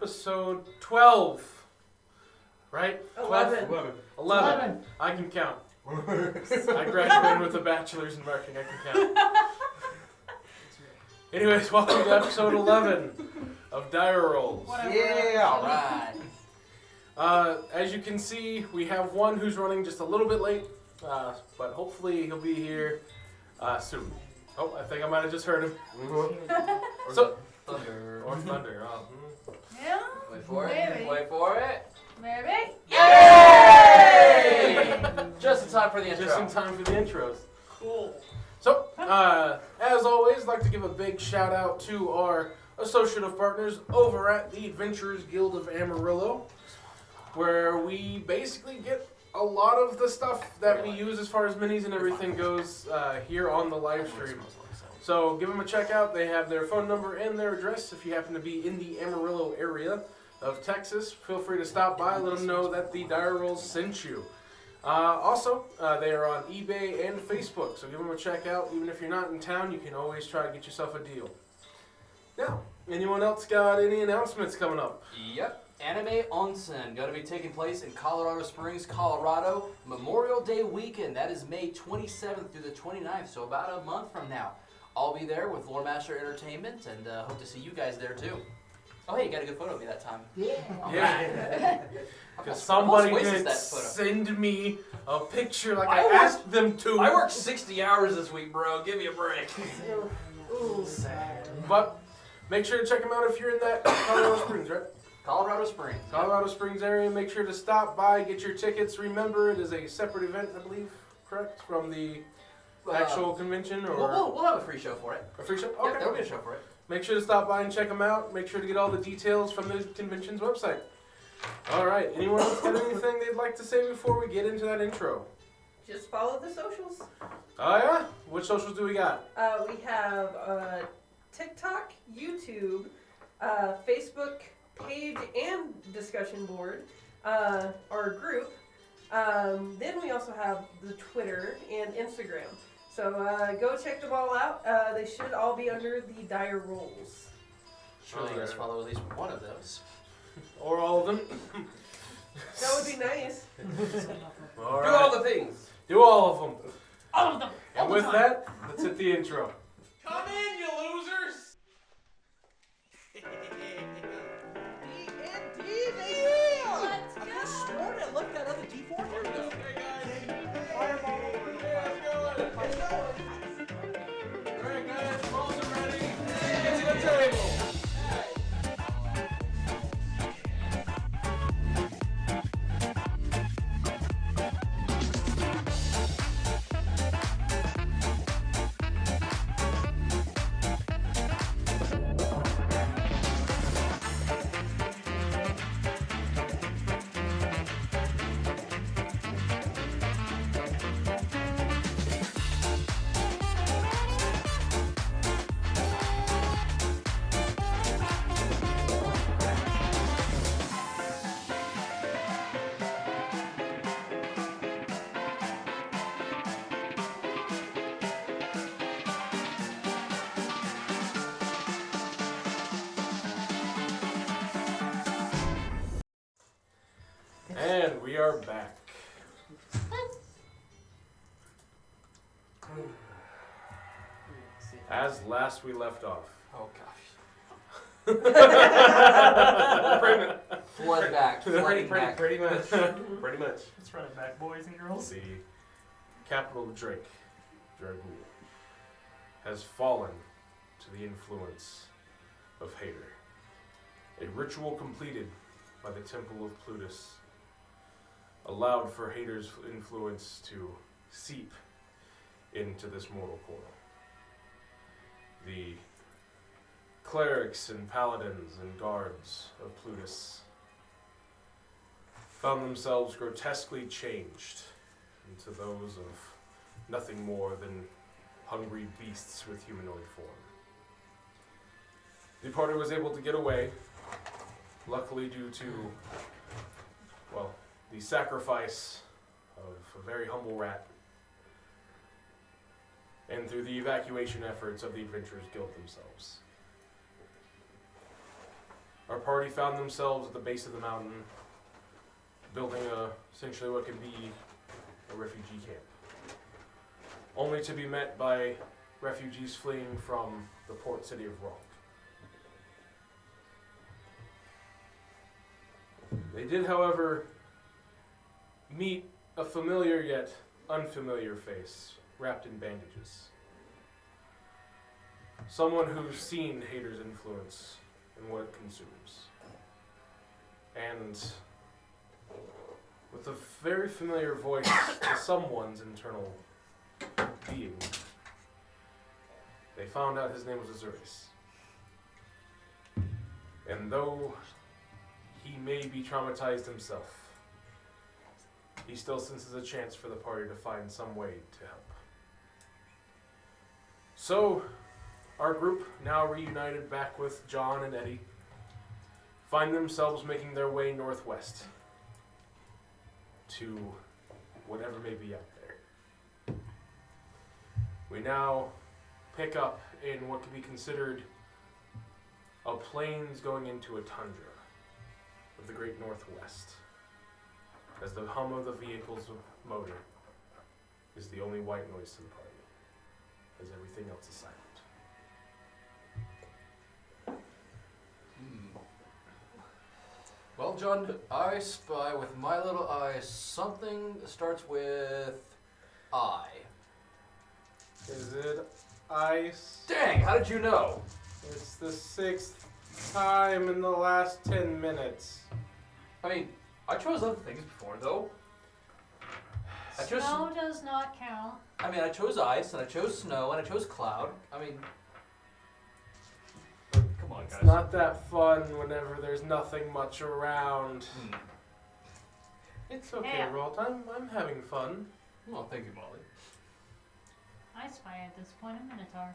episode 12. Right? 11. 11. I can count. I graduated with a bachelor's in marketing. I can count. Anyways, welcome to episode 11 of Dire Rolls. Yeah, alright. As you can see, we have one who's running just a little bit late, but hopefully he'll be here soon. Oh, I think I might have just heard him. So, Thunder. or thunder. Oh. Yeah? Wait for it. Maybe. Wait for it. Maybe? Yay! Just in time for the intro. Just in time for the intros. Cool. So, as always, I'd like to give a big shout out to our associative partners over at the Adventurers Guild of Amarillo, where we basically get a lot of the stuff that we use as far as minis and everything goes here on the live stream. So give them a check out. They have their phone number and their address. If you happen to be in the Amarillo area of Texas, feel free to stop by. Let them know that the Dire Rolls sent you. Also, they are on eBay and Facebook, so give them a check out. Even if you're not in town, you can always try to get yourself a deal. Now, anyone else got any announcements coming up? Yep. Anime Onsen, going to be taking place in Colorado Springs, Colorado, Memorial Day weekend. That is May 27th through the 29th, so about a month from now. I'll be there with Lore Master Entertainment, and hope to see you guys there too. Oh, hey, you got a good photo of me that time. Yeah. Yeah. How Because much somebody waste is didn't that photo? send me a picture like I I asked them to. I worked 60 hours this week, bro. Give me a break. Ooh, sad. But make sure to check them out if you're in that Colorado Springs, right? Colorado Springs. Colorado Springs area. Make sure to stop by, get your tickets. Remember, it is a separate event, I believe, correct? From the actual convention or We'll have a free show for it. a free show? Yeah, Okay. there'll be a show for it. Make sure to stop by and check them out. Make sure to get all the details from the convention's website. All right. Anyone else got anything they'd like to say before we get into that intro? Just follow the socials. Oh, yeah? Which socials do we got? We have TikTok, YouTube, Facebook page and discussion board, our group. Then we also have the Twitter and Instagram. So go check them all out. They should all be under the Dire Rolls. Surely you guys follow at least one of those. Or all of them? That would be nice. All Do right. all the things. Do all of them. All of them. And with that, let's hit the intro. Come in, you losers! D&D, baby! Let's I could have sworn I left that other D4 here. Hey, guys. Fireball. Let's go. Alright, guys, balls are ready. Get to the table. And we are back. As last we left off. Oh gosh. Pretty Flood back. Flooding back. much. Pretty much. Let's run it back, boys and girls. The capital of Drake, Dragul, has fallen to the influence of Hader. A ritual completed by the Temple of Plutus allowed for Hader's influence to seep into this mortal coil. The clerics and paladins and guards of Plutus found themselves grotesquely changed into those of nothing more than hungry beasts with humanoid form. The party was able to get away, luckily due to, well, the sacrifice of a very humble rat, and through the evacuation efforts of the Adventurers Guild themselves. our party found themselves at the base of the mountain, building essentially what could be a refugee camp, only to be met by refugees fleeing from the port city of Rock. They did, however, meet a familiar yet unfamiliar face wrapped in bandages. Someone who's seen Hader's influence in what it consumes. And with a very familiar voice to someone's internal being, they found out his name was Azuris. And though he may be traumatized himself, he still senses a chance for the party to find some way to help. So, our group, now reunited back with John and Eddie, find themselves making their way northwest to whatever may be out there. We now pick up in what could be considered a plains going into a tundra of the great Northwest, as the hum of the vehicle's motor is the only white noise to the party, as everything else is silent. Well, John, I spy with my little eye something that starts with I. Is it ice? Dang, how did you know? It's the 6th time in the last 10 minutes. I mean, I chose other things before, though. I chose. Snow does not count. I mean, I chose ice, and I chose snow, and I chose cloud. I mean, come on, guys. It's not that fun whenever there's nothing much around. It's okay, Yeah. Rolt. I'm having fun. Well, thank you, Molly. I spy at this point a Minotaur.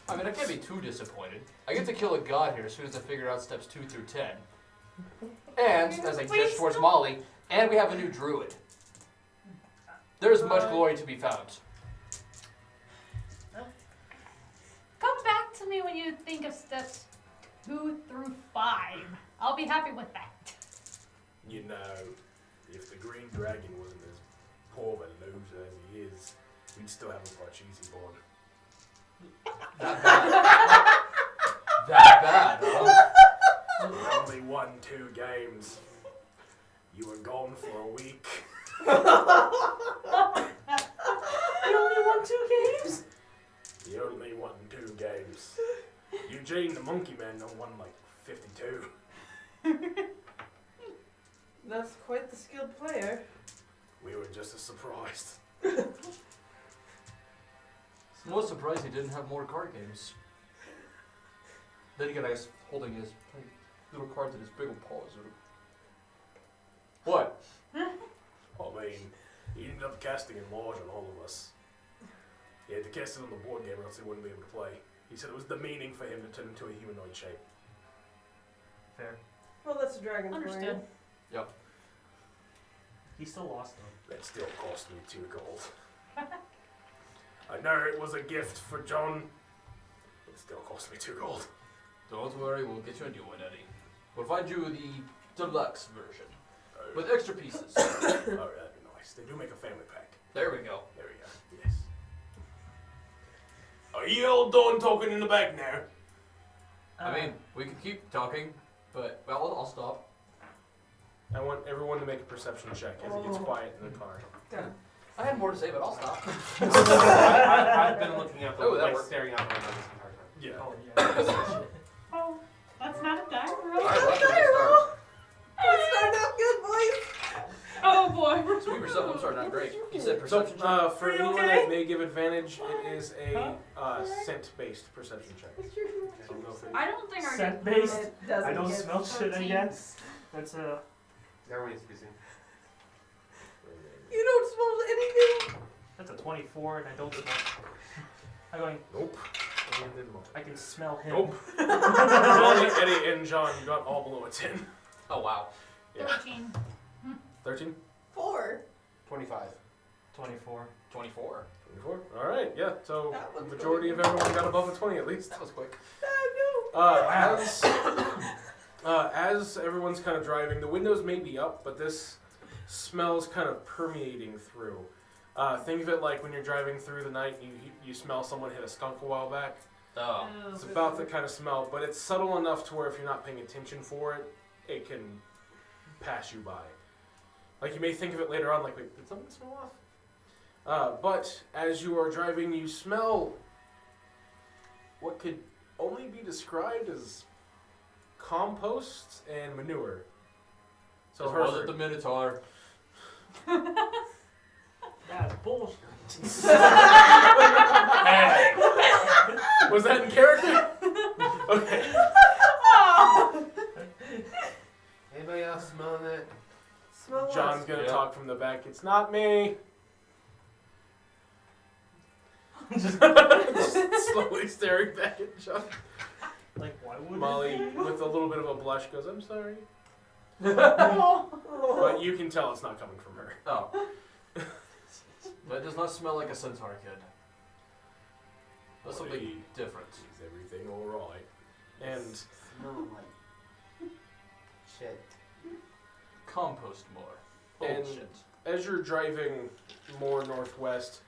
I mean, I can't be too disappointed. I get to kill a god here as soon as I figure out steps 2 through 10. And, as I gesture towards Molly, and we have a new druid. There's much glory to be found. Come back to me when you think of steps 2 through 5. I'll be happy with that. You know, if the Green Dragon wasn't as poor of a loser as he is, we'd still have a Parcheesi born. That bad. That bad, huh? We only won 2 games. You were gone for a week. You only won 2 games? You only won 2 games. Eugene the Monkey Man won like 52. That's quite the skilled player. We were just as surprised. I'm most surprised he didn't have more card games. Then again, I was holding his little cards in his big old paws. What? I mean, he ended up casting enlarge on all of us. He had to cast it on the board game or else he wouldn't be able to play. He said it was demeaning for him to turn into a humanoid shape. Fair. Well, that's a dragon for you. Understood. Yep. He still lost though. That still cost me 2 gold. I know it was a gift for John, but it still cost me 2 gold. Don't worry, we'll get you a new one, Eddie. We'll find you the deluxe version with extra pieces. Oh, that'd be nice. They do make a family pack. There we go. There we go. Yes. Are you all done talking in the back now? I mean, we can keep talking, but, well, I'll stop. I want everyone to make a perception check as it gets quiet in the car. I had more to say, but I'll stop. I've been looking at the Oh, that like worked. staring out the window this entire time. Yeah. Oh yeah. Oh, that's not a die roll. Alright, well, that's a good start. We started out good, boys. Oh boy. Sweet yourself, I'm sorry, not great. You said So, perception check? for Are you anyone okay? that may give advantage, it is a scent-based perception check. I don't know if it- I don't think our Scent based. It doesn't I don't get smell shit 13. again. That's a. Everyone needs to be seen. You don't smell anything. That's a 24, and I don't smell. I'm going. Nope. And then Mo. I can smell him. Nope. Only Eddie and John, you got all below a 10. Oh, wow. Yeah. 13. 13? 4. 25. 24. 24. 24? Alright, yeah. So, That the one's majority of everyone got above a 20 at least. That was quick. As everyone's kind of driving, the windows may be up, but this smells kind of permeating through. Think of it like when you're driving through the night, you smell someone hit a skunk a while back. Oh. It's about the kind of smell, but it's subtle enough to where if you're not paying attention for it, it can pass you by. Like you may think of it later on, like, wait, did something smell off? But as you are driving, you smell what could only be described as compost and manure. So So was it Hereford, the Minotaur? That's bullshit. was that in character? Okay. Anybody else smelling that? Smell John's what? gonna Yeah. talk from the back. It's not me. Just slowly staring back at John. Like, why would Molly, it be? with a little bit of a blush, goes, "I'm sorry," Oh. but you can tell it's not coming from her. Oh. But it does not smell like a centaur kid. That's something Molly, different. Is everything all right? And Smelling like shit. Compost more. And- Bullshit. as you're driving more northwest,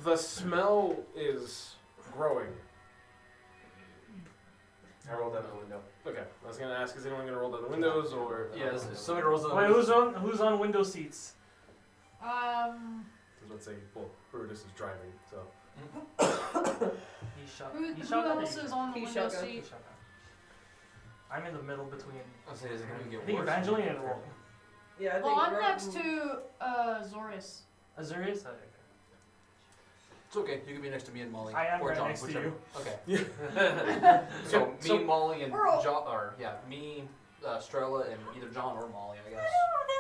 the smell is growing. I rolled down the window. Okay, I was gonna ask, is anyone gonna roll down the windows or? Yeah, if somebody rolls in the Wait, who's on window seats? I was about to say, well, Brutus is driving, so. He shot. Who He shot else is on the He window shotgun. He seat? shot. I'm in the middle between. I was saying, is it going to I get think worse? Evangeline and Roll. Yeah, I think Well, I'm right- next to Zorius. Azurius? It's okay. You can be next to me and Molly. I am or right John, next to whichever. you. Okay. So- So, so- me, Molly, and We're all- John, or yeah, me, Strella, and either John or Molly, I guess.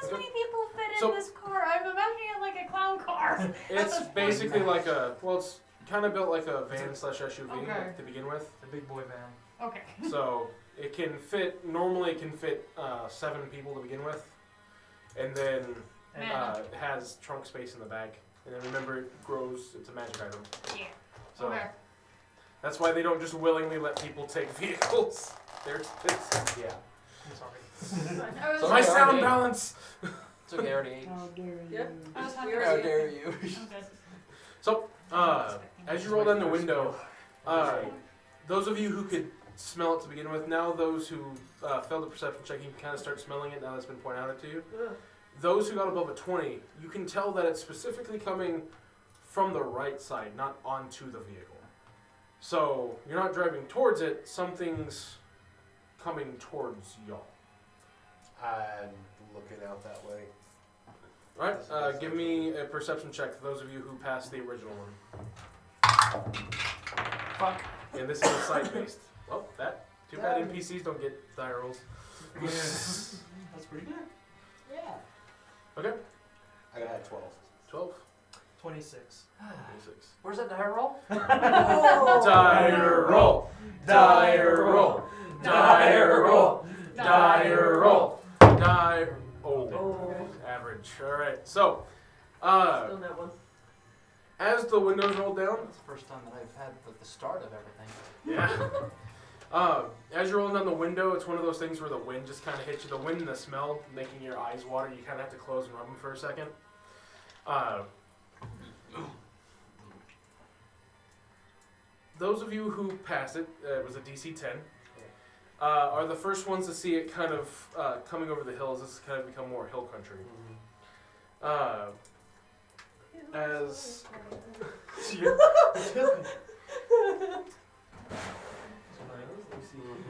This many people fit So- in this car. I'm imagining it like a clown car. It's basically like it's kind of built like a van slash SUV Okay. to begin with. It's a big boy van. Okay. So it can fit, normally it can fit 7 people to begin with. And then Man. it has trunk space in the back. And then remember, it grows, it's a magic item. Yeah. So Okay. that's why they don't just willingly let people take vehicles. They're expensive. Yeah. I'm sorry. I was, So My Okay, sound already- balance! It's okay, I already ate. Yeah. I was happy. We How already- dare you? Okay. So, as you roll down the window, those of you who could smell it to begin with, now those who failed the perception check, you can kind of start smelling it now that's been pointed out to you. Ugh. Those who got above a 20, you can tell that it's specifically coming from the right side, not onto the vehicle. So, you're not driving towards it, something's coming towards y'all. I'm looking out that way. Alright, give me a perception check for those of you who passed the original one. Fuck. And this is a site-based. Well, too bad Damn. NPCs don't get die rolls. That's pretty good. Yeah. Okay, I got 12. 12, 26. 26. Where's that die roll? Oh. Dire roll, dire roll, dire roll, dire roll, dire. Oh, Oh. average. All right. So, Still that one. as the windows roll down, That's the first time that I've had the start of everything. yeah. As you're rolling down the window, it's one of those things where the wind just kind of hits you. The wind and the smell making your eyes water. You kind of have to close and rub them for a second. Those of you who passed it, it was a DC 10, are the first ones to see it kind of coming over the hills. This has kind of become more hill country. As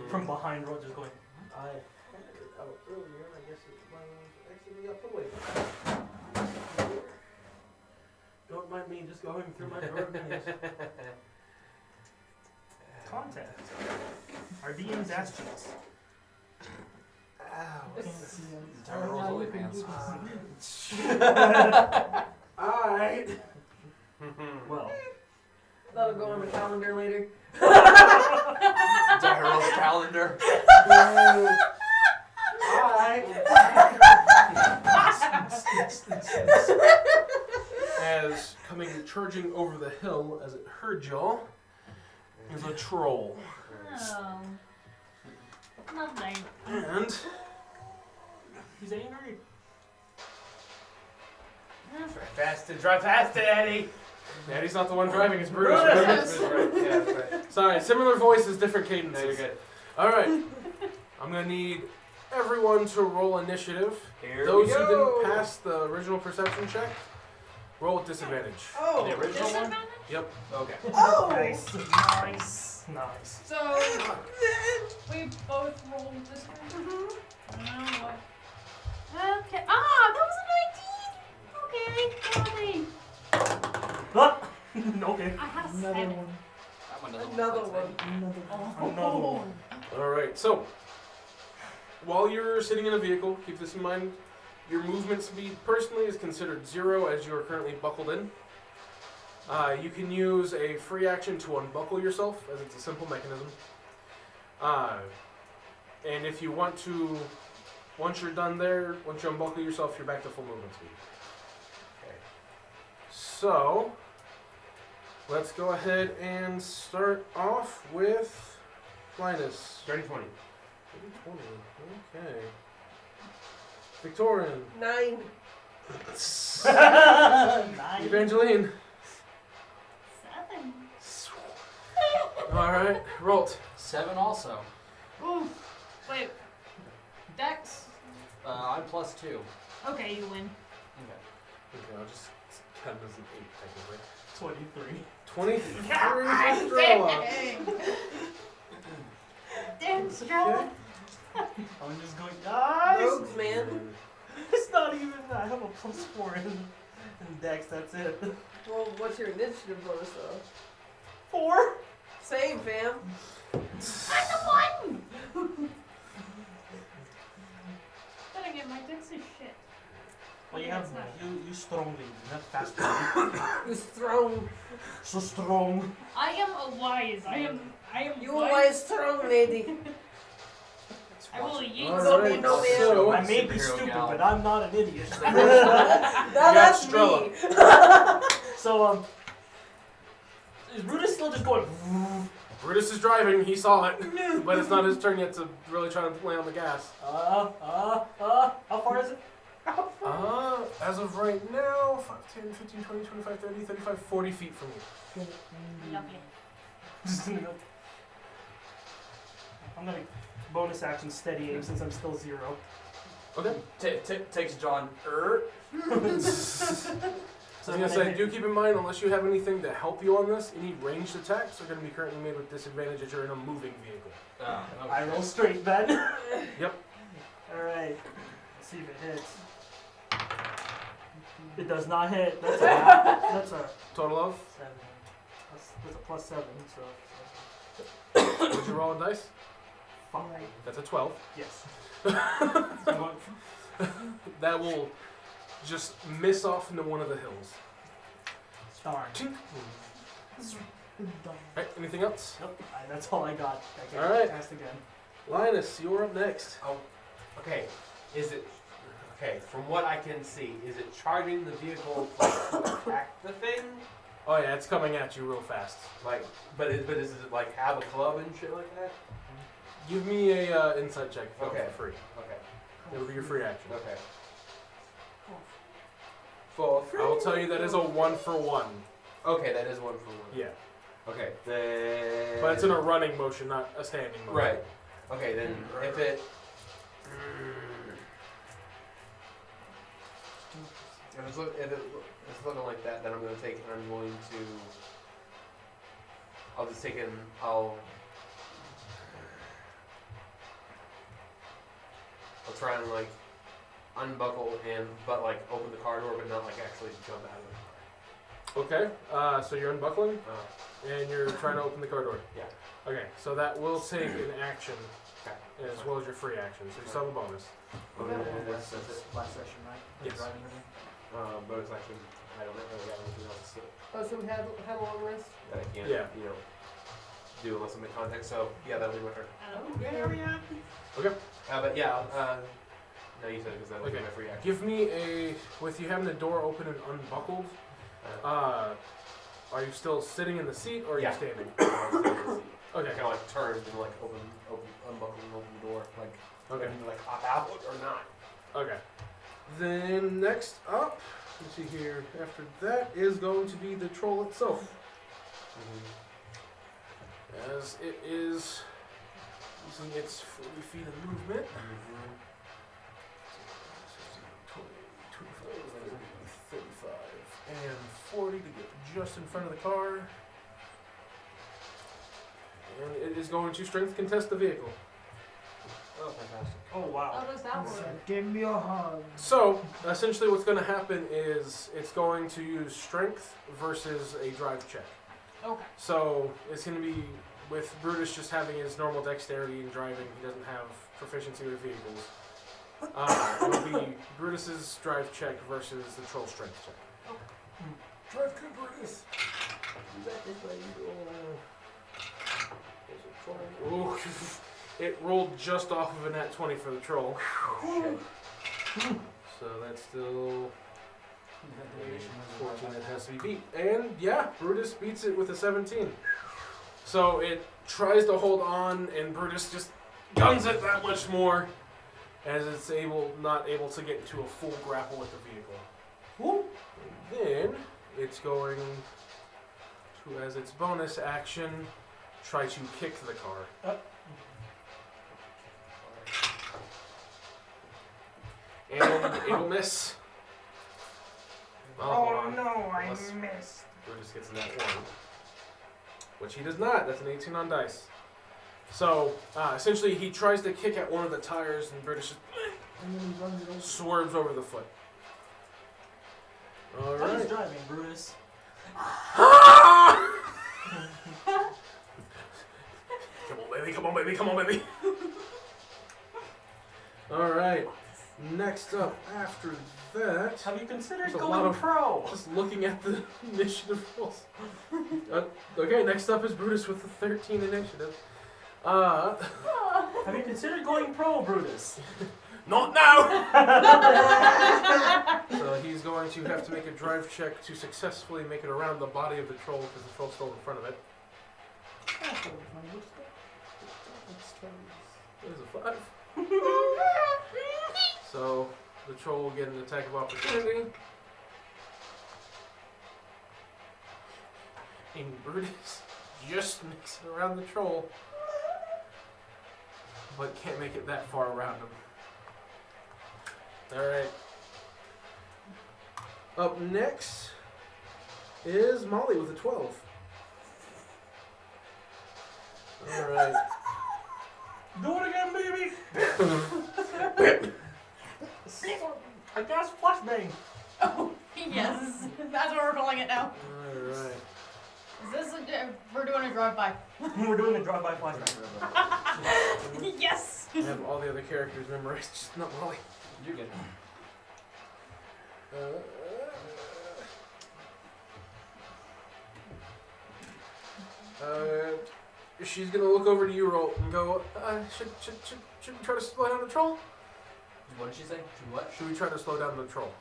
From behind roll, just going. I had it out earlier, and I guess it actually got the way. Don't mind me just going through my road maze. Contact. Our DM's ass cheeks. Entire rolls away pants. Alright. Well, That'll go on the calendar later. Entire rolls calendar. Alright. as coming charging over the hill as it heard y'all is a troll. Oh. Lovely. And He's angry. Drive faster, Eddie. Daddy's not the one driving, it's Brutus. Brutus. Yeah, that's right. Sorry, similar voices, different No, you're cadences. good. Alright. I'm gonna need everyone to roll initiative. Here Those we who go. didn't pass the original perception check, roll with disadvantage. Oh, The original one? Disadvantage? Yep. Okay. oh! Nice. Nice. Nice. So, we both rolled this one? Okay. Ah, that was a 19! Okay, got me. Ah! Okay. I had a Another 7. one. That one doesn't Another look one. like Another one. Alright, so while you're sitting in a vehicle, keep this in mind. Your movement speed personally is considered 0 as you are currently buckled in. You can use a free action to unbuckle yourself, as it's a simple mechanism. And if you want to, once you're done there, once you unbuckle yourself, you're back to full movement speed. Okay. So, let's go ahead and start off with Linus. Dirty 20. 20. Okay. Victorian. 9. Nice. Evangeline. 7. Alright, Rolt. 7 also. Ooh. Wait. Dex? I'm +2. Okay, you win. Okay. Okay, I'll just count as an 8 technically. 23. 23 for Strella. Damn, Strella. I'm just going, guys! Rogues, man. It's not even, I have a +4 in Dex, that's it. Well, what's your initiative bonus, though? 4? Same, fam. I'm the one! Better get my Dex is shit. Well, you have, That's not- you strongly, not fast. Who's strong? So strong. I am a wise. I am You wise. wise strong lady. I will yeet Alright, Don't be no man. so I may be Superhero stupid, gal. but I'm not an idiot. Now that's Strella. me. So, is Brutus still just going? Brutus is driving, he saw it. But it's not his turn yet to really try to lay on the gas. How far is it? As of right now, 5, 10, 15, 20, 25, 30, 35, 40 feet from you. Lovely. Just gonna go. I'm gonna bonus action steady aim since I'm still 0. Okay. Takes John. So I was gonna say, do keep in mind, unless you have anything to help you on this, any ranged attacks are gonna be currently made with disadvantage if you're in a moving vehicle. I roll straight then. Yep. Alright. Let's see if it hits. It does not hit. That's a Total of? 7. That's a +7, so. Would you roll a dice? 5. That's a 12. Yes. That will just miss off into one of the hills. Darn. Chink. Alright, anything else? Nope. That's all I got. I can Alright. cast again. Linus, you're up next. Oh, okay. Is it okay? From what I can see, is it charging the vehicle like, to attack the thing? Oh yeah, it's coming at you real fast. Like, but is it like have a club and shit like that? Give me a insight check if you want Okay. for free. Okay. It'll be your free action. Okay. For I will tell you that is a 1-for-1. Okay, that is 1 for 1. Yeah. Okay, then. But it's in a running motion, not a standing motion. Right. Okay, then if it. If it's looking like that, then I'm going to I'll just take it. I'll try and like unbuckle but like open the car door, but not like actually jump out of the car. Okay, so you're unbuckling, and you're trying to open the car door. Yeah. Okay, so that will take an action, Okay. as well as your free action, so you still have a bonus. That's it. Last session, right? Yes. Driving everything. Bonus action. I don't really have anything else Oh, so we had a long rest? that I can't, Yeah. do unless I'm in context. So yeah, that'll be my turn. Okay. But yeah, no, you said it because that would be Okay. my free action. Give me with you having the door open and unbuckled, Are you still sitting in the seat or are Yeah. you standing? Okay. Kind of like turn and like unbuckle and open the door, like Okay. and, like hop out or not. Okay. Then next up, let's see here. After that is going to be the troll itself, as it is using its 40 feet of movement. 20, 25, 30, 35, and 40 to get just in front of the car. And it is going to strength contest the vehicle. Oh, fantastic. Oh wow. How does that work? Give me a hug. So, essentially what's going to happen is it's going to use strength versus a drive check. Okay. So, it's going to be, with Brutus just having his normal dexterity in driving, he doesn't have proficiency with vehicles. It'll be Brutus's drive check versus the troll strength check. Okay. Drive to Brutus! Ooh, it rolled just off of a nat 20 for the troll. So that's still 14 that has to be beat. And yeah, Brutus beats it with a 17. So it tries to hold on, and Brutus just guns it that much more, as it's not able to get into a full grapple with the vehicle. And then it's going to, as its bonus action, try to kick the car. And it'll miss. Oh no, I Unless- missed. Brutus gets that one, which he does not. That's an 18 on dice. So essentially, he tries to kick at one of the tires, and Brutus just And then he runs it over. swerves over the foot. All How's right. driving, Brutus? Come on, baby! Come on, baby! Come on, baby! All right. Next up, after that, Have you considered There's a going lot of- pro? just looking at the initiative rolls. Okay, next up is Brutus with the 13 initiative. Have you considered going pro, Brutus? Not now! So he's going to have to make a drive check to successfully make it around the body of the troll, because the troll's still in front of it. There's a 5. So the troll will get an attack of opportunity. And Brutus just makes it around the troll, but can't make it that far around him. Alright. Up next is Molly with a 12. Alright. Do it again, baby! I got flashbang. Oh, yes. That's what we're calling it now. Alright. Is this we're doing a drive-by? We're doing a drive-by flashbang. Yes! I have all the other characters memorized, just not Molly. You're good. She's gonna look over to you, Roll, and go, should we try to slow down the troll? What did she say? Should what? Should we try to slow down the troll?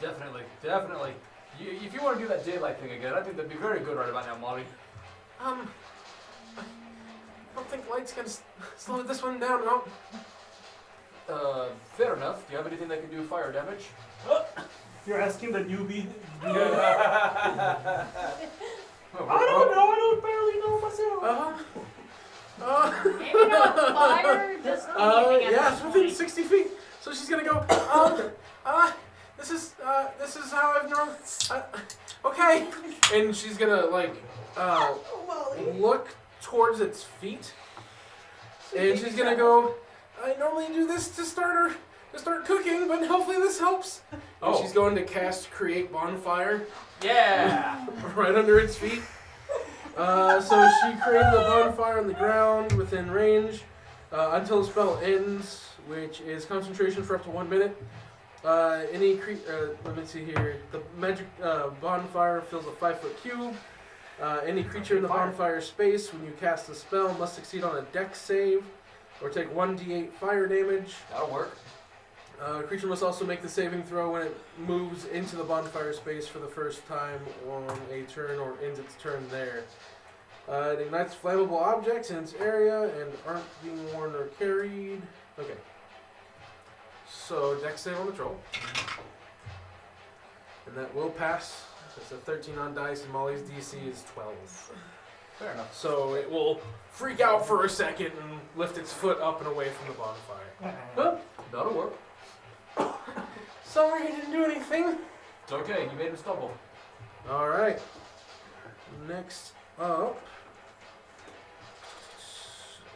Definitely, definitely. If you want to do that daylight thing again, I think that'd be very good right about now, Molly. I don't think light's gonna slow this one down, no. Fair enough. Do you have anything that can do fire damage? You're asking the newbie. Well, I don't know. I don't barely know myself. Maybe not fire, just anything at Yeah, this it's within point. 60 feet. So she's gonna go, this is how I've known, okay. And she's gonna, like, look towards its feet. And she's gonna go, I normally do this to start cooking, but hopefully this helps. And Oh. she's going to cast Create Bonfire yeah! right under its feet. So she created a bonfire on the ground within range until the spell ends, which is concentration for up to 1 minute. Let me see here. The magic bonfire fills a 5-foot cube. Any creature in the bonfire space when you cast the spell must succeed on a dex save or take 1d8 fire damage. That'll work. Creature must also make the saving throw when it moves into the bonfire space for the first time on a turn or ends its turn there. It ignites flammable objects in its area and aren't being worn or carried. Okay. So, dex save on the troll. And that will pass. It's a 13 on dice, and Molly's DC is 12. Fair enough. So, it will freak out for a second and lift its foot up and away from the bonfire. That'll work. Sorry, I didn't do anything. It's okay. You made him stumble. Alright. Next up.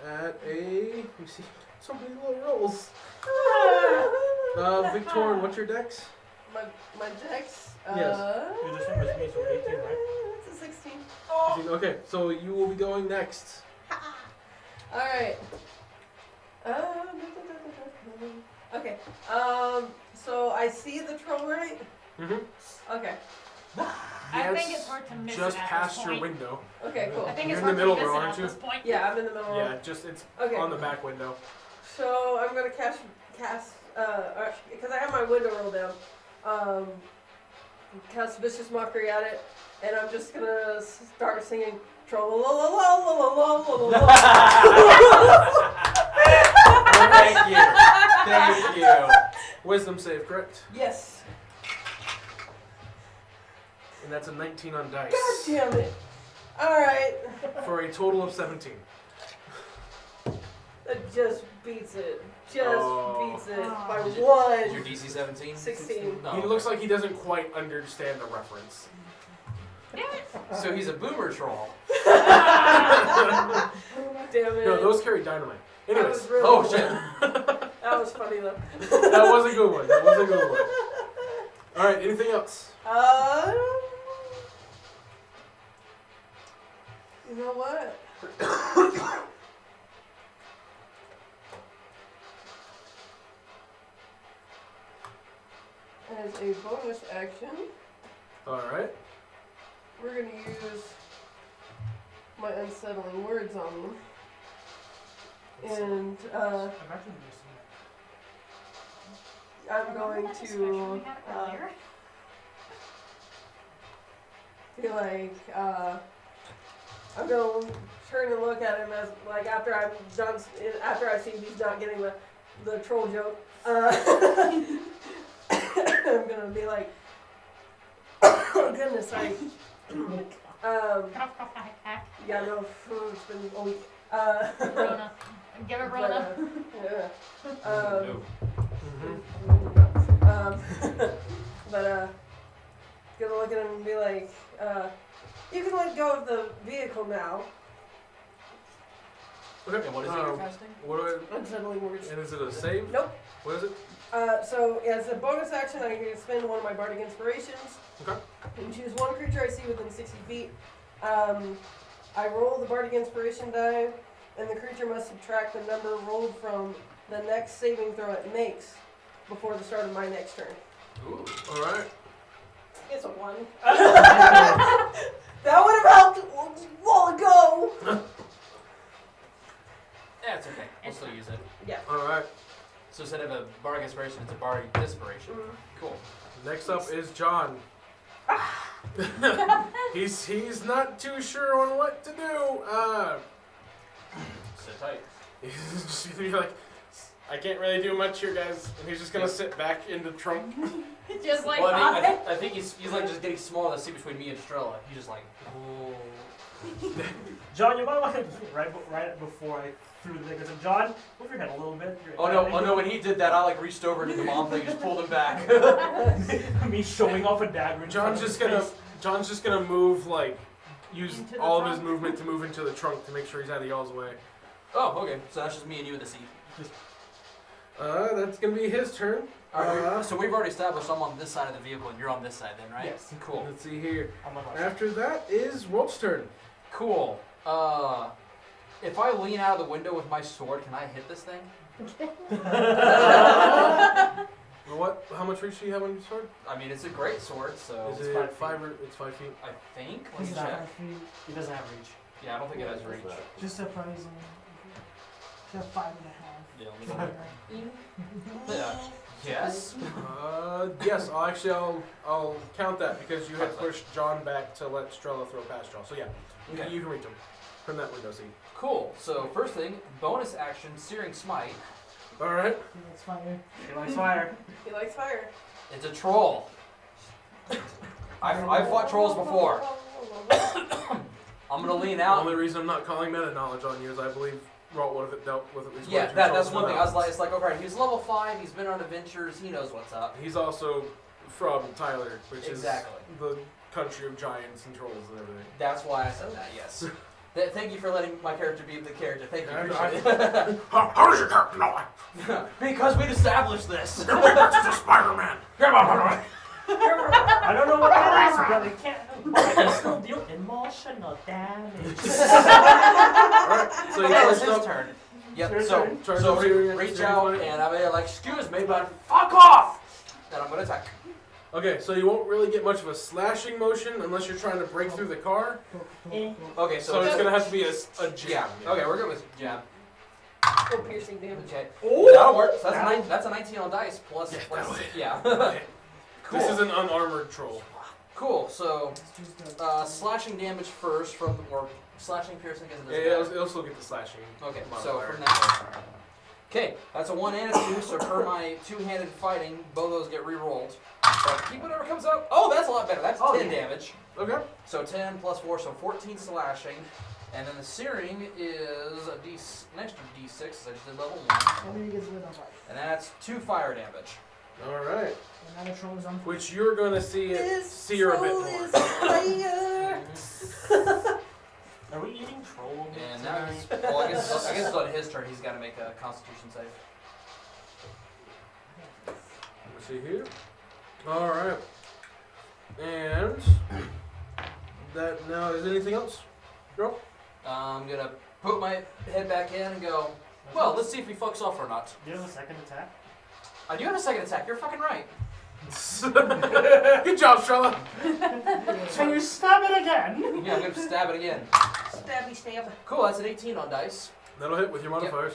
At a. Let me see. So many low rolls. Victorin, what's your dex? My dex. Yes. You're the same as me, so 18, right? It's a 16. Okay, so you will be going next. Alright. Okay. So I see the troll, right? Mm-hmm. Okay. I think it's hard to miss Just it at past this your point. window. Okay, cool. I think You're it's in the hard middle to miss row, it aren't at you? this point. Yeah, I'm in the middle. Yeah, just it's Okay. on the back window. So I'm gonna cast because I have my window roll down. Cast vicious mockery at it, and I'm just gonna start singing troll la la la la la la la la. Thank you. Thank you. Wisdom save, correct? Yes. And that's a 19 on dice. God damn it. All right. For a total of 17. That just beats it. Beats it by Is one. your DC 17? 16. No. He looks like he doesn't quite understand the reference. So he's a boomer troll. Damn it. No, those carry dynamite. That Anyways. was really Oh good. shit. That was funny though. That was a good one. That was a good one. Alright, anything else? You know what? As a bonus action, Alright. we're going to use my unsettling words on them. And I've actually never seen I'm Remember going that discussion to we had earlier? be like, I'm going to turn and look at him as, like, after I'm done, after I see he's not getting the troll joke, I'm going to be like, oh goodness, Cough, cough, hack, hack. yeah, no, it's been a week. Rona. Give it Rona. Yeah. No. Gonna look at him and be like, you can let go of the vehicle now. Okay. And what is it you're casting? What do Unsettling words. I, and is it a save? Nope. What is it? So as a bonus action, I can spend one of my bardic inspirations Okay. and choose one creature I see within 60 feet. I roll the bardic inspiration die, and the creature must subtract the number rolled from the next saving throw it makes before the start of my next turn. Ooh. Alright. It's a 1. That would have helped a while ago. Yeah, it's okay. We'll still use it. Yeah. Alright. So instead of a bardic inspiration, it's a bardic desperation. Cool. Next up is John. he's not too sure on what to do. Sit tight. He's just gonna be like, I can't really do much here, guys. And he's just gonna sit back in the trunk. Just like Well, I, I think he's like just getting smaller. The seat between me and Strella. He's just like, oh. John, you might want to right before I threw the thing. I said, John, move your head a little bit. Oh no! When he did that, I like reached over to the mom thing, and just pulled him back. Me showing off a dagger. in front John's of just his gonna face. move like use Into the all of his trunk? movement to move into the trunk to make sure he's out of y'all's way. Oh, okay. So that's just me and you in the seat. That's gonna be his turn. So we've already established I'm on this side of the vehicle and you're on this side, then, right? Yes. Cool. Let's see here. I'm not After that is Rolf's turn. Cool. If I lean out of the window with my sword, can I hit this thing? What? How much reach do you have on your sword? I mean, it's a great sword, so Is it's it 5 5 or it's 5 feet? I think. Let's He's not check. 5 feet. He doesn't have reach. Yeah, I don't think it has reach. Just surprising. He has 5.5. Yeah, let me go. Yeah. Yes. Yes. I'll count that because you had pushed John back to let Strella throw past y'all. So yeah, Okay. you can reach him from that window seat. Cool. So first thing, bonus action, Searing Smite. All right. It's fire. He likes fire. He likes fire. It's a troll. I've fought trolls before. I'm gonna lean The out. only reason I'm not calling meta knowledge on you is I believe Ralt would have dealt with at least Yeah, one or two that's trolls one in thing. the I was like, mountains. it's like, okay, he's level 5. He's been on adventures. He knows what's up. He's also from Tyler, which Exactly. is the country of giants and trolls and everything. That's why I said that. Yes. Thank you for letting my character be the character. Thank you. Yeah, Appreciate it. How does your character know it? Because we'd established this. You're way back to the Spider-Man. I don't know what that is, but it can't. But I can still deal emotional damage. Alright, so you Okay, it's close his up. turn. Yep. Your So, turn. Charge so up Searing reach Searing out, Flame. and I'm gonna like, excuse me, but fuck off. And I'm gonna attack. Okay, so you won't really get much of a slashing motion unless you're trying to break through the car. Okay, So it's gonna have to be a jab. Yeah. Okay, we're good with jab. Or piercing damage. Okay. Oh, That'll work. So that'll- that's a 19 on dice plus. Yeah, plus that'll hit. yeah. Okay. Cool. This is an unarmored troll. Cool. So slashing damage first from or slashing piercing because it Yeah, doesn't it'll still get the slashing. Okay, so modifier. from that. Okay, that's a 1 and a 2, so per my two-handed fighting, both of those get re-rolled. But keep whatever comes up. Oh, that's a lot better. That's 10 damage. Okay. So 10 plus 4, so 14 slashing. And then the searing is an extra d6, because I just did level 1. How many gets rid of life? And that's 2 fire damage. Alright. And now the troll is on. Which you're gonna see it sear a bit more. Fire. Are we eating troll? And now he's, well, I guess it's on his turn. He's got to make a Constitution save. Let's see here. Alright. And that now is anything else? Girl? I'm going to put my head back in and go, well, let's see if he fucks off or not. Do you have a second attack? I do have a second attack. You're fucking right. Good job, Strella. Can you stab it again? Yeah, I'm going to stab it again. Stabby stab. Cool, that's an 18 on dice. That'll hit with your modifiers.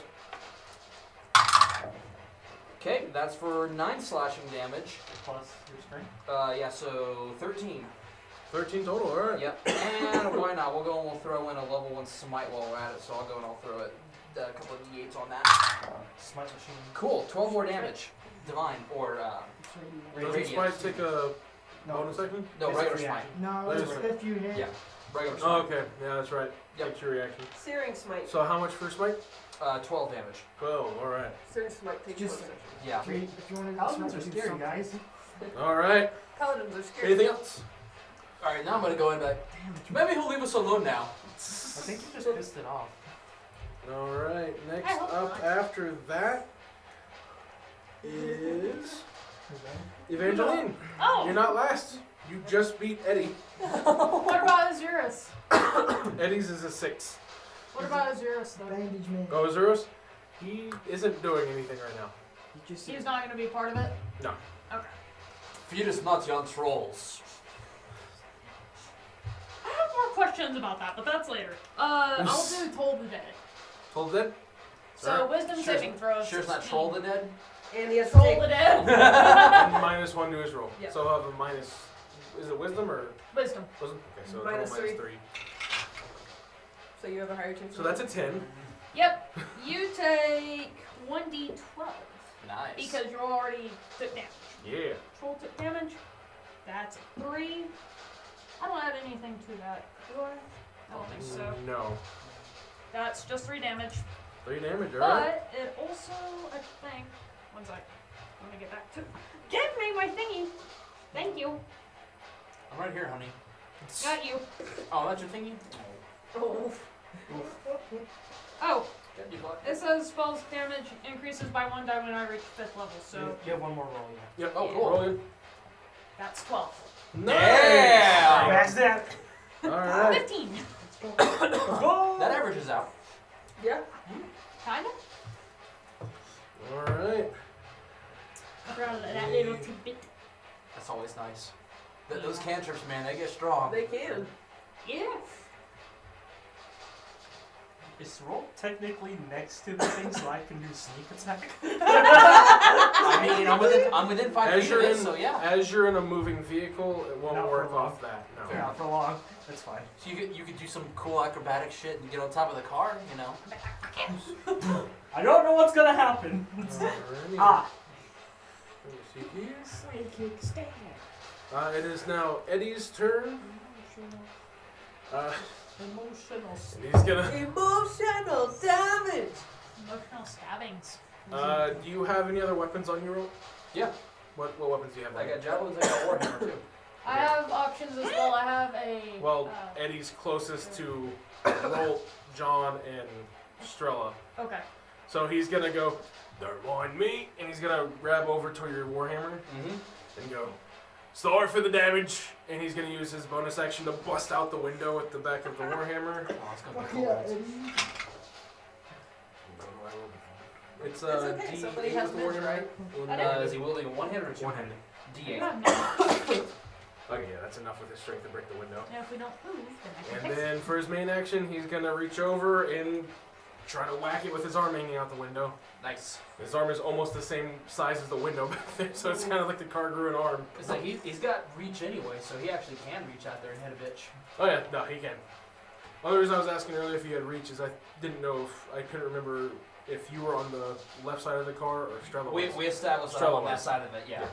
Okay, that's for 9 slashing damage. Plus your strength. Yeah, so 13. 13 total, alright. Yep. And why not? We'll go and we'll throw in a level 1 smite while we're at it. So I'll go and I'll throw it a couple of d8s on that. Smite machine. Cool, 12 more damage. Divine or Doesn't Radiant. Smite take a bonus action? no It's regular a smite. reaction. No, Wait a it's minute. if you hit. Yeah, regular Oh, smite. okay. Yeah, that's right. Yep. Takes your reaction. Searing smite. So how much for Smite? 12 damage. 12, alright. Searing smite takes Just- 1 section. Yeah. If you want to Paladins are scary, guys. Alright. Paladins are scary. Anything else? All right, now I'm gonna go in and be like, maybe he'll leave us alone now. I think you just pissed it off. Alright, next I hope up not. after that is Evangeline. Oh, You're not last. You just beat Eddie. what about Azurus? Eddie's is a 6. What about Azurus though? Bandage man. Oh, Azurus? He isn't doing anything right now. You just He's not going to be part of it? No. Okay. Feed us not young trolls. I have more questions about that, but that's later. I'll do Toll the Dead. Told dead? So, Alright. wisdom Sure, saving throw. Sure, it's not 16. troll the dead. And he has to Troll take the Dead. And -1 to his roll. Yeah. So he'll have a minus. Is it wisdom or Wisdom. wisdom? Okay, so Minus minus 3. 3. So you have a higher chance. So that's a 10. Yep. You take 1d12 Nice. because you already took damage. Yeah. Troll took damage. That's a 3. I don't add anything to that, do I? I don't think so. No. That's just 3 damage. 3 damage, alright. But it also, I think, one sec. Let me get back to. Give me my thingy. Thank you. I'm right here, honey. Got you. Oh, that's your thingy? Oh. Oh, Yeah, you got it says spells damage increases by 1 die when I reach 5th level, so You have one more roll, yeah. Yep. Oh, cool. Roll in. that's 12. Nice! Yeah! That's that. Alright. 15. Let's go. That averages out. Yeah. Kinda. Alright. I forgot that little tidbit. That's always nice. Those cantrips, man, they get strong. They can. Yeah. Is roll technically next to the thing so I can do sneak attack? I mean, I'm within 5 As feet you're of it, in, so yeah. as you're in a moving vehicle, it won't Not for work long. off that. No. Fair Not for long. That's fine. So you could do some cool acrobatic shit and get on top of the car, you know. I don't know what's gonna happen. Alrighty. Ah. Let me see here. Psychic stab. It is now Eddie's turn. Emotional And he's gonna. Emotional damage. Emotional stabbings. Do you have any other weapons on your roll? Yeah. What weapons do you have? I on got javelins, I got warhammer too. I have options as well. I have a. Well, Eddie's closest to roll John and Strella. Okay. So he's gonna go, don't mind me, and he's gonna grab over to your warhammer Mm-hmm. and go, sorry for the damage, and he's gonna use his bonus action to bust out the window at the back of the warhammer. Oh, it's gonna be Fuck cool. yeah, Eddie. It's It's okay, D8 somebody has with the mid, warhammer. right? I didn't- Is he wielding a one-handed or two-handed? You D8. have no. Okay, yeah, that's enough with his strength to break the window. And if we don't move, then I can And fix it. then for his main action, he's gonna reach over and try to whack it with his arm hanging out the window. Nice. His arm is almost the same size as the window back there, so it's kind of like the car grew an arm. It's like he's got reach anyway, so he actually can reach out there and hit a bitch. Oh yeah, no, he can. One of the reasons I was asking earlier if you had reach is I didn't know if I couldn't remember if you were on the left side of the car or if Strella was. We established that Strella on that was. side of it, yeah.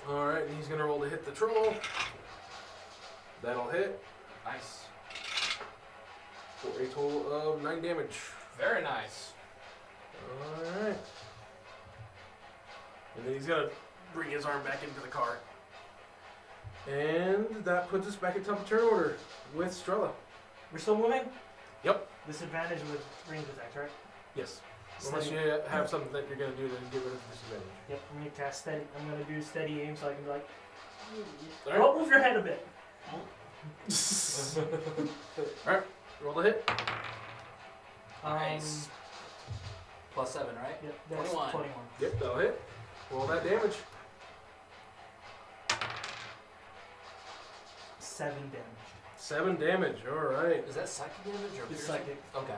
All right, and he's gonna roll to hit the troll. That'll hit Nice. for a total of 9 damage. Very nice. All right. And then he's gonna bring his arm back into the car. And that puts us back at top of turn order with Strella. We're still moving? Yep. Disadvantage with range attacks, right? Yes. Unless you have something that you're gonna do to get rid of the disadvantage. Yep, I'm gonna cast steady. I'm gonna do steady aim so I can be like, All oh, move your head a bit. Alright, roll the hit. Nice. Plus 7, right? Yep, that's 21. 21. Yep, that'll hit. Roll that damage. 7 damage. 7 damage, alright. Is that psychic damage or It's piercing? psychic. Okay.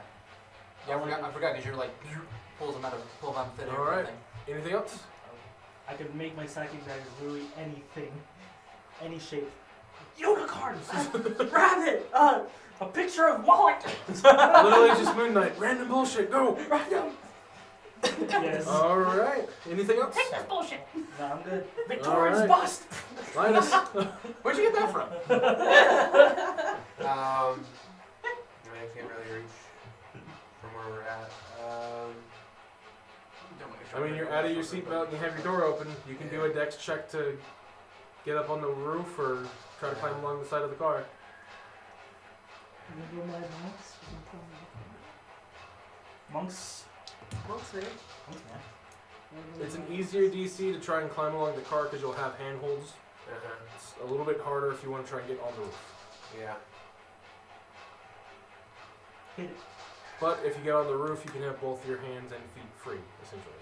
Yeah, I forgot because you're like pull them out of thin air. All right. Everything. Anything else? I could make my psychic dagger literally anything. Any shape. Unicorns! Rabbit! A picture of Wallach! Literally just Moon Knight. Random bullshit, go! Random! Yes. Alright. Anything else? Take this bullshit. No, I'm good. Victoria's Alright. bust! Linus. Where'd you get that from? I can't really reach from where we're at. I mean, you're out of your seatbelt and you have your door open. You can do a dex check to get up on the roof or try to climb along the side of the car. You gonna go Mad Max? You can tell me. Monks. Monks there. Monks, man. It's an easier DC to try and climb along the car because you'll have handholds. It's a little bit harder if you want to try and get on the roof. Yeah. Hit it. But if you get on the roof, you can have both your hands and feet free, essentially.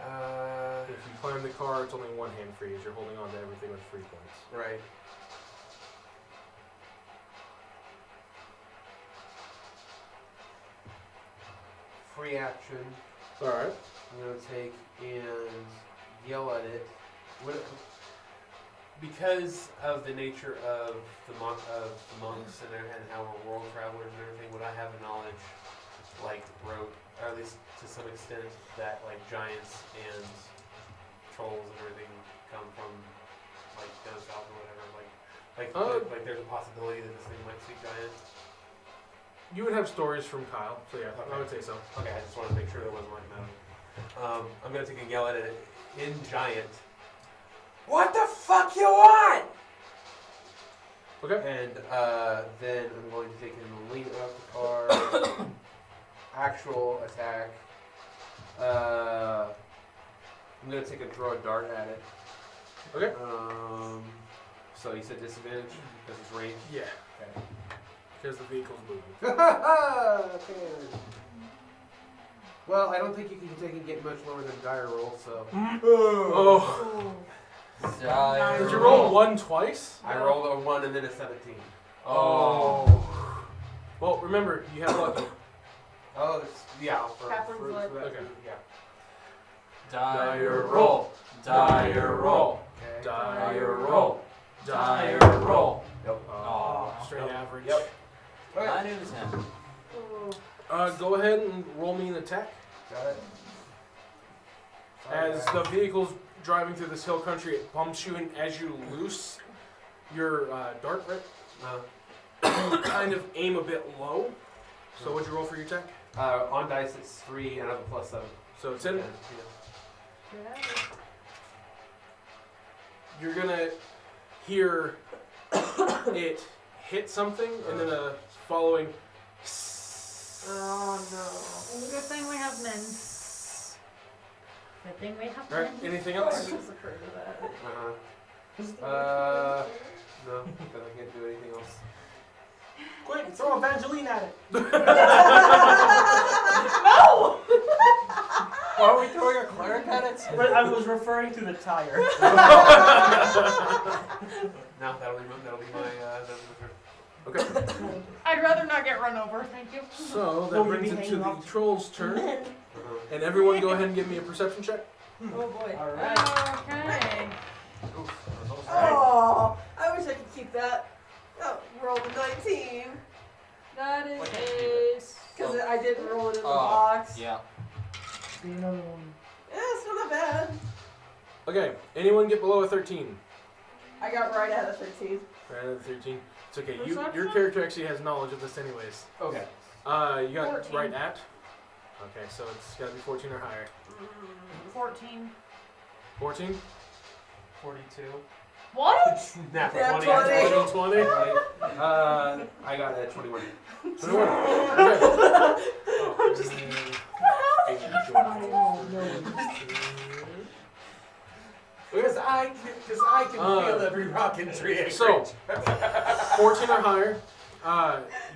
Yeah. If you climb the car, it's only one hand free as you're holding on to everything with 3 points. Right. Free action. Alright. I'm gonna take and yell at it. Because of the nature of the monks and how we're world travelers and everything, would I have a knowledge, like rope, or at least to some extent, that like giants and trolls and everything come from like down south or whatever? Like there's a possibility that this thing might speak giant. You would have stories from Kyle, so yeah, I would say so. Okay, I just wanted to make sure there wasn't like no. I'm gonna take and yell at it in giant. What the fuck you want? Okay. And then I'm going to take and lean up the car. Actual attack. I'm gonna take a draw a dart at it. Okay. So you said disadvantage because it's range. Yeah, Okay. because the vehicle's moving. Okay. Well, I don't think you can take and get much lower than dire roll, so. Oh. Did you roll 1 twice? I rolled a 1 and then a 17. Oh. Well, remember, you have lucky. Oh, yeah. Halfling blood. that, Okay. Yeah. Dire roll. Dire roll. Okay. Dire roll. Dire roll. Yep. Aw. Straight average. Yep. 9 out of 10. Go ahead and roll me an attack. Got it. As the vehicle's driving through this hill country, it bumps you, and as you loose your dart, right, you kind of aim a bit low. So what'd you roll for your attack? On dice, it's 3 and I have a +7. So it's in. Yeah. You're gonna hear it hit something, and then a following. Oh Good thing we have men. Good thing we have All right. men. Anything no. I else? was afraid of that. No, because I can't do anything else. Quick, throw Evangeline at it. No! Why are we throwing a cleric at it? But I was referring to the tire. No, that'll be my turn. Okay. I'd rather not get run over, thank you. So that No, you'd brings be it to hanging the off- troll's turn, Uh-huh. and everyone go ahead and give me a perception check. Oh boy. Alright. Okay. Oh, I wish I could keep that. Oh, rolled a 19. That Why is can't you a. Because I didn't roll it in the Oh, box. Yeah. Be another one. Yeah, it's not that bad. Okay. Anyone get below a 13? I got right at a 13. Right at a 13. It's okay. Your Perception? character actually has knowledge of this anyways. Okay. You got 14. right at. Okay, so it's got to be 14 or higher. 14. 14. 42. What? Nat Yeah, 20. 20. 20. I got a 21. 21. Okay. I'm just. Because I can feel every rock and tree. So, 14 or higher.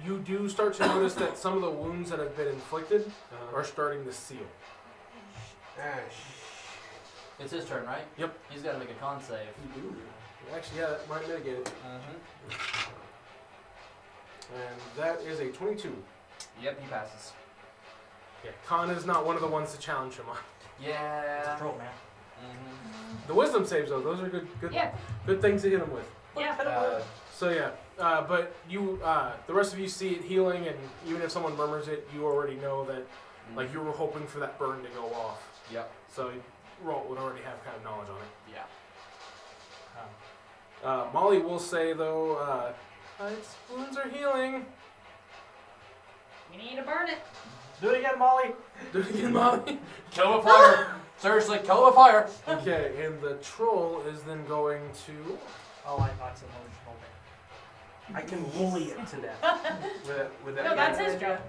You do start to notice that some of the wounds that have been inflicted are starting to seal. It's his turn, right? Yep. He's got to make a con save. Actually, yeah, that might mitigate it. Mm-hmm. And that is a 22. Yep, he passes. Yeah, Khan is not one of the ones to challenge him on. Yeah. Troll, man. Mm-hmm. The wisdom saves though; those are good Yeah. things to hit him with. Yeah. So yeah, but you, the rest of you see it healing, and even if someone murmurs it, you already know that, like you were hoping for that burn to go off. Yep. So Rolt would already have kind of knowledge on it. Yeah. Molly will say though, its wounds are healing. We need to burn it. Do it again, Molly. Do it again, Molly. Kill the fire. Seriously, kill the fire. Okay, and the troll is then going to. Oh, I thought it's emotional. I can bully it to death. Would that No, be- that's his job.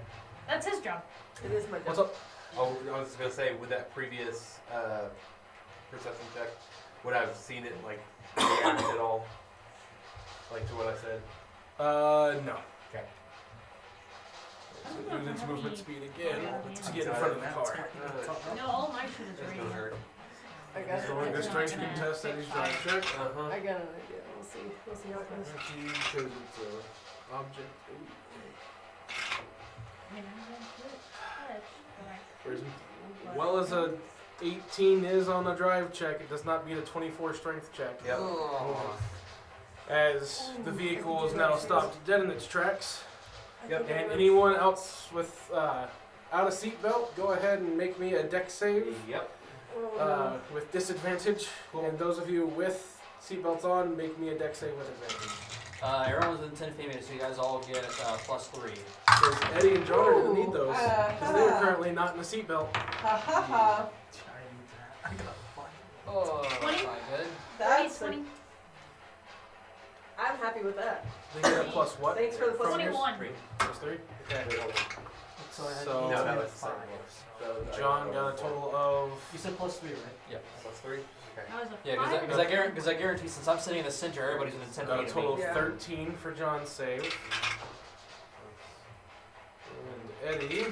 That's his job. It is my job. What's up? Oh, I was gonna say, with that previous perception check, would I have seen it like react at all, like to what I said? No. Okay. So use its movement speed again to get in front of the car. No, all my shit is That's ready. gonna hurt. I got So we're going to strength contest at his drive check. Uh-huh. I got an idea. We'll see. We'll see how it goes. He chose its object. I mean, I'm gonna do it. For as well as a 18 is on a drive check, it does not beat a 24 strength check. Yep. As the vehicle is now stopped dead in its tracks. Yep. And anyone else with out a seatbelt, go ahead and make me a dex save Yep. with disadvantage. And those of you with seatbelts on, make me a dex save with advantage. Everyone's in 10 feet, so you guys all get +3. Because Eddie and John are going to need those. Because they are Uh-huh. currently not in a seatbelt. Ha ha ha. I got fun. Oh, 20? that's not good. That's. 20. I'm happy with that. They get a plus what? Thanks for the plus From yours? 21. Plus 3? Okay. So I had So- No, to no, get it's 5. John got a total of. You said +3, right? Yep. +3. Okay. That was a Yeah, 5. because I guarantee since I'm sitting in the center, everybody's within 10 Got a feet of total me. of Yeah. 13 for John's save. And Eddie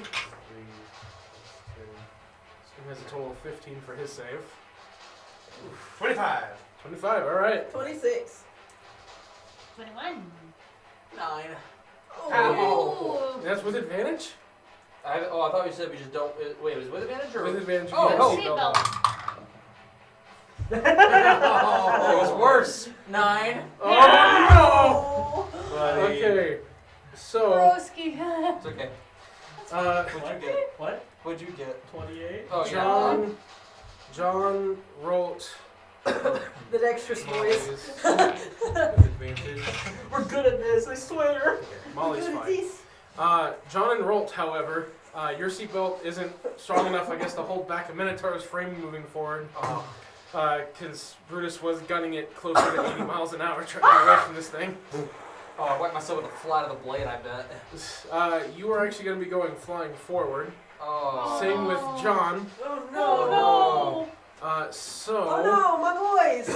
has a total of 15 for his save. 25. 25, alright. 26. 21. 9. Oh. Ooh. That's with advantage? I thought you said we just don't. Wait, was it with advantage or? With advantage. Oh, you have oh. a seatbelt on. Oh, it was worse. 9. Oh Buddy. no! Okay, so Broski. It's okay. uh, What'd you get? What? What'd you get? 28? Oh John wrote The dexterous boys. Molly's with advantage. We're good at this, I swear. Molly's Good at fine. these. John and Rolt, however, your seatbelt isn't strong enough, I guess, to hold back a Minotaur's frame moving forward. Oh. Because Brutus was gunning it closer to 80 miles an hour trying to get away from this thing. Oh, I whacked myself with the flat of the blade, I bet. You are actually going to be going flying forward. Oh. Same with John. Oh no. Oh So. Oh no, my boys. no!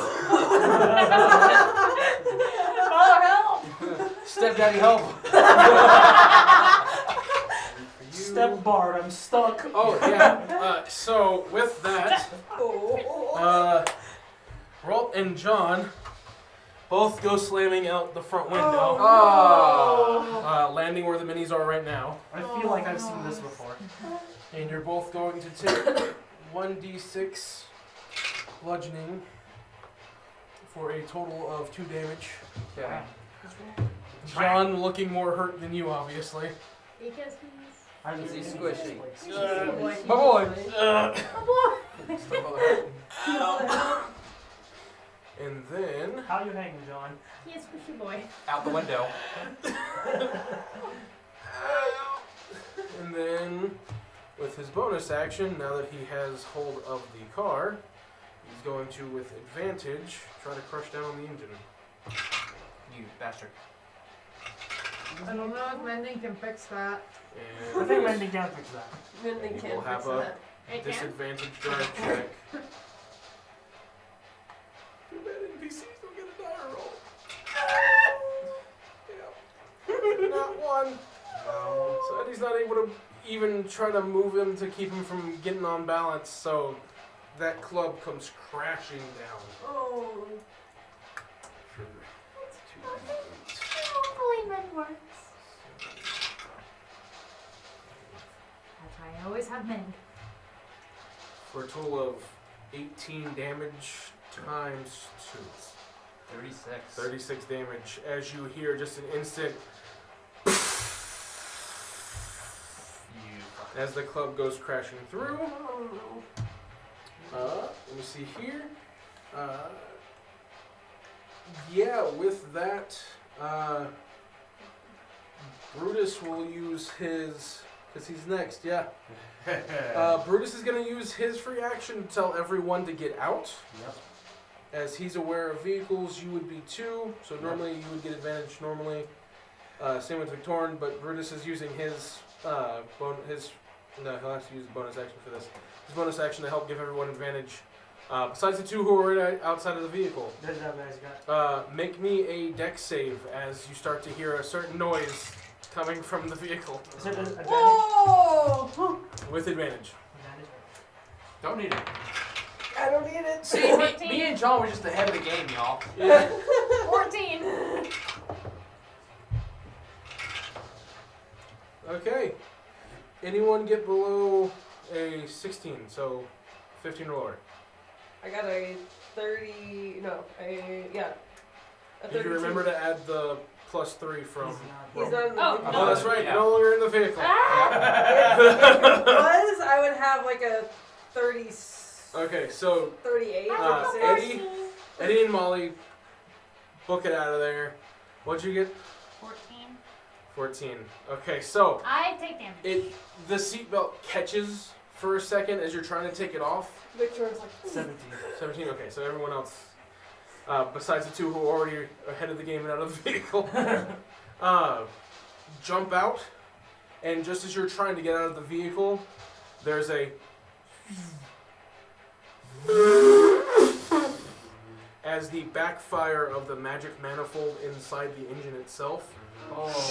Oh help! Stepdaddy, help. You... Step bard, I'm stuck. Oh, yeah. So, with that, Oh. Rolt and John both go slamming out the front window, Oh. landing where the minis are right now. I feel like I've seen this before. And you're both going to take 1d6 bludgeoning for a total of 2 damage. Okay. John looking more hurt than you, obviously. Because I'm Is he in squishy? this place. My boy. And then, How you hanging, John? he is squishy boy. Out the window. and then, with his bonus action, now that he has hold of the car, he's going to, with advantage, try to crush down on the engine. You bastard. I don't know if mending can fix that. I And think Randy can fix that. Then they You can't will have fix a- that. It can. disadvantage drive check. Too bad NPCs don't get a die roll. Yeah. Not one. So Eddie's not able to even try to move him to keep him from getting on balance, so that club comes crashing down. Oh. For 2d8. Hopefully men works. I always have men. For a total of 18 damage times 2. 36. 36 damage as you hear just an instant You. as the club goes crashing through. Oh. Let me see here. Yeah, with that, Brutus will use his, because he's next, yeah. Brutus is going to use his free action to tell everyone to get out. Yep. As he's aware of vehicles, you would be too, so normally you would get advantage normally. Same with Victorine, but Brutus is using his, no, he'll have to use the bonus action for this. His bonus action to help give everyone advantage. Besides the 2 who are right outside of the vehicle. There's that guy's got. Make me a dex save as you start to hear a certain noise coming from the vehicle. Is it an advantage? Whoa! With advantage. Advantage? Don't need it. I don't need it. See, me and John were just ahead of the game, y'all. Yeah. 14. Okay. Anyone get below a 16, so 15 or lower. I got a 30. No, yeah. A Did 32. you remember to add the +3 from... He's He's not in the Oh, vehicle. Oh, that's right. Yeah. You're no longer in the vehicle. Yeah, if it was, I would have like a 30, Okay, so 38. Eddie, Eddie and Molly book it out of there. What'd you get? 14. 14. Okay, so I take damage. the seatbelt catches for a second as you're trying to take it off. Victor's like, 17. 17. Okay, so everyone else, besides the 2 who are already ahead of the game and out of the vehicle, jump out, and just as you're trying to get out of the vehicle, there's a as the backfire of the magic manifold inside the engine itself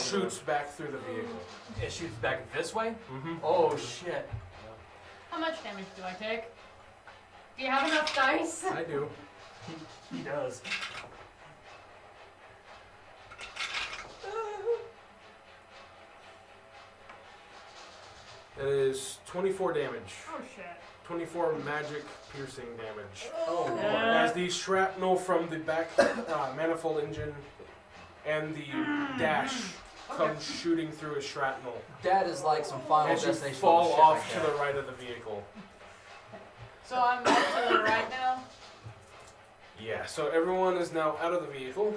shoots back through the vehicle. It shoots back this way? Mm-hmm. Oh, shit. How much damage do I take? Do you have enough dice? I do. He does. That is 24 damage. Oh shit. 24 magic piercing damage. Oh. As the shrapnel from the back manifold engine and the dash comes shooting through his shrapnel. That is like some Final As you Destination fall shit off right to there. the right of the vehicle. So I'm up to the right now. Yeah, so everyone is now out of the vehicle.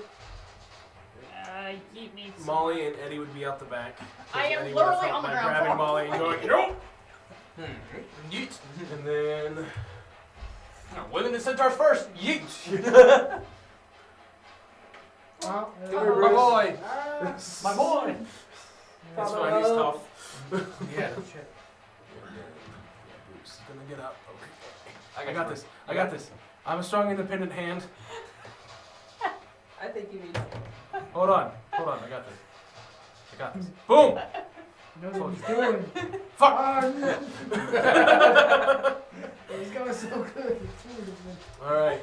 Yeet me. Molly and Eddie would be out the back. 'cause I am Eddie would have literally helped on the by ground. grabbing Molly and going, nope! Yeet. And then... Women and centaurs first. Yeet. Oh, My boy. My boy. That's fine, he's tough. Yeah. Shit. Bruce is gonna get up. Okay. I I got this. I got this. I'm a strong, independent hand. I think you need. Hold on. Hold on. I got this. I got this. Boom! You know what he's doing. Fuck! Oh, no. He's going so good. Alright.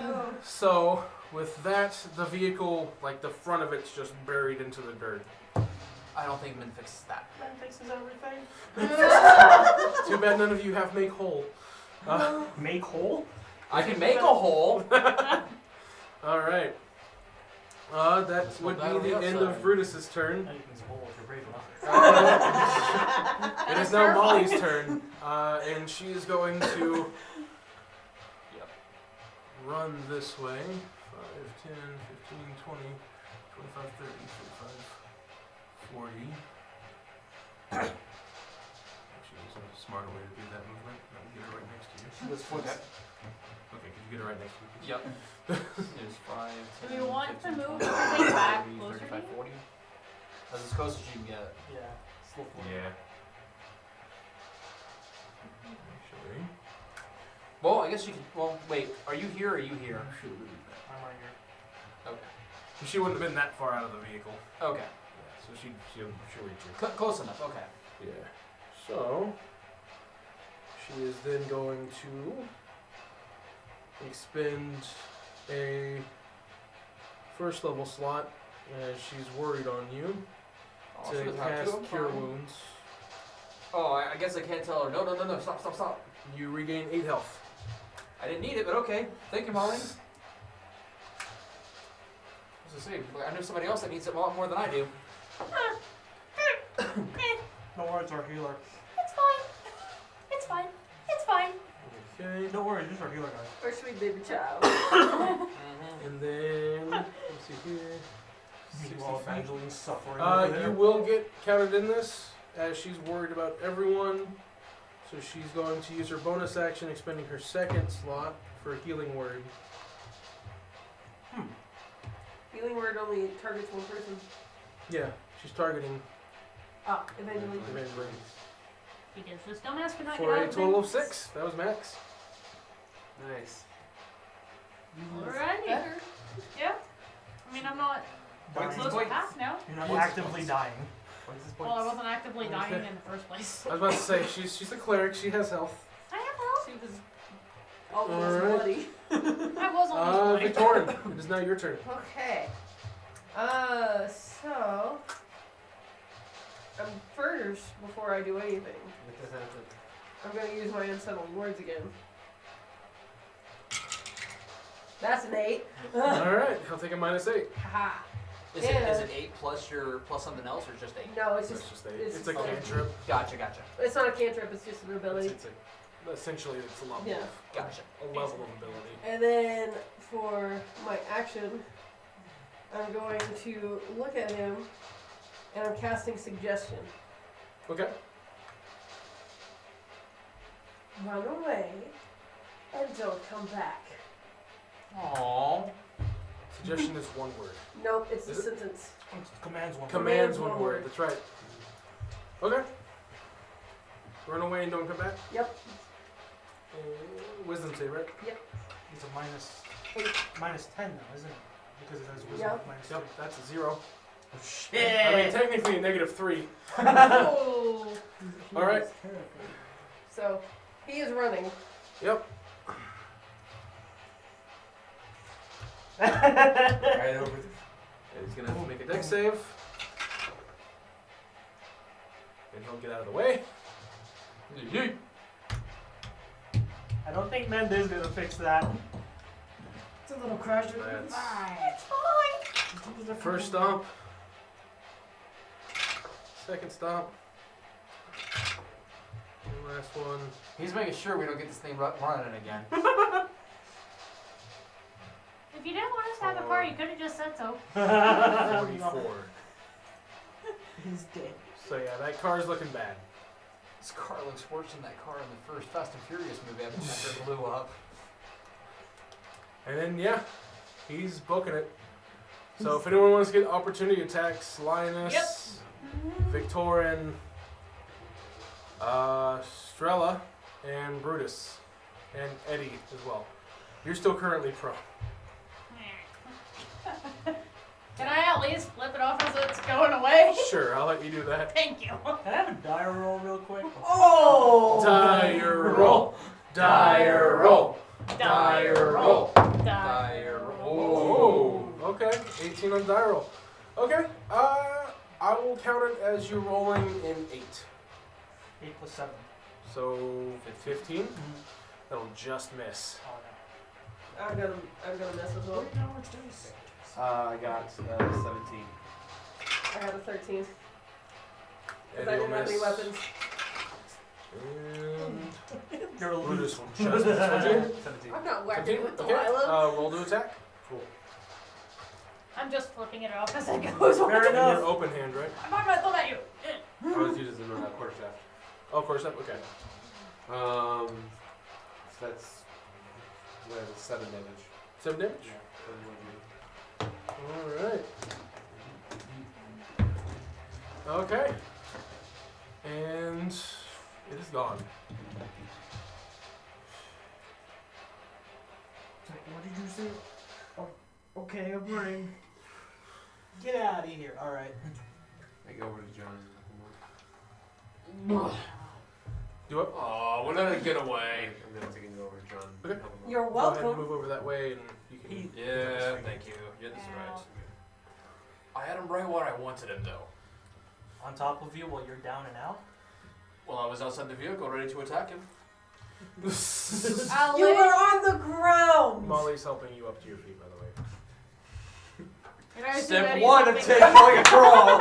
Oh. So, with that, the vehicle, like the front of it's just buried into the dirt. I don't think Min fixes that. Man fixes everything. Too bad none of you have make whole. Make whole? I can make a hole. Alright. That Let's would put that on be the the end outside. of Brutus's turn. I think it's a hole if you're brave enough. It is now Molly's turn, and she is going to run this way. 5, 10, 15, 20, 25, 30, 35, 40. Actually, there's a smarter way to do that movement. Let me get her right next to you. Let's flip it. Okay, could you get her right next to you? Yep. There's 5. Do we want to 15, move 20, everything back 30, closer to 35, you? 40. That's as close as you can get. Yeah. Slow flip. Yeah. Actually, Well, I guess you can. Well, wait. Are you here or are you here? I'm right here. Okay. she wouldn't have been that far out of the vehicle. Okay. Yeah, so she'll reach you. Close enough. Okay. Yeah. So she is then going to expend a first level slot as she's worried on you Oh, to she doesn't have cast to, I'm Cure fine. Wounds. Oh, I guess I can't tell her. No, no, no, no. Stop, stop, stop. You regain 8 health. I didn't need it, but okay. Thank you, Molly. What's to say? I know somebody else that needs it a lot more than I do. No worries, our healer. It's fine. It's fine. It's fine. Okay. No worries, just our healer guy. Or sweet baby child. And then let's see here. 60 Meanwhile, feet. Evangeline's suffering over You there. will get counted in this as she's worried about everyone. So she's going to use her bonus action, expending her second slot for a healing word. Healing word only targets one person. Yeah, she's targeting Ah, eventually. Evangeline. Because this dumbass could not For get out a of total of things. 6. That was max. Nice. Alrighty. Better. Yeah. I mean, I'm not Dying. close to half now. You're not Points. actively dying. Well, I wasn't actively dying Okay. in the first place. I was about to say, she's a cleric, she has health. I have health. She was almost Alright. bloody. I was almost bloody. Victorin, it is now your turn. Okay. So first, before I do anything, I'm gonna use my unsettling words again. That's an 8. Alright, I'll take a -8. Haha. Is Yeah. it 8 plus your plus something else or just 8? No, it's That's just just 8. it's It's a fine. cantrip. Gotcha, gotcha, it's not a cantrip. It's just an ability. Essentially, it's a level, Yeah. gotcha. a level of ability. And then for my action, I'm going to look at him and I'm casting suggestion. Okay. Run away and don't come back. Aww. Suggestion is one word. Nope, it's a Is it? sentence. Commands one. Commands Commands one one word. word. That's right. Okay. Run away and don't come back. Yep. Wisdom save, right? It's a minus 8. -10 now, isn't it? Because it has wisdom Yep. minus Yep, 3. that's a 0. Shit. I mean, technically a -3. Oh. All right. So he is running. Yep. Right over there. And he's gonna have to make a dex save. and he'll get out of the way. Yeet. I don't think Mendez is gonna fix that. It's a little crushed. That's Fine. first stomp. Second stomp. And last one. He's making sure we don't get this thing running again. If you didn't want us to have a car, you could have just said so. 44. He's dead. So yeah, that car's looking bad. This car looks worse than that car in the first Fast and Furious movie after it blew up. And then yeah, he's booking it. So if anyone wants to get opportunity attacks, Lioness, Victorin, Strella, and Brutus, and Eddie as well. You're still currently pro. Can I at least flip it off as it's going away? Sure, I'll let you do that. Thank you. Can I have a dire roll real quick? Oh! Dire roll, dire roll, dire roll. Dire. Oh, okay. 18 on die roll. Okay. I will count it as you rolling in 8. 8 plus 7. So 15. That'll just miss. Oh I'm gonna mess as well. no. No, it's dice. I got 17. I got a 13. Because I Eddie will didn't have any miss. weapons. And You're a Brutus loser. will just miss. What'd you get? 17. I'm not 17? whacking with Okay. Delilah. Roll to attack. I'm just flipping it off as it goes away. Fair In your enough. open hand, right? I'm not gonna throw at you. I was using the quarter shaft. Oh, of course. Okay. So that's 7 damage. 7 damage. Yeah. Alright. Okay. And it is gone. What did you say? Oh, okay, I'm running. Get out of here. All right. I go over to John. Do what? Oh, we're not a getaway. I'm gonna take it over to John. Okay. Help him out. You're Go ahead and welcome. move over that way and you can. He- Yeah, thank you. You're this right. I had him right where I wanted him though. On top of you while you're down and out. Well, I was outside the vehicle ready to attack him. I'll You let- were on the ground! Molly's helping you up to your feet, by the way. Can I see Step that he's 1 of something- taking like a crawl.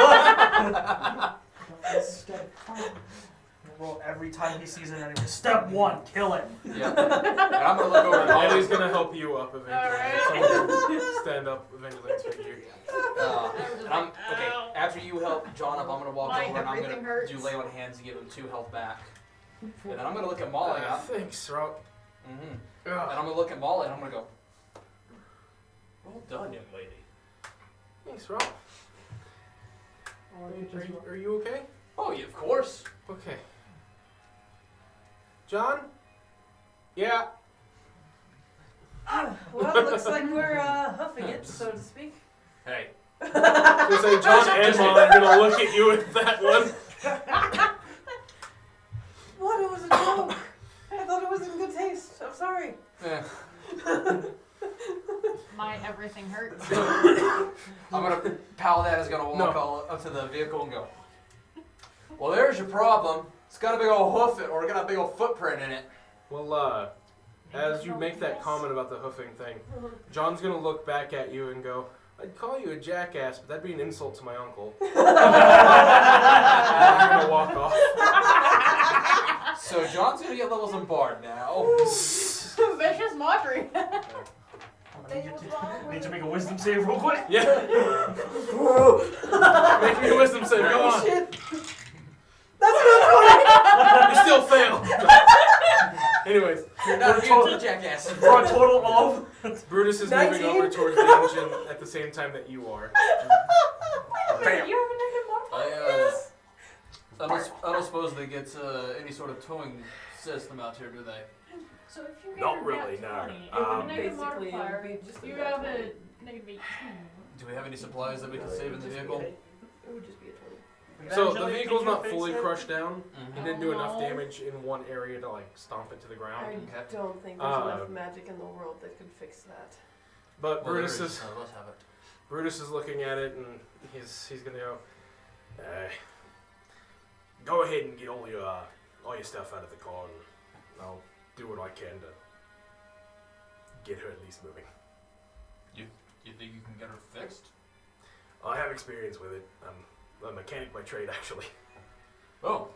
Step 1. Roll every time he sees an enemy. Step 1, kill it. Yeah. And I'm gonna look over at Molly's Molly. gonna help you up eventually. Alright. Someone stand up eventually and figure you. And I'm okay. After you help John up, I'm gonna walk My over and I'm everything gonna hurts. do lay on hands to give him 2 health back. And then I'm gonna look at Molly. Thanks, Rob. And I'm gonna look at Molly and I'm gonna go. Well done, young lady. Thanks, Rob. Are you okay? Oh, yeah, of course. Okay. John? Yeah. Well, it looks like we're huffing it, so to speak. Hey. I was gonna say John and Molly are gonna look at you with that one. What? It was a joke. I thought it was in good taste. I'm sorry. Yeah. My everything hurts. I'm gonna. Paladin is gonna walk all up to the vehicle and go. Well, there's your problem. It's got a big old hoof or got a big old footprint in it. Well, as you make that comment about the hoofing thing, John's gonna look back at you and go, I'd call you a jackass, but that'd be an insult to my uncle. And I'm gonna walk off. So John's gonna get levels in Bard now. Vicious mockery. Need to make a wisdom save real quick. Yeah. Make me a wisdom save. Go on. Shit. That's not You still fail. Anyways, You're not immune to the jackass. For a total of. Brutus is moving 19. over towards the engine at the same time that you are. Bam. You have a negative modifier? I don't suppose they get any sort of towing system out here, do they? So if you get Not a really, nat no. 20, and with a negative Basically, it modifier, would be just you a have nat a 20. negative 18. Do we have any supplies that we can save in the vehicle? It would just be a 20. So the Eventually, vehicle's can you not fix fully it? crushed down. He Mhm. didn't do enough No. damage in one area to like stomp it to the I ground. Okay. don't think there's enough magic in the world that could fix that. But Well, Brutus there is None of us have it. Brutus is looking at it and he's gonna go. go ahead and get all your stuff out of the car, and I'll do what I can to get her at least moving. You think you can get her fixed? I have experience with it. I'm a mechanic by trade, actually. Oh,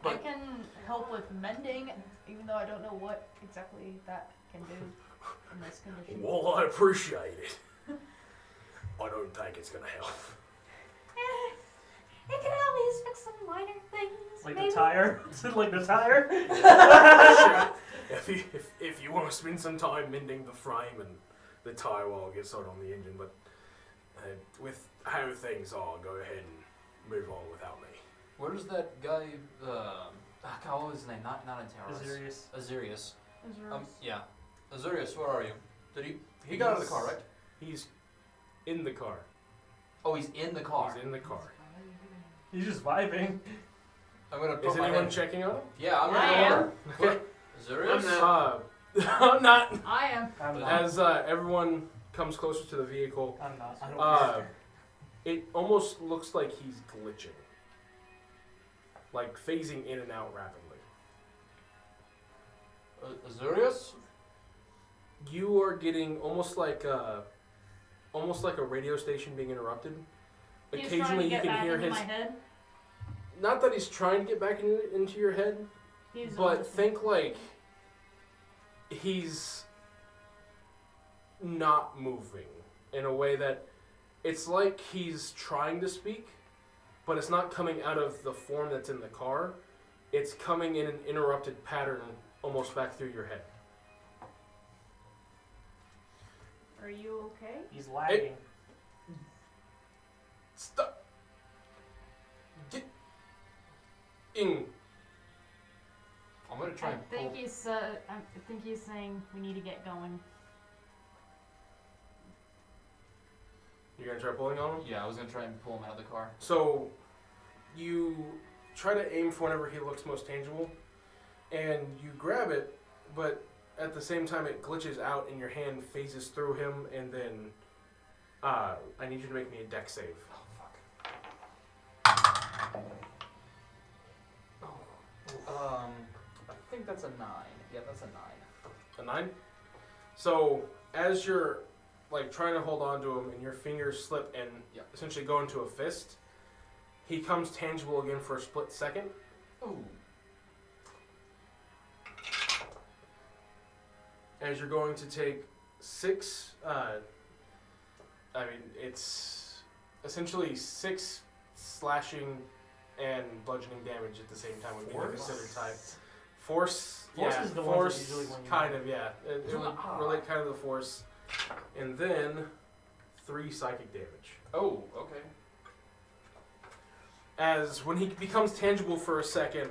I can help with mending, even though I don't know what exactly that can do in this condition. Well, I appreciate it. I don't think it's gonna help. It can at least fix some minor things. Like maybe. the tire? like the tire? Sure. If you want to spend some time mending the frame and the tire while I get started on the engine, but with how things are, go ahead and move on without me. where does that guy? God, what was his name? Not Antares. Azirius. Azirius. Is there Yeah. Azirius, where are you? Did he got out of the car, right? He's in the car. Oh, he's in the car. He's in the car. He's just vibing. I'm gonna put Is my anyone head. checking on him? Yeah, I'm I gonna am. go over. Azirius. I'm not. I am. I'm not. As everyone comes closer to the vehicle, I'm not. I don't care. it almost looks like he's glitching. Like phasing in and out rapidly. Azirius. You are getting almost like a radio station being interrupted. He's trying to Occasionally you get can back hear into his. my head. Not that he's trying to get back into your head, He's but think like he's not moving in a way that it's like he's trying to speak, but it's not coming out of the form that's in the car. It's coming in an interrupted pattern almost back through your head. Are you okay? He's lagging. Stop. Get in. I'm gonna try I and pull. think he's saying we need to get going. You're gonna try pulling on him? Yeah, I was gonna try and pull him out of the car. So you try to aim for whenever he looks most tangible, and you grab it, but at the same time it glitches out and your hand phases through him, and then I need you to make me a deck save. Oh fuck. Oh, I think that's a 9. Yeah, that's a 9. A 9? So as you're like trying to hold on to him and your fingers slip and Yeah. essentially go into a fist, he comes tangible again for a split second. Ooh. As you're going to take 6, it's essentially 6 slashing and bludgeoning damage at the same time would be the considered type. Force, Force yeah, is the ones that force, usually when you- kind of, yeah. It would relate kind of to the force. And then 3 psychic damage. Oh, okay. As when he becomes tangible for a second,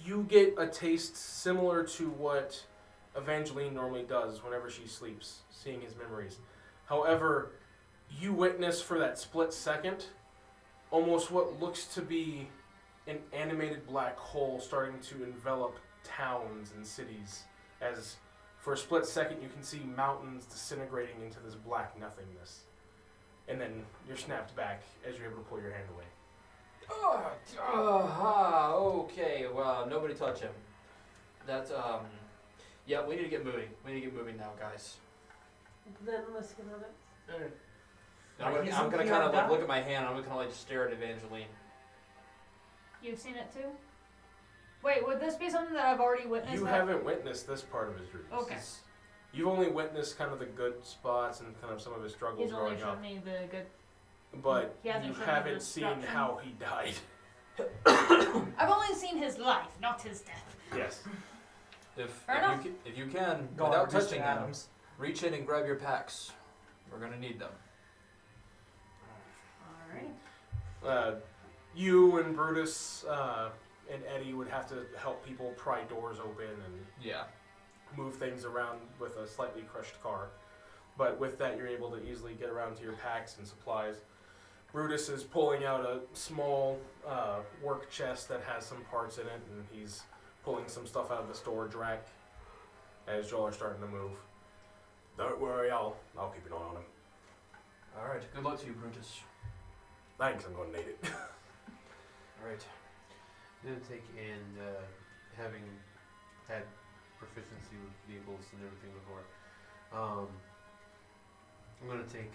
you get a taste similar to what Evangeline normally does whenever she sleeps, seeing his memories. However, you witness for that split second almost what looks to be an animated black hole starting to envelop towns and cities. As for a split second you can see mountains disintegrating into this black nothingness. And then you're snapped back as you're able to pull your hand away. Okay, well, nobody touch him. That's, yeah, we need to get moving. We need to get moving now, guys. Then let's get on it. I'm He's gonna looking kind of at like that. look at my hand. I'm gonna kind of like just stare at Evangeline. You've seen it too? Wait, would this be something that I've already witnessed? You that- haven't witnessed this part of his dreams. Okay. You've only witnessed kind of the good spots and kind of some of his struggles He's only growing shown up. me the good. But He hasn't you shown me the haven't seen destruction. how he died. I've only seen his life, not his death. Yes. If enough. if you can, Go on, without Mr. touching him, Adams. reach in and grab your packs. We're gonna need them. Alright. You and Brutus and Eddie would have to help people pry doors open and Yeah. move things around with a slightly crushed car. But with that, you're able to easily get around to your packs and supplies. Brutus is pulling out a small work chest that has some parts in it, and he's pulling some stuff out of the storage rack as y'all are starting to move. Don't worry, I'll keep an eye on him. All right. Good luck to you, Brutus. Thanks, I'm going to need it. Alright. I'm gonna take in having had proficiency with vehicles and everything before. I'm gonna take.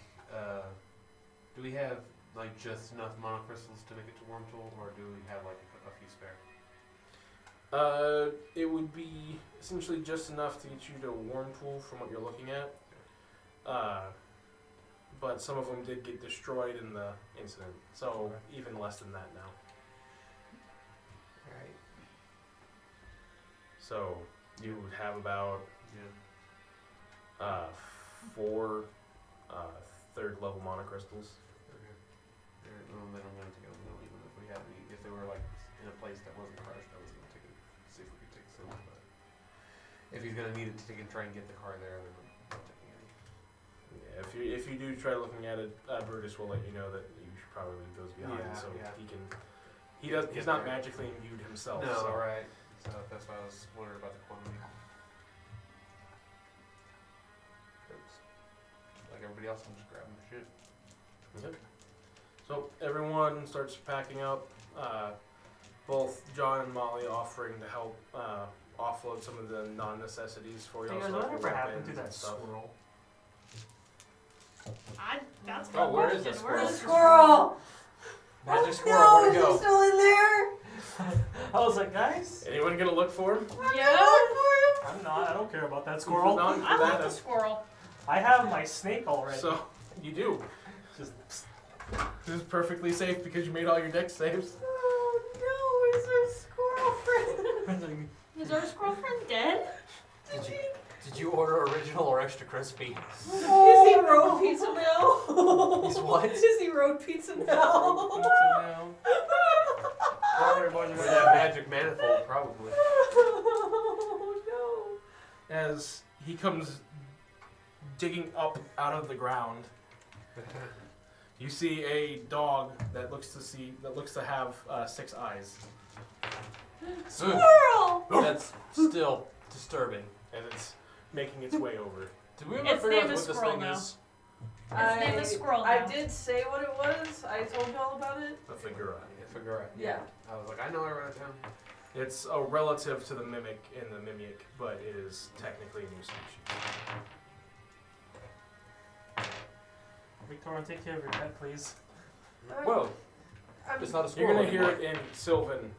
Do we have like just enough monocrystals to make it to Wormtool, or do we have like a few spare? It would be essentially just enough to get you to Wormtool from what you're looking at. But some of them did get destroyed in the incident, so even less than that now. Alright. So you would have about Yeah. 4 third level monocrystals. Okay. Alright, well then I'm gonna take it. I'm gonna leave them if we have any. If they were like in a place that wasn't crushed, I was gonna take it. See if we could take some. But if he's gonna need it to take and try and get the car there, then I'm not taking any. Yeah, if you do try looking at it, Brutus will let you know that you should probably leave those behind, Yeah, so yeah. he's not magically imbued himself. No, so. right. So that's why I was wondering about the quantity. Oops. Like everybody else, I'm just grabbing the shit. Okay. So everyone starts packing up. Both John and Molly offering to help offload some of the non-necessities for you. Hey guys, so like whatever your happened to weapons that and stuff. squirrel? That's Oh, my where is question. this Where squirrel? is Squirrel! Magic Oh, squirrel, no, where'd it is he go? still in there? I was like, guys, Anyone gonna look for him? Yeah. I'm not. I don't care about that squirrel. Not I for like that. the squirrel. I have my snake already. So you do. Just This is perfectly safe because you made all your dex saves. Oh no, is our squirrel friend? Is our squirrel friend dead? Did you order original or extra crispy? Is he road pizza now? He's what? Is he road pizza now? With that magic manifold, probably. Oh As he comes digging up out of the ground, you see a dog that looks to have 6 eyes, Squirrel! That's still disturbing. and it's making its way over. Did we ever Its figure out name what is this Squirrel thing now. is? no. Its name is Squirrel I now. did say what it was. I told y'all about it. A figura. Figure out. Yeah. I was like, I know I wrote it down. It's a relative to the mimic in the Mimic, but it is technically a new species. Victoria, take care of your pet, please. Whoa, I'm- it's not a You're squirrel gonna hear anymore. it in Sylvan.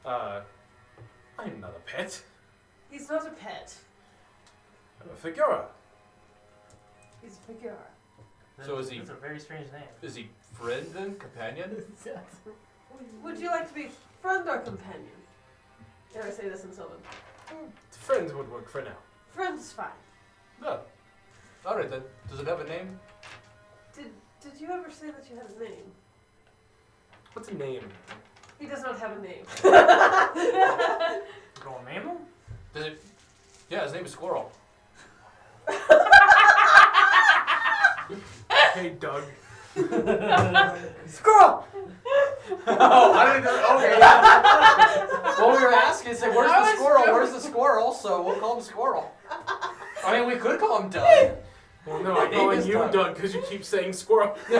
I'm not a pet. He's not a pet. I'm a figura. He's a figure. So is he- That's a very strange name. Is he friend then? Companion? Would you like to be friend or companion? Dare I say this in Sylvan? Friends would work for now. Friend's fine. No. Alright then. Does it have a name? Did you ever say that you had a name? What's a name? He does not have a name. You gonna name him? Does it? Yeah, his name is Squirrel. Hey, Doug. Squirrel! Oh, I didn't know. Okay. Well, we were asking, said, "Where's I the was squirrel? joking. Where's the squirrel?" So we'll call him Squirrel. I mean, we could call him Doug. Well, no, My I'm name calling is you Doug. Doug because you keep saying squirrel. You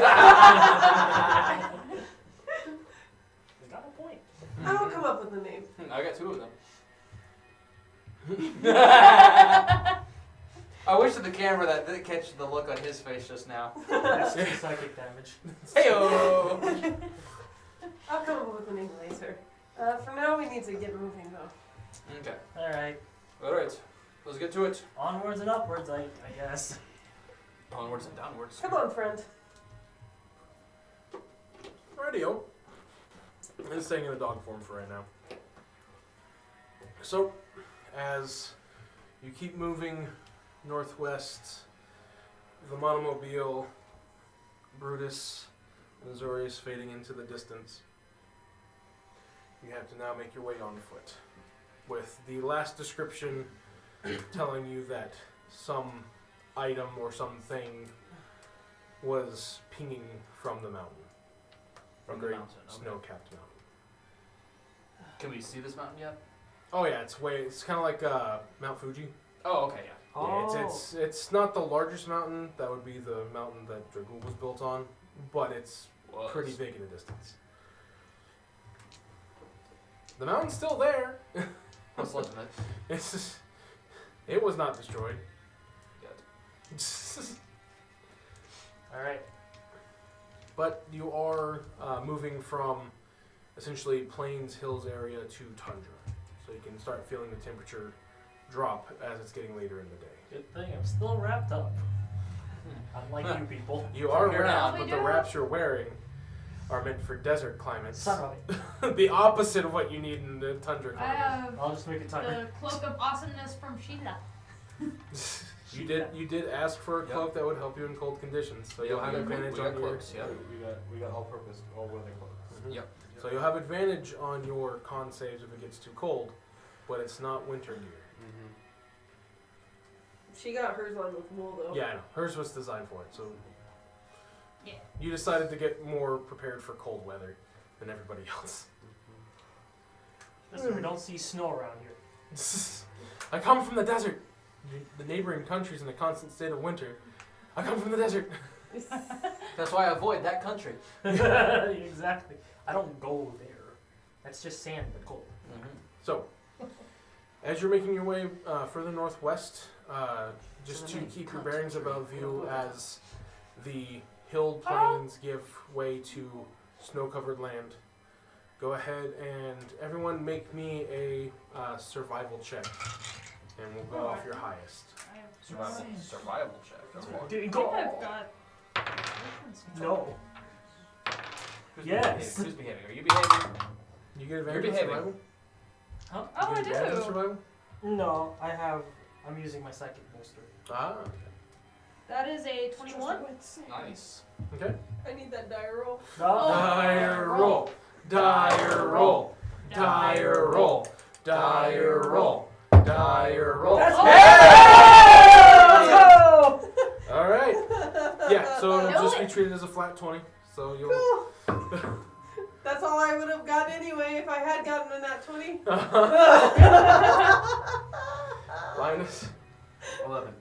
got a point. I will come up with a name. I got 2 of them. I wish that the camera that didn't catch the look on his face just now. That's 2 psychic damage. Heyo. I'll come up with a name later. For now, we need to get moving, though. Okay. Alright. All right. Let's get to it. Onwards and upwards, I guess. Onwards and downwards. Come on, friend. Radio. I'm staying in the dog form for right now. So, as you keep moving northwest, the monomobile, Brutus, Missouri is fading into the distance. You have to now make your way on foot, with the last description telling you that some item or something was pinging from the mountain. From a the great mountain, okay. snow-capped mountain. Can we see this mountain yet? Oh yeah, it's kind of like Mount Fuji. Oh, okay, yeah. Yeah, it's not the largest mountain. That would be the mountain that Dragul was built on, but it's Was. pretty big in the distance. The mountain's still there. What's left of it? It's just, it was not destroyed. All right. But you are moving from essentially plains, hills area to tundra. So you can start feeling the temperature drop as it's getting later in the day. Good thing I'm still wrapped up. Unlike you people. You are here wrapped, now. but the wraps you're wearing are meant for desert climates. Son of it. The opposite of what you need in the tundra I climate. have I'll just make a timer. the cloak of awesomeness from Sheila. You did ask for a Yep. cloak that would help you in cold conditions, so you'll have we advantage got on your. cloaks, yeah. We got all-purpose, all-weather clothes. Mhm. Yep. So you'll have advantage on your con saves if it gets too cold, but it's not winter gear. Mm-hmm. She got hers on with wool though. Yeah, I know. Hers was designed for it, so Yeah. you decided to get more prepared for cold weather than everybody else. Listen, we don't see snow around here. I come from the desert. The neighboring country's in a constant state of winter. I come from the desert. That's why I avoid that country. Exactly. I don't go there. That's just sand but cold. So, as you're making your way further northwest, just to keep your bearings above you as the hilled plains give way to snow-covered land, go ahead and everyone make me a survival check, and we'll go off your highest. I have Survival check. Dude, I go. think I've got. No. Who's Yes. behaving? Who's behaving? Are you behaving? You get advantage You're on behaving. survival? Huh? Oh, You I get advantage on do. survival? No, I'm using my psychic bolster. Ah, That is a 21. Nice. okay. I need that die roll. No. Dire roll, dire roll, dire roll, dire roll, dire roll. That's Oh! Let's go! All right. Yeah, so it'll Know just be it. treated as a flat 20. So you'll. That's all I would have gotten anyway if I had gotten in that 20. Linus, 11.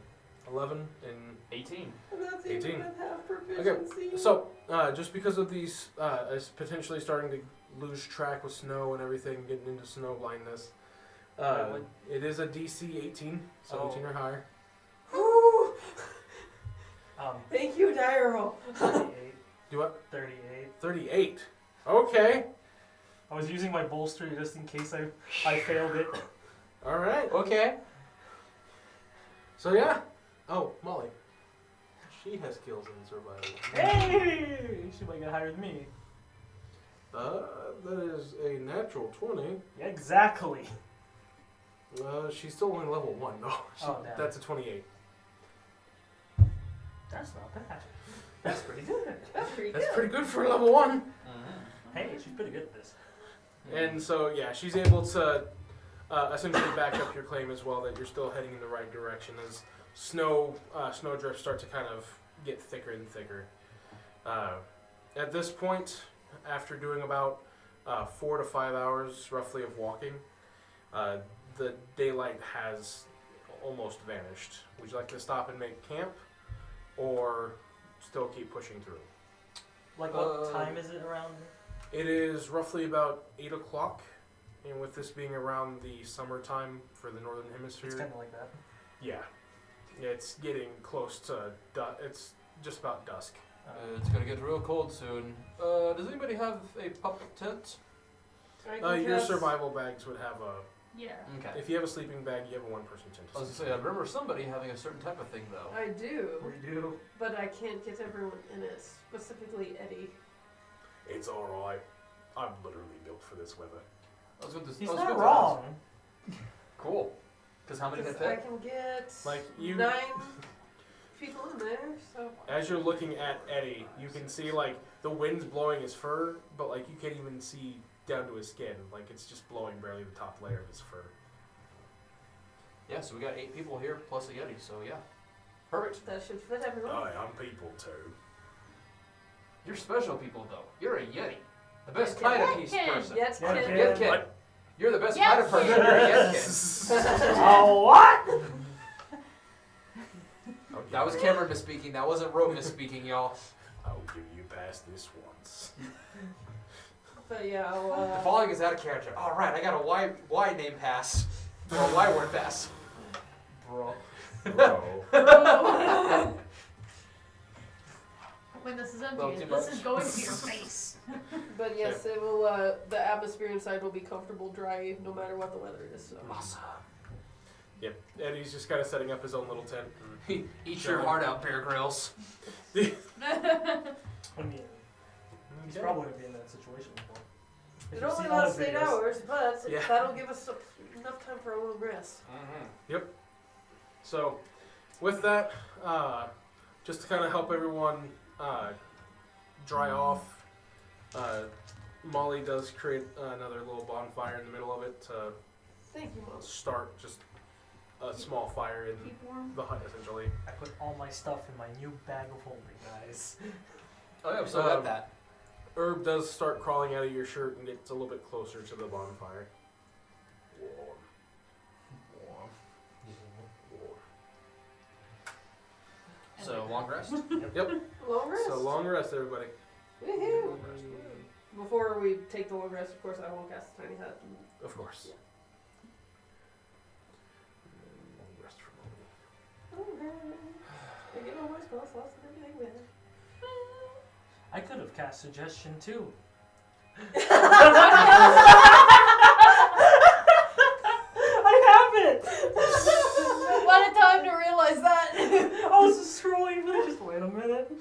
11 and 18. And that's 18. even with half proficiency. so just because of these, is potentially starting to lose track with snow and everything, getting into snow blindness. It is a DC 18, so Oh. 18 or higher. Whew. Um, Thank you, die roll. 38. Do what? 38. 38. Okay. I was using my bolster just in case I failed it. All right. Okay. So yeah. Oh, Molly. She has skills in survival. Hey! She might get higher than me. That is a natural 20. Yeah, exactly. She's still only level 1 though. Oh, damn. That's a 28. That's not bad. That's pretty good. That's pretty That's good. pretty good for level 1. Hey, she's pretty good at this. And so yeah, she's able to essentially back up your claim as well that you're still heading in the right direction as snowdrifts start to kind of get thicker and thicker. At this point, after doing about 4 to 5 hours roughly of walking, the daylight has almost vanished. Would you like to stop and make camp, or still keep pushing through? Like, what time is it around? It is roughly about 8 o'clock, and with this being around the summertime for the northern hemisphere, It's kind of like that. yeah, it's getting close to it's just about dusk. It's gonna get real cold soon. Does anybody have a pup tent? I can Your cast- survival bags would have a. Yeah. Okay. If you have a sleeping bag, you have a one-person tent. I was gonna say, I remember somebody having a certain type of thing though. I do, We do. but I can't get everyone in it, specifically Eddie. It's all right. I'm literally built for this weather. I was going to. He's I was not going to wrong. ask. Cool. Because how many can 'Cause I fit? can get Like you, 9 people in there, so. as you're looking at Eddie, you can see like the wind's blowing his fur, but like you can't even see down to his skin. Like it's just blowing barely the top layer of his fur. Yeah, so we got 8 people here plus a Yeti, so yeah. Perfect. That should fit everyone. I'm people too. You're special people though. You're a Yeti. The best Yeah, kind of piece kid. person. Yes, Yeah, kid. kid. Yet kid. You're the best Yes, kind of person. kid. You're a Yet kid. Oh, what? That was Cameron misspeaking. That wasn't Rote misspeaking, y'all. I'll give you past this once. But yeah, The I'll, following is out of character. All right, I got a Y name pass or a Y word pass. Bro. Bro. When this is Well, empty, too this much. is going to your face. but yes, it will. The atmosphere inside will be comfortable, dry, no matter what the weather is. So. Awesome. Yep. Eddie's just kind of setting up his own little tent. Eat your heart out, Bear Grylls. I mean, he's Okay. probably gonna be in that situation before. If It you've only seen all lasts his 8 videos. hours, but Yeah. that'll give us enough time for a little rest. So, with that, just to kind of help everyone dry off, Molly does create another little bonfire in the middle of it to Thank you, Mom. start just a small fire in Keep warm. the hut, essentially. I put all my stuff in my new bag of holding, guys. Oh yeah, so I got that. Herb does start crawling out of your shirt and gets a little bit closer to the bonfire. Warm. Warm. Warm. So long rest. Long rest. So long rest, everybody. Woohoo. Long rest. Before we take the long rest, of course, I won't cast a tiny hut. Of course. Long rest for Molly. I get all my spell slots and everything with it. I could have cast suggestion too. I haven't. What a time to realize that. I was just scrolling. Just wait a minute.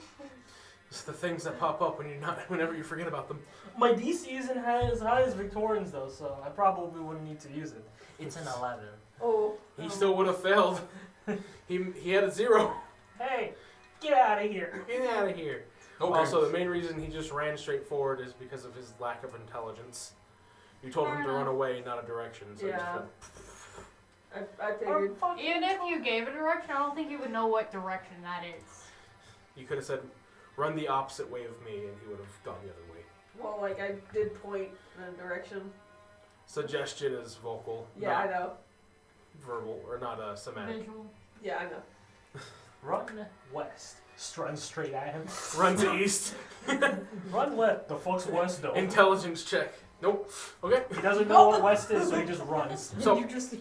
It's the things that pop up when whenever you forget about them. My DC isn't as high as Victorian's though, so I probably wouldn't need to use it. It's an 11. Oh. He still would have failed. he had a 0. Hey, get out of here. Get out of here. Okay. Also, the main reason he just ran straight forward is because of his lack of intelligence. You told him to run away, not a direction. So he just Yeah. went, I figured. Even if you gave a direction, I don't think you would know what direction that is. you could have said, run the opposite way of me, and he would have gone the other way. Well, like, I did point in a direction. Suggestion is vocal, Yeah, I not know. verbal, or not semantic. Visual. Yeah, I know. Run west. Run straight at him. Run to east. Run left. The fuck's west though? Intelligence check. Nope. Okay. He doesn't know what west is, so he just runs. So, You just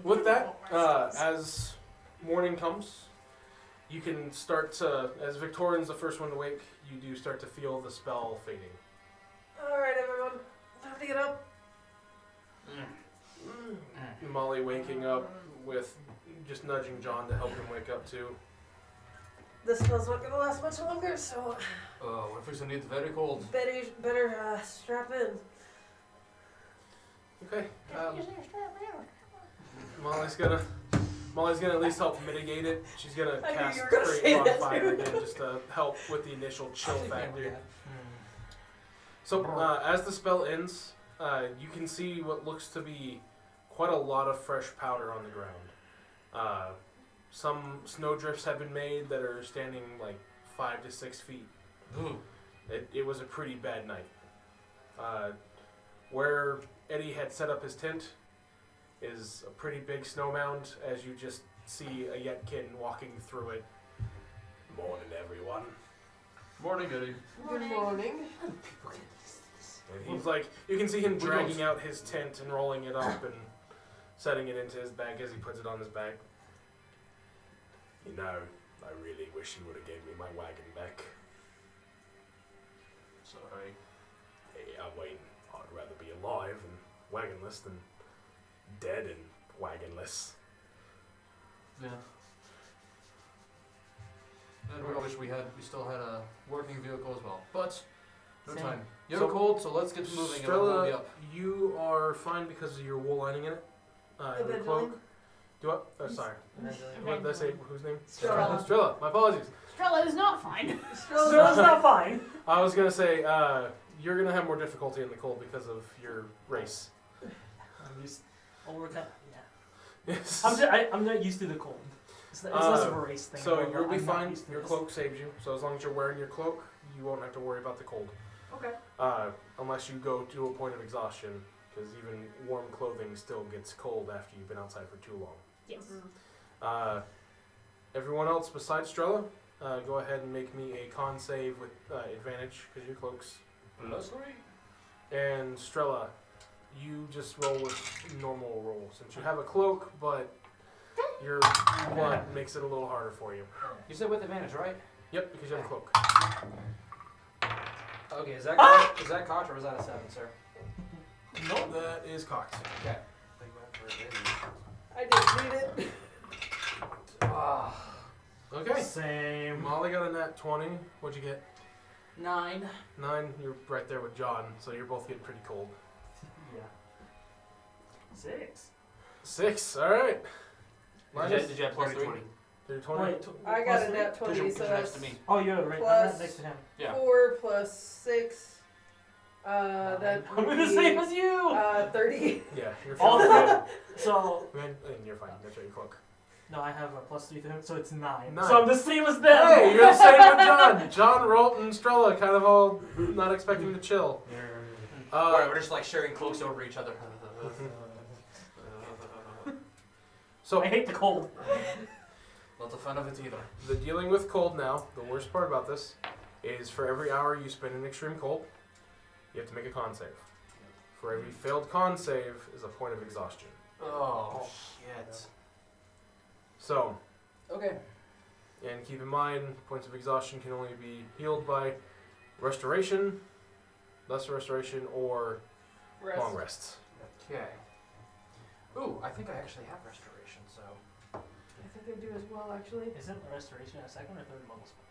with that, as morning comes, you can start to, as Victorian's the first one to wake, you do start to feel the spell fading. Alright, everyone. Time to get up. Molly waking up with just nudging John to help him wake up too. This spell's not gonna last much longer, so What if it's indeed very cold? better strap in. Okay. Molly's gonna at least help mitigate it. She's gonna I knew cast you were gonna Great say that Bonfire too. again just to help with the initial chill factor. Hmm. So as the spell ends, you can see what looks to be quite a lot of fresh powder on the ground. Some snowdrifts have been made that are standing like 5 to 6 feet. It was a pretty bad night. Where Eddie had set up his tent is a pretty big snow mound as you just see a Yetkin walking through it. Morning, everyone. Morning, Eddie. Good morning. And he's like, you can see him dragging out his tent and rolling it up and setting it into his bag as he puts it on his back. You know, I really wish you would have gave me my wagon back. Sorry. Hey, I mean, I'd rather be alive and wagonless than dead and wagonless. Yeah. And we wish we still had a working vehicle as well, but no Same. time. You're So, cold, so let's get moving. And I'll warm you Strella, up. you are fine because of your wool lining in it. In your cloak. Do what? Oh, sorry. What did I say? Whose name? Strella. Strella. My apologies. Strella is not fine. Stella's not fine. I was gonna say you're gonna have more difficulty in the cold because of your race. I'm used. Oh, we're kind of, yeah. Yes. I'm not used to the cold. It's less of a race thing. So where you'll be I'm not fine. used to Your this. cloak saves you. So as long as you're wearing your cloak, you won't have to worry about the cold. Okay. Unless you go to a point of exhaustion, because even warm clothing still gets cold after you've been outside for too long. Yes. Everyone else besides Strella, go ahead and make me a con save with advantage because your cloak's. +3. And Strella, you just roll with normal roll since you have a cloak, but your blood makes it a little harder for you. You said with advantage, right? Yep, because you have a cloak. Okay, is that cocked, is that cocked or is that a 7, sir? Nope, that is cocked. Okay. I didn't need it. Okay. Same. Molly got a nat 20. What'd you get? 9. 9. You're right there with John, so you're both getting pretty cold. Yeah. 6. 6. All right. Did you have plus 3? 20. Wait, I got a nat 20, Because so you're next that's to me. Oh, you're right. I'm Plus- not next to him. Yeah. 4 plus 6. That I'm would the be, same as you. 30. Yeah, you're All fine. of them. So Man, and you're fine. That's right, your cloak. no, I have a plus 3 to him, so it's 9. 9. So I'm the same as them. Hey, you're the same with John. John, Rolt, and Strella kind of all not expecting to chill. We're just like sharing cloaks over each other. So I hate the cold. Not the fun of it either. the dealing with cold now, the worst part about this is for every hour you spend in extreme cold, you have to make a con save. For every failed con save is a point of exhaustion. Oh, shit. So, Okay. and keep in mind, points of exhaustion can only be healed by restoration, lesser restoration, or long rests. Okay. Ooh, I think I actually have restoration, so. I think I do as well, actually. Isn't restoration a 2nd or 3rd level spell?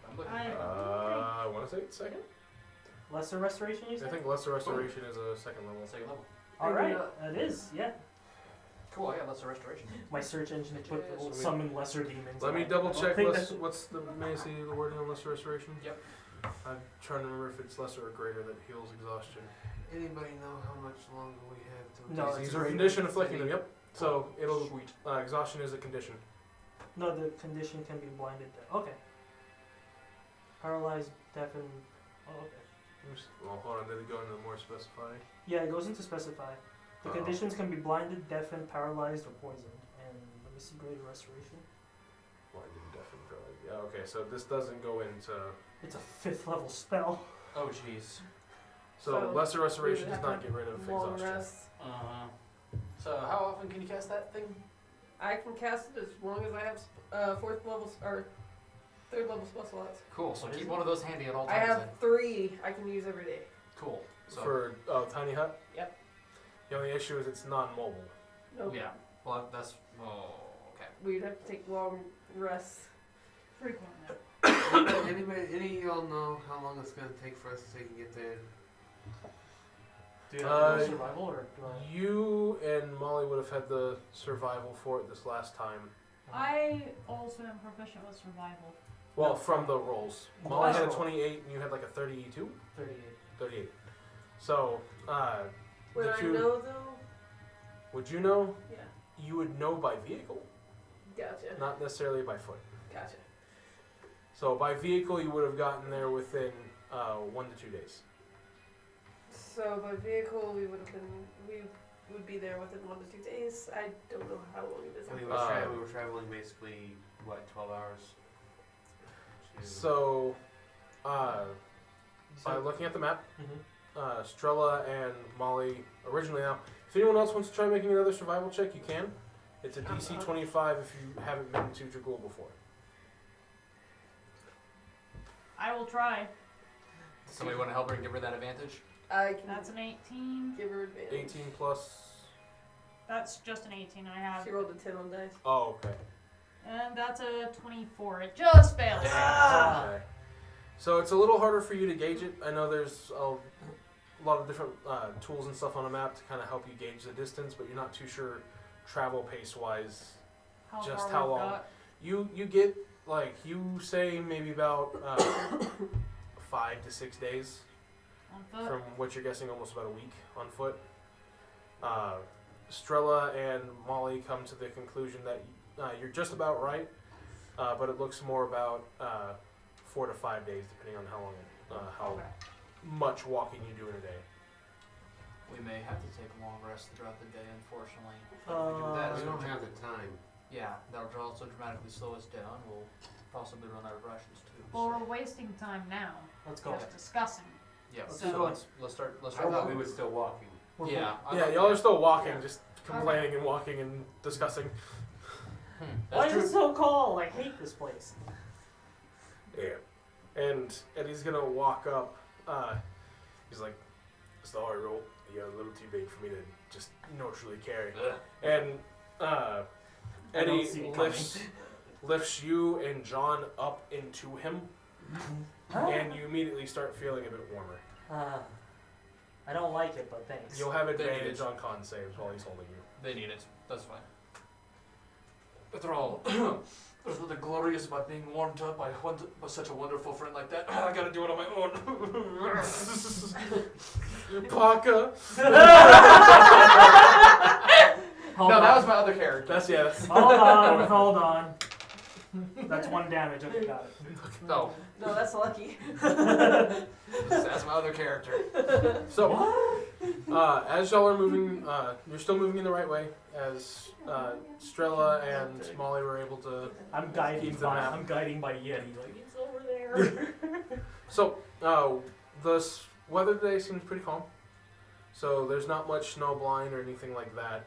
I'm looking I- at I want to say it's second. Lesser restoration, you I said? think lesser restoration is a second level. second level. All right, it is. Yeah. Cool, I got lesser restoration. My search engine put Yeah, will so we- summon lesser demons. Let me and double I don't check. think What's the Macy the wording on lesser restoration? Yep. I'm trying to remember if it's lesser or greater that heals exhaustion. Anybody know how much longer we have to? No, These it's are greater. condition afflicting them. Yep. So it'll Sweet. exhaustion is a condition. No, the condition can be blinded. Okay. Paralyzed, deafened. Oh, okay. Well, hold on. Did it go into more specify? Yeah, it goes into specify. The Oh. conditions can be blinded, deafened, paralyzed, or poisoned. And let me see greater restoration. Well, I didn't definitely. Yeah. Okay. So this doesn't go into. It's a 5th level spell. Oh, jeez. So So lesser restoration we does would not get rid of Long exhaustion. rest. So, how often can you cast that thing? I can cast it as long as I have 4th level or 3rd level spell slots. Cool, so What is keep it? one of those handy at all I times have then. 3 I can use every day. Cool. So, For tiny hut. Yep. The only issue is it's non-mobile. Nope. yeah. Well, that's. Oh, okay. We'd have to take long rests. Frequently. Any of y'all know how long it's gonna take for us to get there? Do you have Uh, survival or do I? You and Molly would have had the survival for it this last time. I also am proficient with survival. Well, No, from the rolls. the Molly last had a roll. 28 and you had like a 32? 38. 38. So, Would the I two, know though? would you know? Yeah. You would know by vehicle, Gotcha. not necessarily by foot. Gotcha. So by vehicle, you would have gotten there within 1 to 2 days. So by vehicle, we would be there within 1 to 2 days. I don't know how long it is. I mean, we were traveling basically, what, 12 hours? So, by looking at the map, Strella and Molly originally now. If anyone else wants to try making another survival check, you can. It's a DC 25 if you haven't been to Dragul before. I will try. Somebody want to help her and give her that advantage? I can That's an 18. give her advantage. 18 plus. That's just an 18. I have. She rolled a 10 on dice. Oh, okay. And that's a 24. It just fails. Okay. So it's a little harder for you to gauge it. I know there's a lot of different tools and stuff on a map to kind of help you gauge the distance, but you're not too sure travel pace wise. How Just far how we've long? got. You get like you say maybe about 5 to 6 days. On foot. From what you're guessing, almost about a week on foot. Strella and Molly come to the conclusion that you're just about right, but it looks more about 4 to 5 days, depending on how long, how Okay. much walking you do in a day. We may have to take a long rest throughout the day, unfortunately. We don't have the time. Yeah, that'll also dramatically slow us down. We'll possibly run out of rations too. Well, we're wasting time now. Let's go. Just discussing. Yeah. Let's So keep going. let's start. Let's I start. thought we were still walking. Yeah. Yeah, y'all are still walking, just complaining and walking and discussing. Why That's is it true. so cold? I hate this place. Yeah. And Eddie's gonna walk up. He's like, sorry, roll. You're a little too big for me to just naturally carry. And I don't Eddie see it lifts you and John up into him, and you immediately start feeling a bit warmer. I don't like it, but thanks. You'll have They need advantage it. on con saves while he's holding you. They need it. That's fine. After all, there's nothing glorious about being warmed up by such a wonderful friend like that. I gotta do it on my own. Paka. Hold No, on. that was my other character. That's yes. Hold on. That's 1 damage. Okay, got it. No, No, that's lucky. that's my other character. So, as y'all are moving, you're still moving in the right way. As Strella and Molly were able to. I'm guiding Keep the by map. Yeti. Like it's over there. So, the weather today seems pretty calm. So there's not much snow blind or anything like that.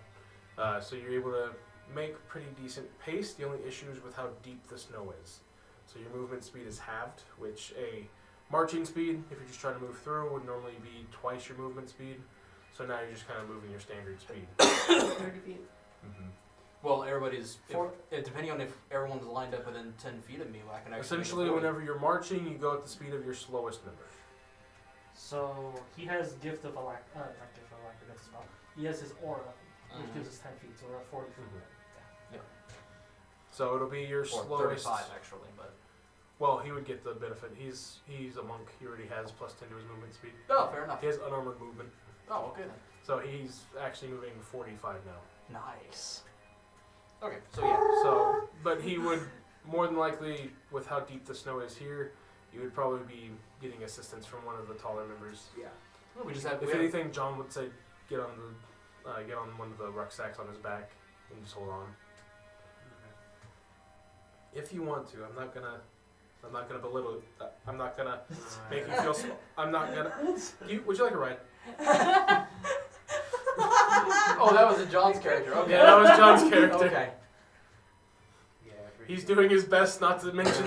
So you're able to make pretty decent pace. The only issue is with how deep the snow is. So your movement speed is halved, which a marching speed, if you're just trying to move through, would normally be twice your movement speed. So now you're just kind of moving your standard speed. 30 feet. Mm-hmm. Well, everybody's For- depending on if everyone's lined up within 10 feet of me, I can actually. Essentially, make a 40. whenever you're marching, you go at the speed of your slowest member. So he has gift of not gift of alacrity. That's a spell. He has his aura, which Mhm. gives us 10 feet. So we're at 40 feet. So it'll be your Or slowest. 35 actually, but. Well, he would get the benefit. He's a monk. He already has +10 to his movement speed. Oh, fair enough. He has unarmored movement, Oh, okay then. so he's actually moving 45 now. Nice. Okay, so yeah. So, but he would more than likely, with how deep the snow is here, you would probably be getting assistance from one of the taller members. Yeah. Well, we just have. If we have- anything, John would say, get on one of the rucksacks on his back and just hold on. If you want to, I'm not gonna belittle it. I'm not gonna make you feel. I'm not gonna. Would you like a ride? Oh, that was a John's character. Okay. Yeah, that was John's character. Okay. Yeah, I appreciate He's it. doing his best not to mention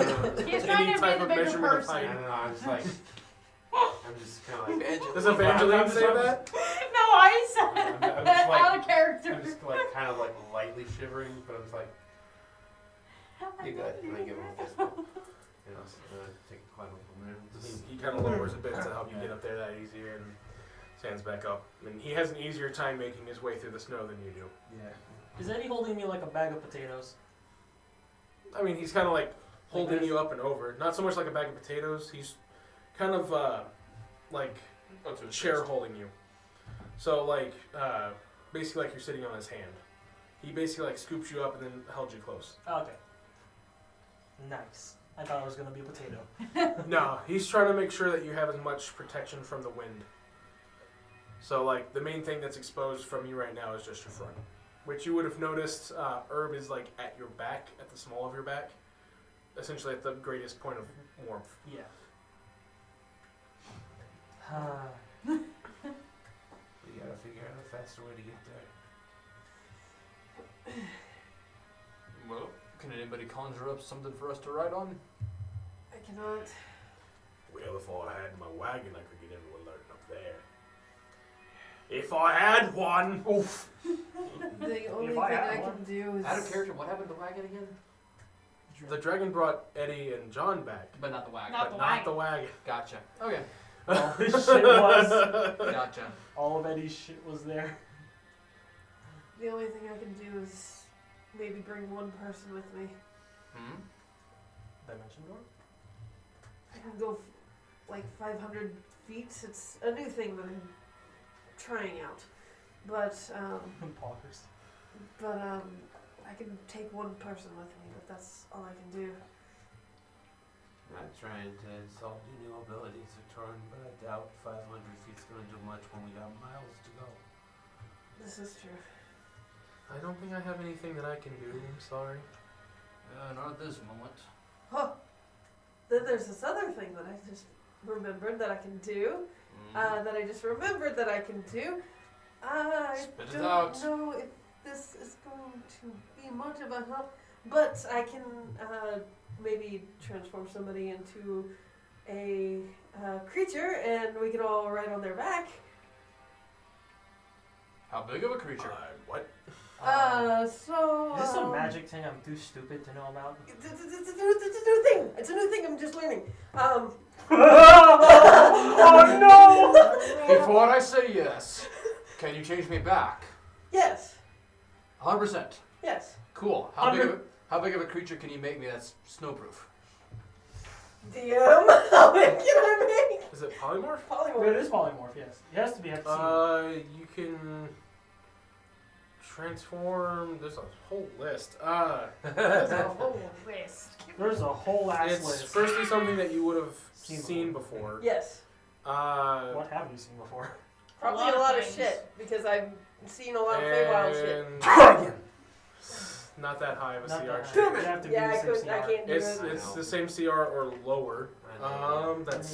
He's any trying to be type the of bigger measurement of person. I height. don't know. I'm just like. I'm just kind of like. Does Evangeline say that? No, I said I'm just like- out of character. I'm just like kind of like lightly shivering, but I'm just like. You good? And I give him a fist bump. You know, take a climb up from there. Just, He kind of lowers a bit to help you get up there that easier and stands back up. And he has an easier time making his way through the snow than you do. yeah. Is Eddie holding me like a bag of potatoes? I mean, he's kind of like holding you up and over. Not so much like a bag of potatoes. He's kind of like chair holding you. So like basically like you're sitting on his hand. He basically like scoops you up and then held you close. Oh, okay. Nice. I thought it was gonna be a potato. No, he's trying to make sure that you have as much protection from the wind. So like the main thing that's exposed from you right now is just your front, which you would have noticed. Herb is like at your back, at the small of your back, essentially at the greatest point of warmth. Yeah. You gotta figure out a faster way to get there. Well, can anybody conjure up something for us to ride on? I cannot. Well, if I had my wagon, I could get everyone loaded up there. If I had one, oof. The only thing I had I one. can do is. Out of character, what happened to wagon again? The dragon brought Eddie and John back, But not the wagon. Not but the not the wagon. Gotcha. Okay. All his shit was. Gotcha. All of Eddie's shit was there. The only thing I can do is maybe bring one person with me. Hmm. Dimension door. I can go like 500 feet. It's a new thing that I'm trying out. But Poggers. I can take one person with me, but that's all I can do. Not trying to insult your new abilities, Torn, but I doubt 500 feet's gonna do much when we got miles to go. This is true. I don't think I have anything that I can do. I'm sorry. Not at this moment. Huh. Then there's this other thing that I just remembered that I can do. that I just remembered that I can do. I Spit it don't out. know if this is going to be much of a help, but I can maybe transform somebody into a creature, and we can all ride on their back. How big of a creature? What? So. Is this a magic thing I'm too stupid to know about? It's a new thing. It's a new thing. I'm just learning. Oh Before I say yes, can you change me back? Yes. 100%. Yes. Cool. How big of a creature can you make me that's snowproof? DM. How big can I make? Is it polymorph? no! Polymorph. It is polymorph, yes. It has to be You can transform. There's a whole list. There's a whole list. There's a whole ass It's list. firstly something that you would have Seen seen before. Yes. What have you seen before? Probably a lot of shit because I've seen a lot of Feywild shit. and not that high of a Not CR. that check. high. You have to Yeah, I be the couldn't. same I CR. can't do It's it. it's the same CR or lower. I know. That's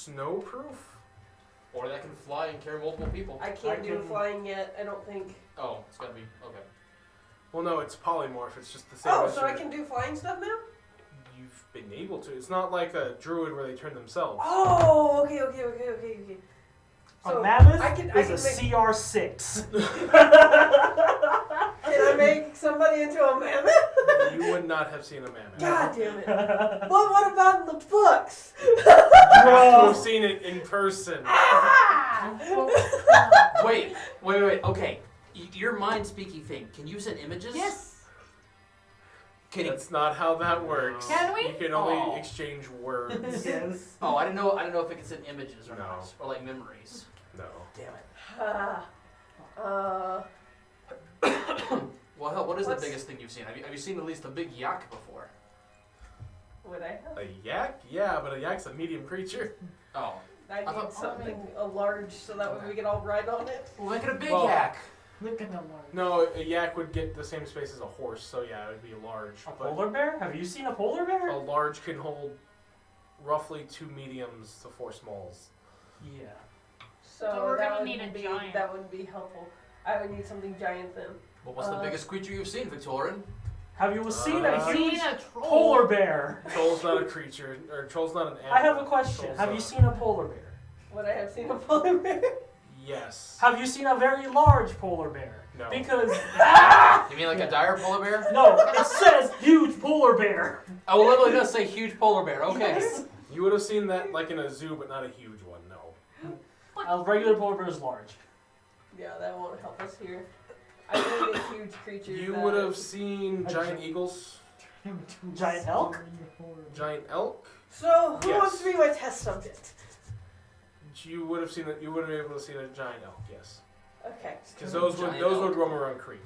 snowproof. Or that can fly and carry multiple people. I can't I do can- flying yet. I don't think. Oh, it's gotta be okay. Well, no, it's polymorph. It's just the same. Oh, as so your- I can do flying stuff now? You've been able to. It's not like a druid where they turn themselves. Oh, okay. So a mammoth I can is a make, CR6. Can I make somebody into a mammoth? You would not have seen a mammoth. God damn it. Well, what about in the books? You have Bro. seen it in person. Ah! Wait. Okay. Your mind speaking thing. Can you send images? Yes. Can you? That's not how that works. Can we? You can only Oh. exchange words. Yes. Oh, I didn't know. I didn't know if it could send images or No. not, or like memories. No. Damn it. Well, hell, what is What's- the biggest thing you've seen? Have you seen at least a big yak before? Would I have? A yak? Yeah, but a yak's a medium creature. Oh, I need thought- something a large so that way we can all ride on it. well, make it a big Well- yak. Look at the one. No, a yak would get the same space as a horse, so yeah, it would be large. A But polar bear? Have you seen a polar bear? a large can hold roughly 2 mediums to 4 smalls. Yeah. So we're that gonna wouldn't need a be giant. that wouldn't be helpful. I would need something giant then. But what's the Uh, biggest creature you've seen, Victorian? Have you seen a Uh, huge Seen a troll. polar bear? Troll's not a creature, or troll's not an animal. I have a question. Troll's Have you not- seen a polar bear? Would I have seen a polar bear? Yes. Have you seen a very large polar bear? No. Because You mean like a dire polar bear? no, it says huge polar bear. Oh, well, it literally does say huge polar bear. Okay. Yes. You would have seen that like in a zoo, but not a huge one, no. A regular polar bear is large. Yeah, that won't help us here. I need a huge creature. You that- would have seen A giant gi- eagles, Giant elk? giant elk. So, who Yes. wants to be my test subject? You would have seen that. You would have been able to see a giant elk, yes, Okay. because those Giant would elk. roam around creek.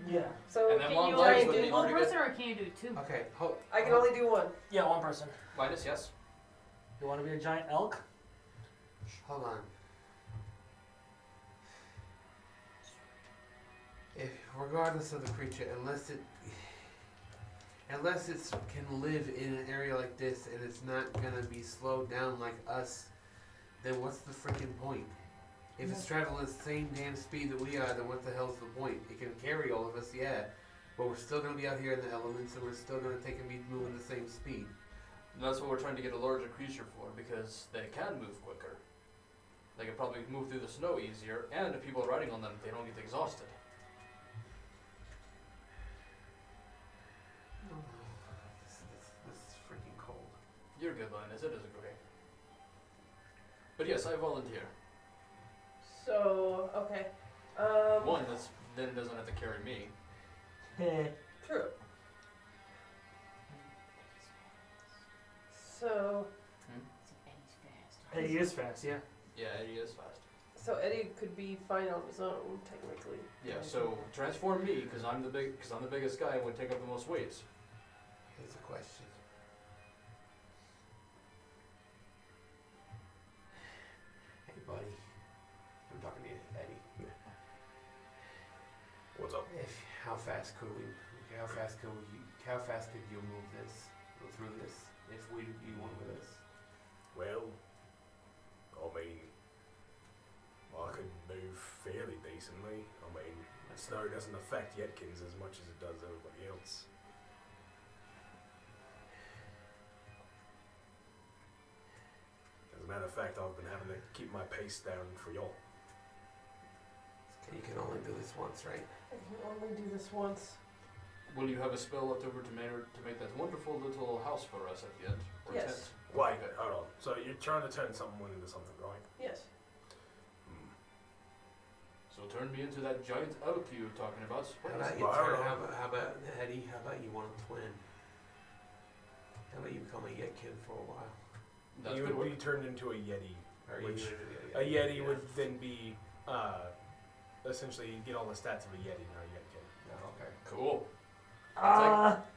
Yeah. So, And then Can long you legs only would do be one pretty good. person or can you do two? Okay. I can only do one. Yeah, one person. Linus, yes. You want to be a giant elk? Hold on. If, regardless of the creature, unless it can live in an area like this and it's not gonna be slowed down like us, then what's the freaking point? If it's traveling the same damn speed that we are, then what the hell's the point? It can carry all of us, yeah, but we're still gonna be out here in the elements and we're still gonna take and be moving the same speed. And that's what we're trying to get a larger creature for, because they can move quicker. They can probably move through the snow easier, and if people are riding on them, they don't get exhausted. This is freaking cold. You're good, Linus. It is okay. But yes, I volunteer. So, okay. One, then doesn't have to carry me. True. So, He is fast, yeah. Yeah, Eddie is fast. so Eddie could be fine on his own, technically. Yeah, so transform me, because I'm the biggest guy and would take up the most weights. Here's a question. Hey, buddy. I'm talking to you, Eddie. What's up? How fast could you move through this if we'd be one with us? Well, I mean, move fairly decently. I mean, snow doesn't affect Yetkins as much as it does everybody else. As a matter of fact, I've been having to keep my pace down for y'all. You can only do this once, right? I can only do this once. Will you have a spell left over to make that wonderful little house for us at the end? Or Yes. tent? Wait, hold on. So you're trying to turn someone into something, right? Yes. So turn me into that giant elk you were talking about. How about you Well, turn, I how don't about, how about Eddie? How about you want a twin? How about you become a Yetkin for a while? That You could would work. be turned into a Yeti. Or Which you, A Yeti would then be, essentially, you get all the stats of a Yeti, not a Yetkin. Oh, okay. Cool.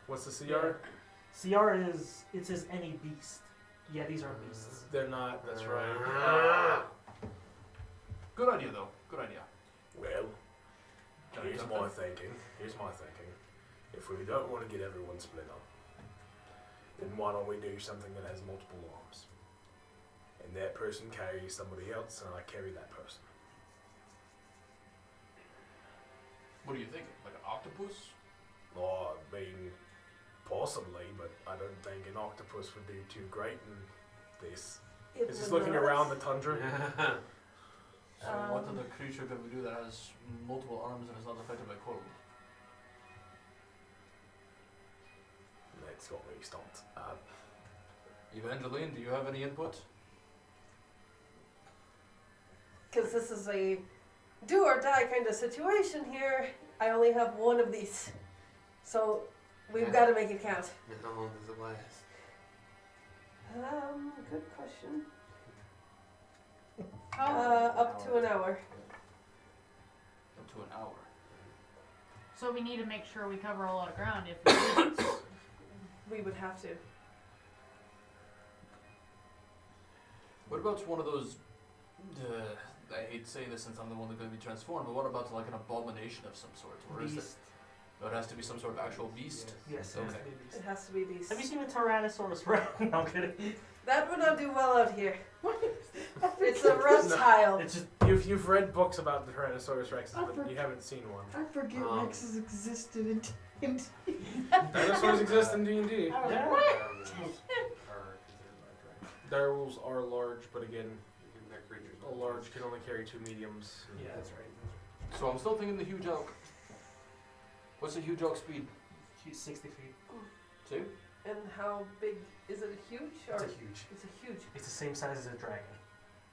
What's the CR? CR is, it says any beast. Yetis are beasts. They're not, that's right. Good idea, though. Good idea. Well, Johnny here's Tempter. my thinking. If we don't want to get everyone split up, then why don't we do something that has multiple arms? And that person carries somebody else, and I carry that person. What are you thinking? Like an octopus? Or, I mean, possibly, but I don't think an octopus would do too great in this. It It's just would looking not. around the tundra. So what other creature could we do that has multiple arms and is not affected by cold? That's got me stumped. Evangeline, do you have any input? Because this is a do or die kind of situation here. I only have one of these. So we've got to make it count. And how long does it last? Good question. Oh, Up to an hour. Up to an hour. so we need to make sure we cover a lot of ground if we do this. We would have to. What about one of those? I hate saying this since I'm the one that's going to be transformed, but what about like an abomination of some sort? Or is it? Beast. No, it has to be some sort of actual beast. Yes, Okay. it has to be a beast. It has to be beast. Have you seen a Tyrannosaurus Rex? No, I'm kidding. That would not do well out here. It's a reptile. It's just You've read books about the Tyrannosaurus Rexes, but you haven't seen one. I forget Rexes existed in Dinosaurs exist in D&D. Oh, yeah. Are considered large, right? Direwolves are large, but again, And they're creatures. a large can only carry 2 mediums. Yeah. That's right. So I'm still thinking the huge elk. What's the huge elk speed? He's 60 feet. 2? And how big is it? Huge? Or It's a huge. It's a huge. It's the same size as a dragon.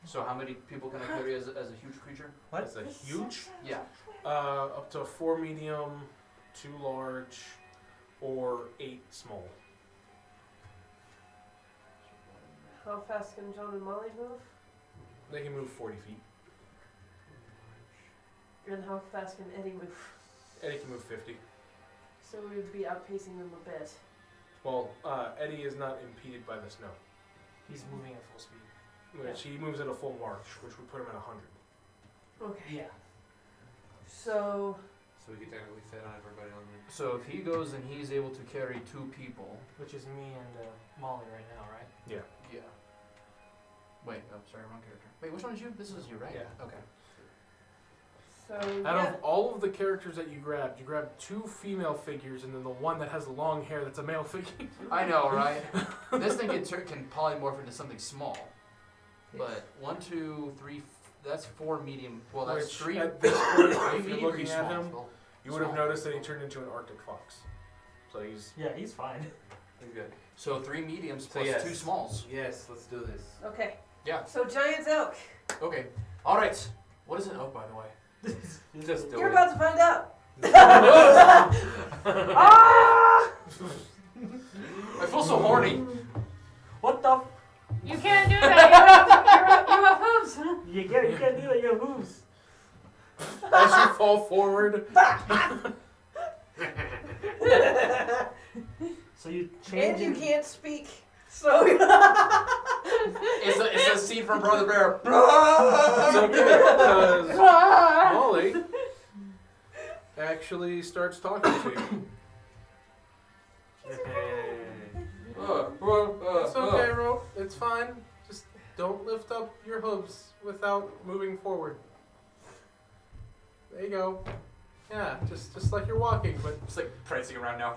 So how many people can I carry as a huge creature? What? That's a huge. Yeah. Up to 4 medium, 2 large, or 8 small. How fast can John and Molly move? They can move 40 feet. And how fast can Eddie move? Eddie can move 50. So we would be outpacing them a bit. Well, Eddie is not impeded by the snow. He's moving at full speed. Which he moves at a full march, which would put him at 100. Okay. Yeah. So So we could technically fit on everybody on there. So if he goes and he's able to carry 2 people. Which is me and Molly right now, right? Yeah. Wait, I'm sorry, wrong character. Wait, which one is you? This is you, right? Yeah. Okay. so Out yeah. of all of the characters that you grabbed 2 female figures, and then the one that has the long hair that's a male figure. I know, right? This thing can polymorph into something small. But 1, 2, 3, that's 4 medium. Well, that's Which, 3. at this point, Three if you're medium, looking three at small. him, you would have Small. noticed that he turned into an Arctic fox. So he's Yeah, he's fine. He's good. So 3 mediums So plus yes. 2 smalls. Yes, let's do this. Okay. Yeah. So giant elk. Okay. All right. What is an oak, by the way? Just do You're it. about to find out. I feel so horny. What the? You can't do that. You have hooves. You can't do that. You have hooves. as you fall forward. So you And change. you can't speak. So It's a scene from Brother Bear. It's okay, because Molly actually starts talking to you. It's okay, Ro. It's fine. Just don't lift up your hooves without moving forward. There you go. Yeah, just like you're walking, but Just like prancing around now.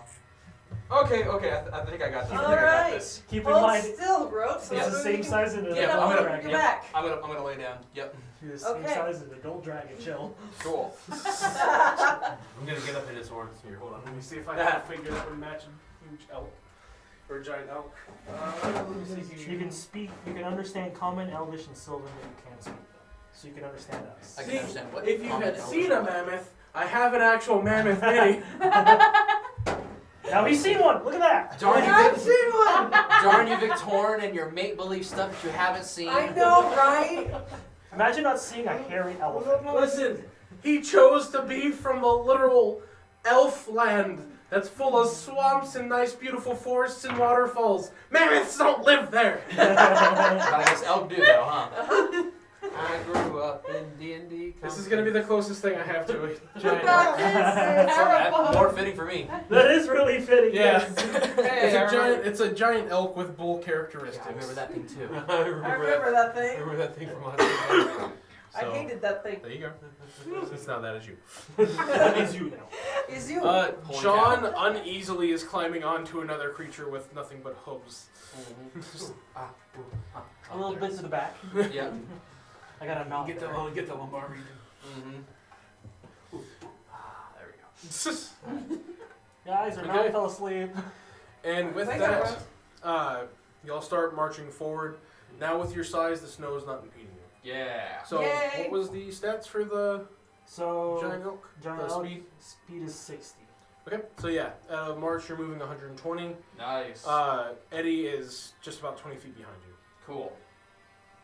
Okay, I think I got this. All right. Keep in Hold mind, still, Rope. So it's the we same can size as an Yeah, Get adult I'm up, gonna- dragon. you're back. I'm gonna lay down. Yep. It's the same Okay. size as an adult dragon. Chill. Cool. I'm gonna get up in his horns here. Hold on. let me see if I have a figure that would match a huge elk or a giant elk. Let me see You here. can speak. You can understand Common, Elvish, and Sylvan, but you can't speak them. So you can understand us. I can See, understand what. If you comment had Elvish seen a was. mammoth, I have an actual mammoth mini. Now he's seen one. Look at that. Darn you, I've Vic- seen one. darn you, Victorin, and your make-believe stuff that you haven't seen. I know, right? Imagine not seeing a hairy elephant. Listen, he chose to be from the literal elf land that's full of swamps and nice, beautiful forests and waterfalls. Mammoths don't live there. But I guess elk do though, huh? I grew up in D&D. This is gonna be the closest thing I have to a giant elk. That's more fitting for me. That is really fitting. Yeah, yes. it's a giant elk with bull characteristics. Yeah, I remember that thing too. I I remember that thing. remember that thing from last week. I So, hated that thing. There you go. It's not that, it's you. It's you now. Is you? Holy John uneasily is climbing onto another creature with nothing but hooves. A little bit to the back. Yeah. I got a knot. Get there. get the lumbar region. Mm-hmm. There we go. Guys, our Okay. man fell asleep. And with Thank you, that, y'all start marching forward. Now with your size, the snow is not impeding you. Yeah. So, Yay. what was the stats for the So giant elk? giant The elk, speed? speed is 60. Okay, so yeah, March, you're moving 120. Nice. Eddie is just about 20 feet behind you. Cool.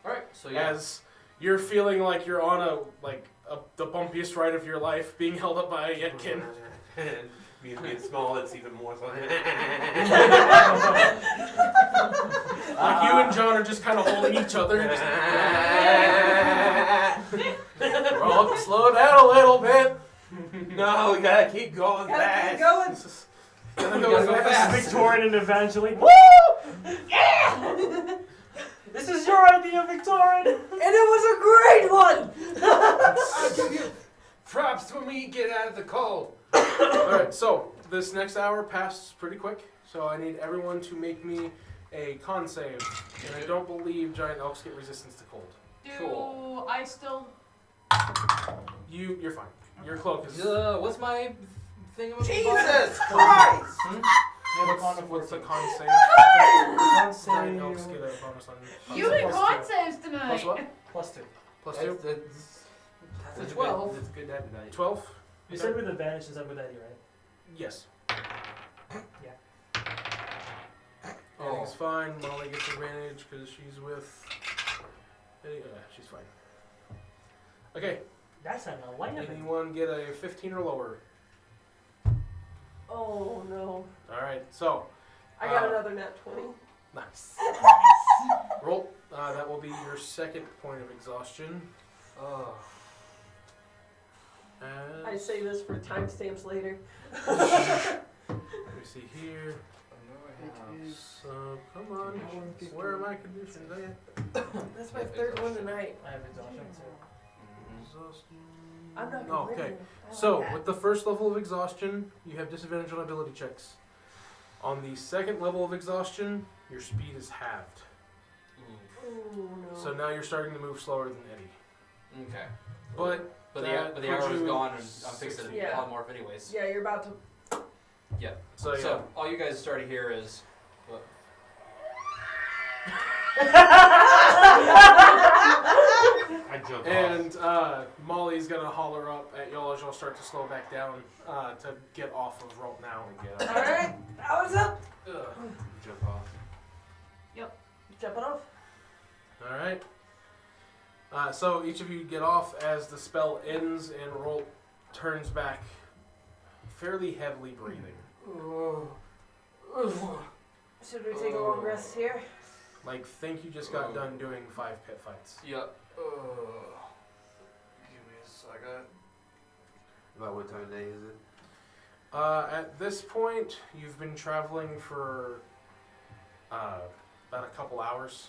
All right. So yeah. As you're feeling like you're on the bumpiest ride of your life, being held up by a Yetkin. Me being small, it's even more so. Like you and John are just kind of holding each other. And just, we're all slow down a little bit. No, we gotta keep going Gotta fast. keep going. Gotta gotta go fast. fast. Victorian and Evangeline. Woo! Yeah! This is your idea, Victorian. And it was a great one. I'll give you props when we get out of the cold. Alright, so this next hour passes pretty quick. So I need everyone to make me a con save. And I don't believe giant elks get resistance to cold. Do Cool. I still? You're fine. Your cloak is. What's my thing? About Jesus Christ. You have a con of What's the 14. con save? Con Giant elks save get a bonus on. You and plus con two. saves tonight. Plus what? Plus 2. Plus 2? That's a 12. That's a good night tonight. 12? You said with advantage since I'm with Eddie, right? Yes. Yeah. Everything's fine. Molly gets advantage because she's with. She's fine. Okay. That's an 11. Anyone get a 15 or lower? Oh no. Alright, so. I got another nat 20. Nice. Roll. That will be your second point of exhaustion. Oh. I say this for timestamps later. Let me see here. So, come on. Where are my conditions at? That's my third one tonight. I have exhaustion too. Exhaustion. I'm not Oh, complaining. okay. I like So, that. with the first level of exhaustion, you have disadvantage on ability checks. On the second level of exhaustion, your speed is halved. Ooh, no. So now you're starting to move slower than Eddie. Okay. But But that the puts hour is you gone, and I'm fixing to Yeah. polymorph anyways. Yeah, you're about to. so yeah. So all you guys start to hear is. What? I jumped off. And Molly's gonna holler up at y'all as y'all start to slow back down to get off of rope now. Get up. Alright, I was up. Jump off. Jumping off. All right. So each of you get off as the spell ends and Rolt turns back, fairly heavily breathing. Should we take a long rest here? Like, think you just got done doing 5 pit fights. Yep. Give me a second. About what time of day is it? At this point, you've been traveling for about a couple hours.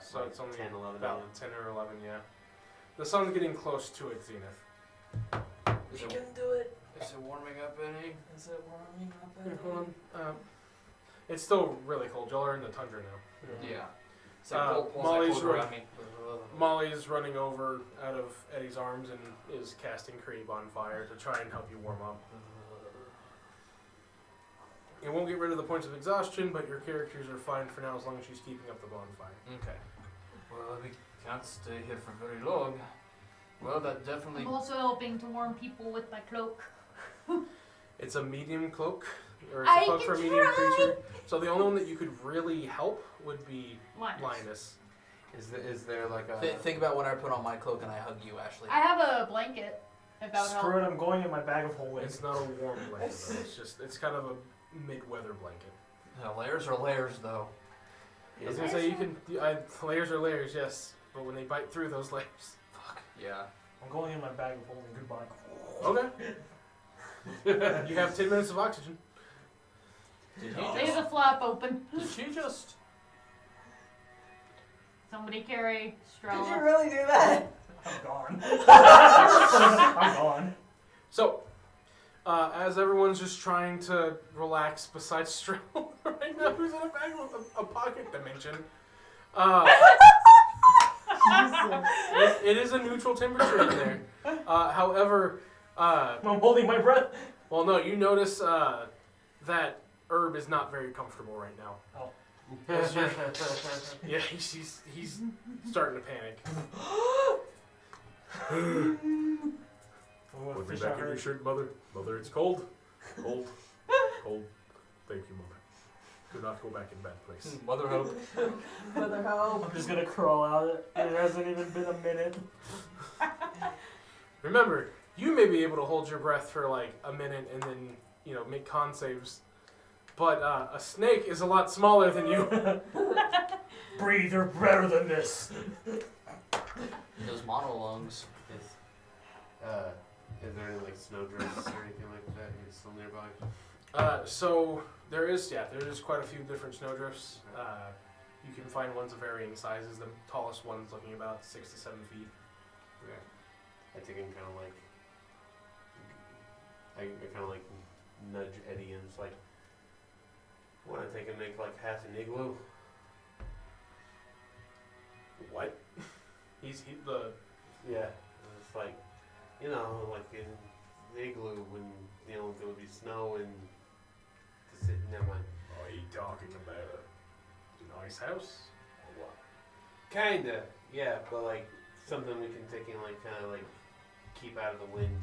So it's only 10, 11 about a.m. 10 or 11, yeah. The sun's getting close to its zenith. Is it, do it. is it warming up any? Is it warming up? Here, hold on. It's still really cold. Y'all are in the tundra now. Yeah. It's like pulls that Molly's cord right. around me. Molly is running over out of Eddie's arms and is casting Creep on fire to try and help you warm up. It won't get rid of the points of exhaustion, but your characters are fine for now as long as she's keeping up the bonfire. Okay. Well, we can't stay here for very long. Well, that definitely. I'm also helping to warm people with my cloak. It's a medium cloak, or it's a I cloak can for a medium try. creature. So the only one that you could really help would be Linus. Linus. Is there like a? Think about when I put on my cloak and I hug you, Ashley. I have a blanket. If that would Screw help. it, I'm going in my bag of holding. It's not a warm blanket though. It's kind of a mid-weather blanket. Layers are layers, though. I was gonna say layers are layers, yes, but when they bite through those layers. Fuck. Yeah. I'm going in my bag of holding. Goodbye. Okay. You have 10 minutes of oxygen. Did Leave the flap open. Did she just? Somebody carry Did you Strella. really do that? I'm gone. I'm gone. So, as everyone's just trying to relax besides Strel right now, who's in a bag with a pocket dimension, it is a neutral temperature in there. However, I'm holding my breath. well, no, you notice that Herb is not very comfortable right now. Oh. As you're- yeah, he's starting to panic. Put me back in your shirt, Mother. Mother, it's cold. Cold. Cold. Thank you, Mother. Do not go back in bad place. Mother hope. Mother help. I'm just gonna crawl out. It hasn't even been a minute. Remember, you may be able to hold your breath for like a minute and then, make con saves. But a snake is a lot smaller than you. Breathe, you're better than this. Those monologues. Is there any like snowdrifts or anything like that? It's still nearby. So there's quite a few different snowdrifts. You can find ones of varying sizes. The tallest one's looking about 6 to 7 feet. Okay. I think I'm kind of like. I kind of like nudge Eddie and it's like. Want to take and make like half an igloo? What? The Yeah. It's like, like in the igloo when there would be snow and to sit. Never mind. Are you talking about a nice house? Or what? Kinda, yeah, but like something we can take and like kind of like keep out of the wind.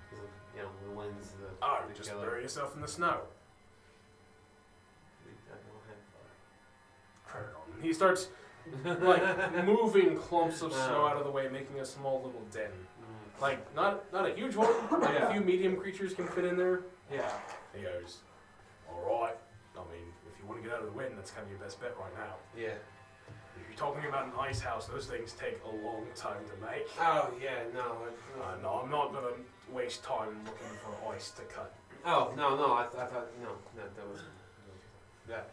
'Cause, the wind's the. Oh, the just killer. bury yourself in the snow. I don't have fire. He starts like moving clumps of snow out of the way, making a small little den. Like not a huge one. Like a few medium creatures can fit in there. Yeah. He goes, all right. I mean, if you want to get out of the wind, that's kind of your best bet right now. Yeah. If you're talking about an ice house, those things take a long time to make. Oh yeah, no. No, I'm not gonna waste time looking for ice to cut. Oh no, I thought no, that was. Yeah.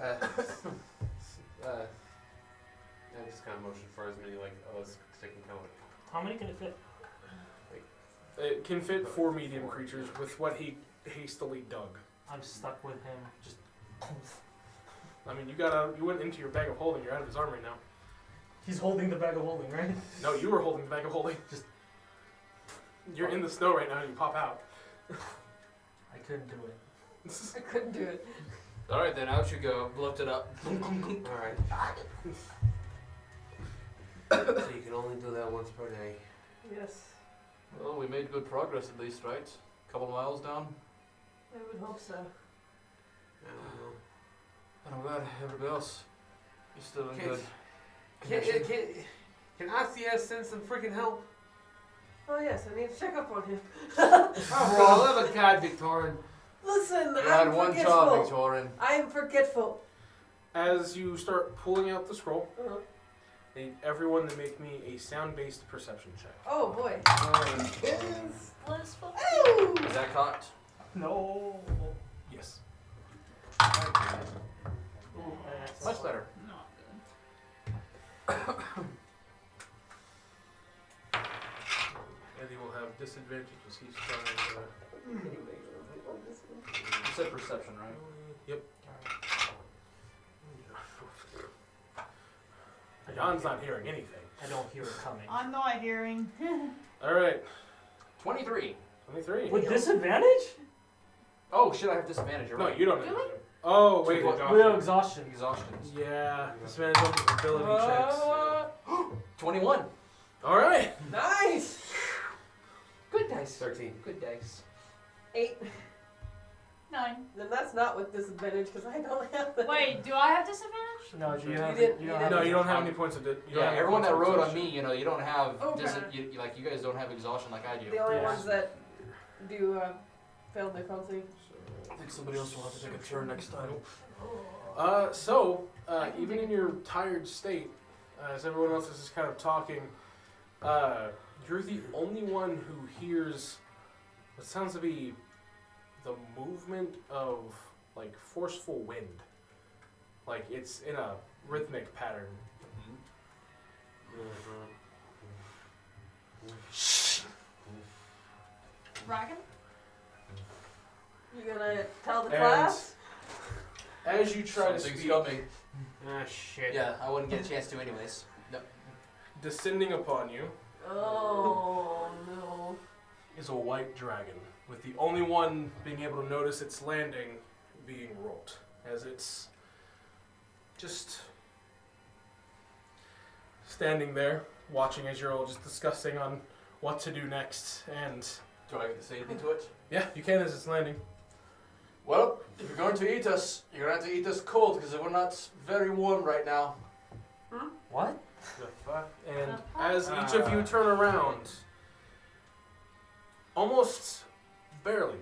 I just kind of motioned for as many like us sticking kind of like. How many can it fit? It can fit 4 medium creatures with what he hastily dug. I'm stuck with him. Just. I mean, you went into your bag of holding. You're out of his arm right now. He's holding the bag of holding, right? No, you were holding the bag of holding. You're in the snow right now and you pop out. I couldn't do it. I couldn't do it. All right, then out you go. Lift it up. All right. So you can only do that once per day. Yes, Well, we made good progress at least, right? Couple miles down. I would hope so. I don't know. And I'm glad everybody else is still in Okay. good Can condition. ICS send some freaking help? Oh yes, I need to check up on him. Oh, bro, I love a god, Victorian. Listen, You had I'm one forgetful. job, Victorian. I am forgetful. As you start pulling out the scroll, Uh-huh. I need everyone to make me a sound-based perception check. Oh boy. Is blissful. Ooh. Is that caught? No. Yes. Much better. Not good. Eddie will have disadvantage as he's trying to. You said perception, right? Yep. John's not hearing anything. I don't hear it coming. I'm not hearing. All right, 23. 23. With disadvantage? Oh shit, I have disadvantage. You're No, right. you don't. Do Know. Oh wait. With exhaustion. Exhaustions. Yeah, disadvantage on his ability checks. 21. All right. Nice. Good dice. 13. Good dice. 8. 9. Then that's not with disadvantage because I don't have that. Wait, do I have disadvantage? No, you You have. didn't- You you don't didn't. have No, you don't have any points of. Yeah, everyone that rode on me. me, you don't have. Okay. Like you guys don't have exhaustion like I do. The only Yeah. ones that do fail their con save. I think somebody else will have to take a turn next time. Even in your tired state, as everyone else is just kind of talking, you're the only one who hears what sounds to be the movement of like forceful wind. Like it's in a rhythmic pattern. Dragon? You gonna tell the And class? as you try to Something's speak, coming. Ah, shit. Yeah, I wouldn't get a chance to anyways. descending upon you Oh no. is a white dragon, with the only one being able to notice its landing being Rolt, as it's just standing there, watching as you're all just discussing on what to do next. And Do I get to say anything to it? yeah, you can as it's landing. Well, if you're going to eat us, you're going to have to eat us cold because we're not very warm right now. What? The fuck? And as each of you turn around, almost barely,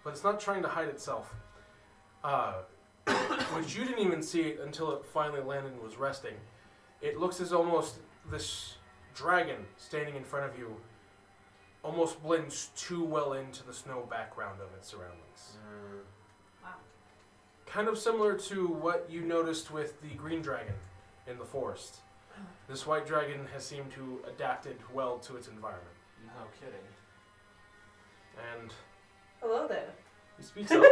but it's not trying to hide itself, which you didn't even see it until it finally landed and was resting. It looks as almost this dragon standing in front of you almost blends too well into the snow background of its surroundings. Wow. Kind of similar to what you noticed with the green dragon in the forest. This white dragon has seemed to adapted well to its environment. No kidding. And Hello there. he speaks up.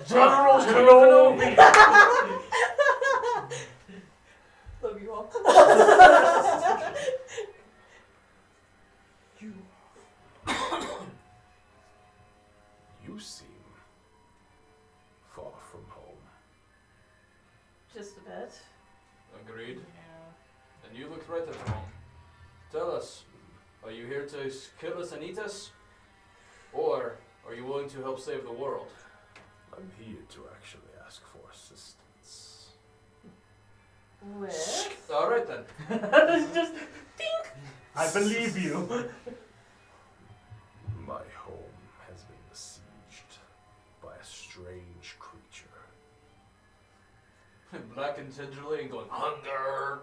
General Kenobi! Love you all. You seem far from home. Just a bit. Agreed. And you looked right at home. Tell us, are you here to kill us and eat us? Or are you willing to help save the world? I'm here to actually ask for assistance. With? Alright then. It's just. Ding! I believe you. My home has been besieged by a strange creature. Blackened gingerly and going, hunger!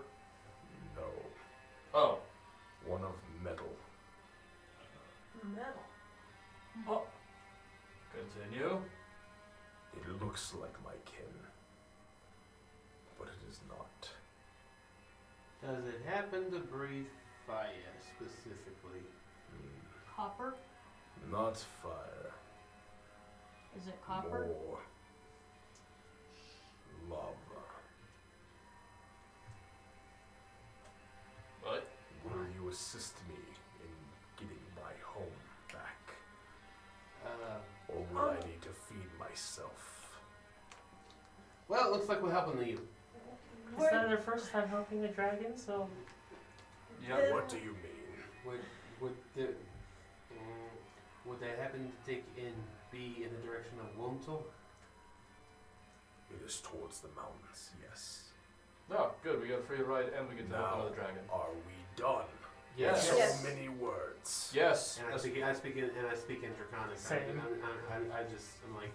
No, Oh. one of metal. Metal. Continue. It looks like my kin, but it is not. Does it happen to breathe fire specifically? Copper? Not fire. Is it copper? More lava. What? Will you assist me in getting my home back? Or will I need to feed myself? Well, it looks like we're helping you. Is that their first time helping the dragon? So. Yeah. What do you mean? Would they happen to be in the direction of Womtel? It is towards the mountains, yes. Oh, good. We got a free ride and we get to help Now, another dragon. are we done? Yes. So Yes. many words. Yes. And I speak in Draconic. Same. I'm like,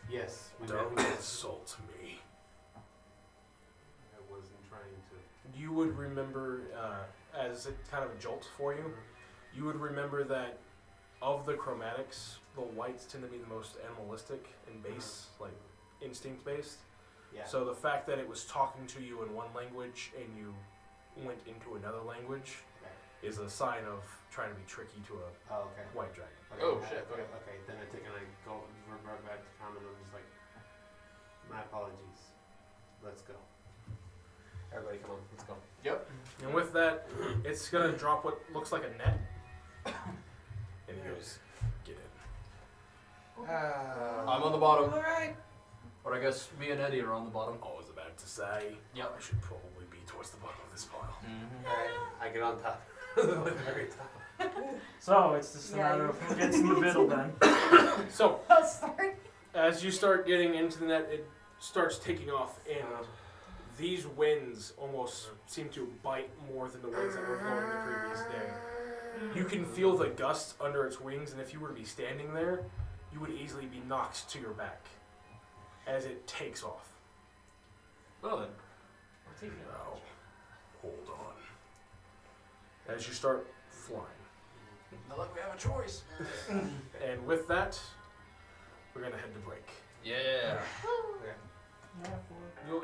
yes. Don't I insult me. wasn't trying to. You would remember, as a kind of a jolt for you, you would remember that of the chromatics, the whites tend to be the most animalistic and base, like instinct based. Yeah. So the fact that it was talking to you in one language and you went into another language is a sign of trying to be tricky to a Oh, okay. white dragon. Okay. Oh, shit, Okay. okay. Okay. Then I take and I go revert back to common. I'm just like, my apologies. Let's go. Everybody, come on. Let's go. Yep. And with that, it's gonna drop what looks like a net. And he goes, get in. I'm on the bottom. All right. But I guess me and Eddie are on the bottom. I was about to say, Yep. I should probably be towards the bottom of this pile. Mm-hmm. Alright, I get on top. the very top. So it's just a Yeah, matter you- of who gets in the middle then. So, Oh, sorry. as you start getting into the net, it starts taking off, and these winds almost seem to bite more than the winds that were blowing the previous day. You can feel the gusts under its wings, and if you were to be standing there, you would easily be knocked to your back as it takes off. Well then. Now, hold on. As you start flying. Now look, we have a choice. And with that, we're going to head to break. Yeah. You'll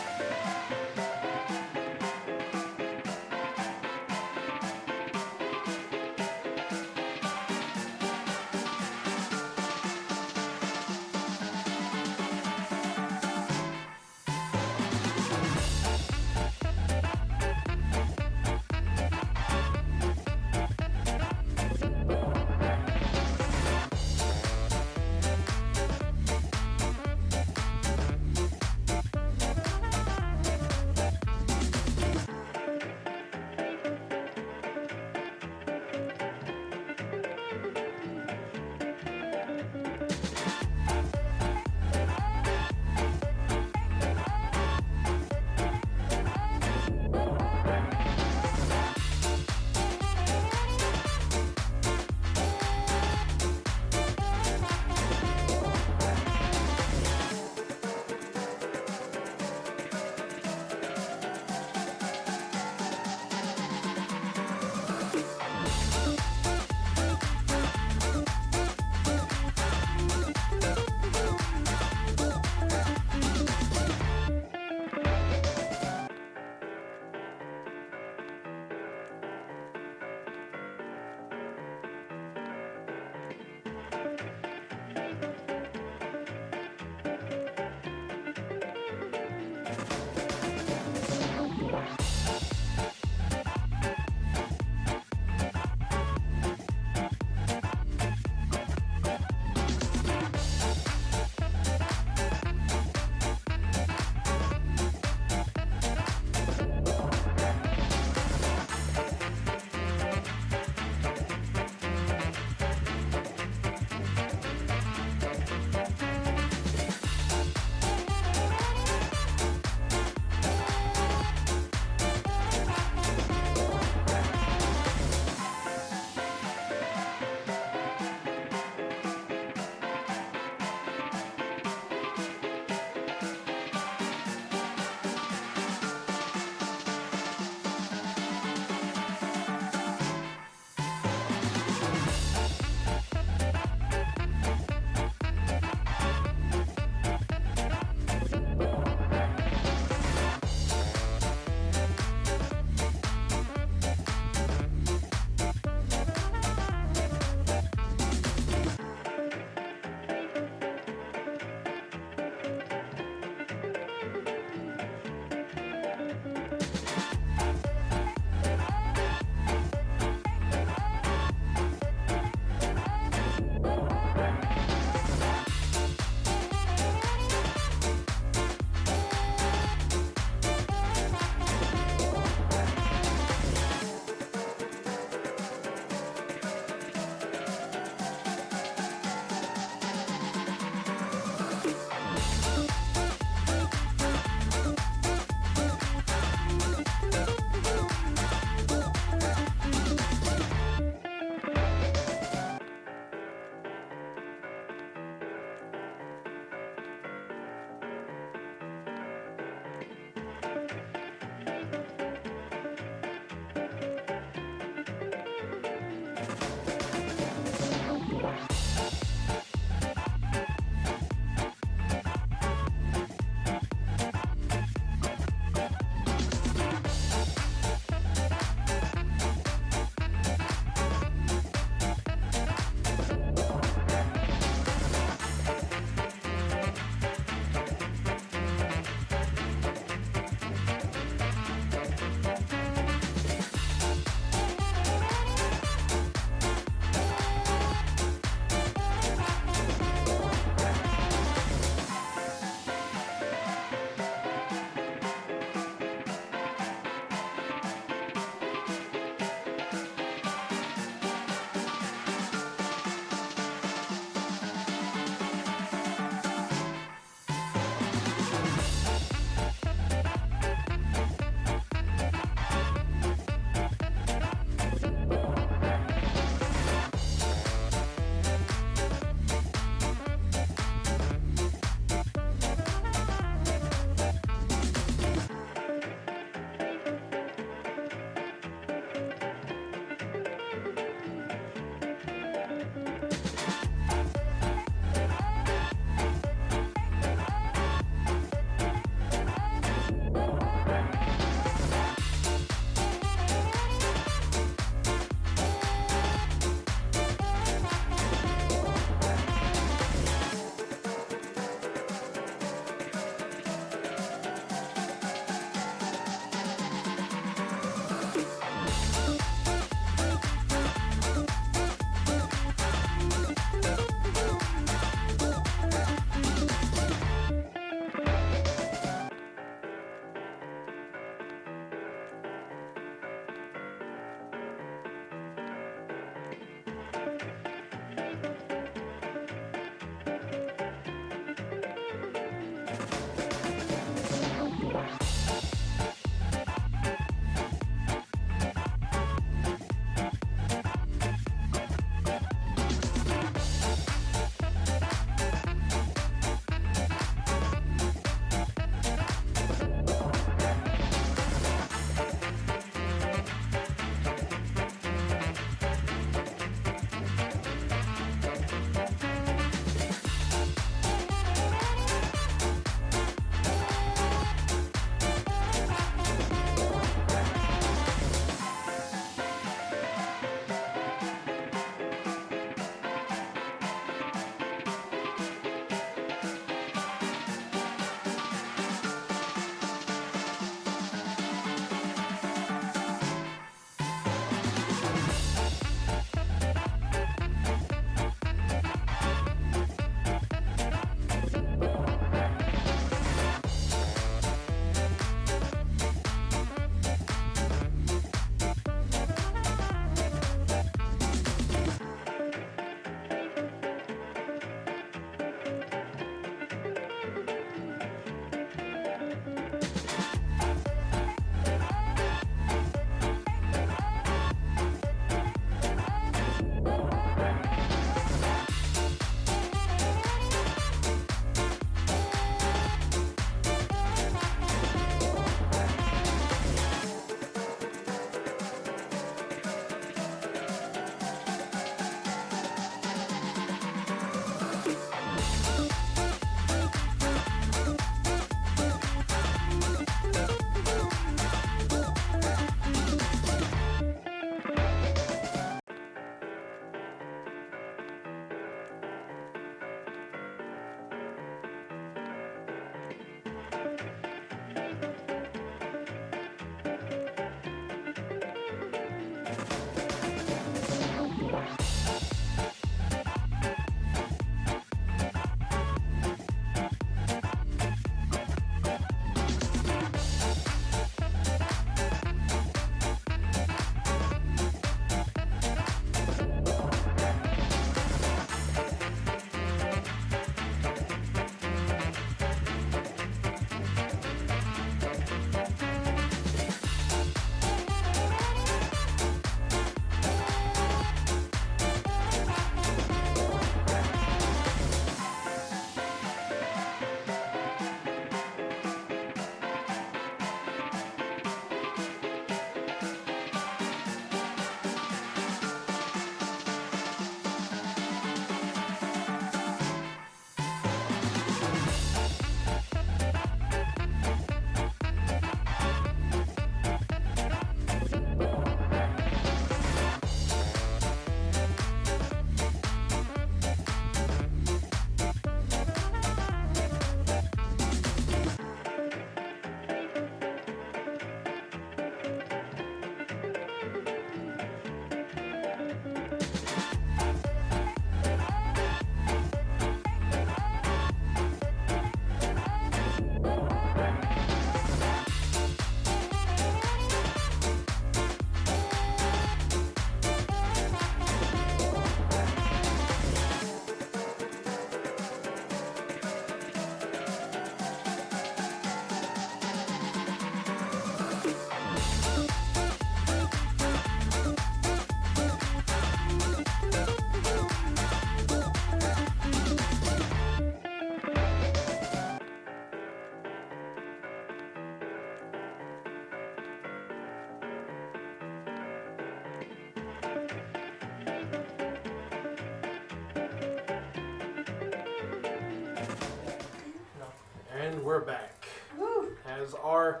we're back. Woo. As our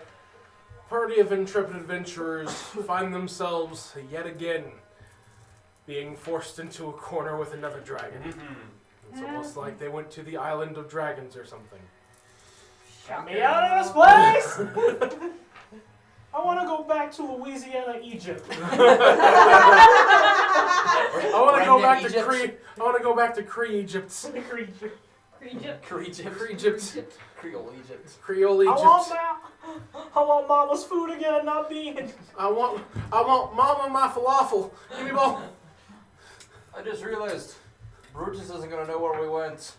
party of intrepid adventurers find themselves yet again being forced into a corner with another dragon. It's almost like they went to the island of dragons or something. Get me out of this place! I want to go back to Louisiana, Egypt. I want to go Redneck back to Egypt. Cree. I want to go back to Cree Egypt. Egypt. Cree Egypt. Cree Egypt. Creole Egypt. Creole I want Egypt. I want Mama's food again, not beans. I want Mama my falafel. Give me both. I just realized Brutus isn't gonna know where we went.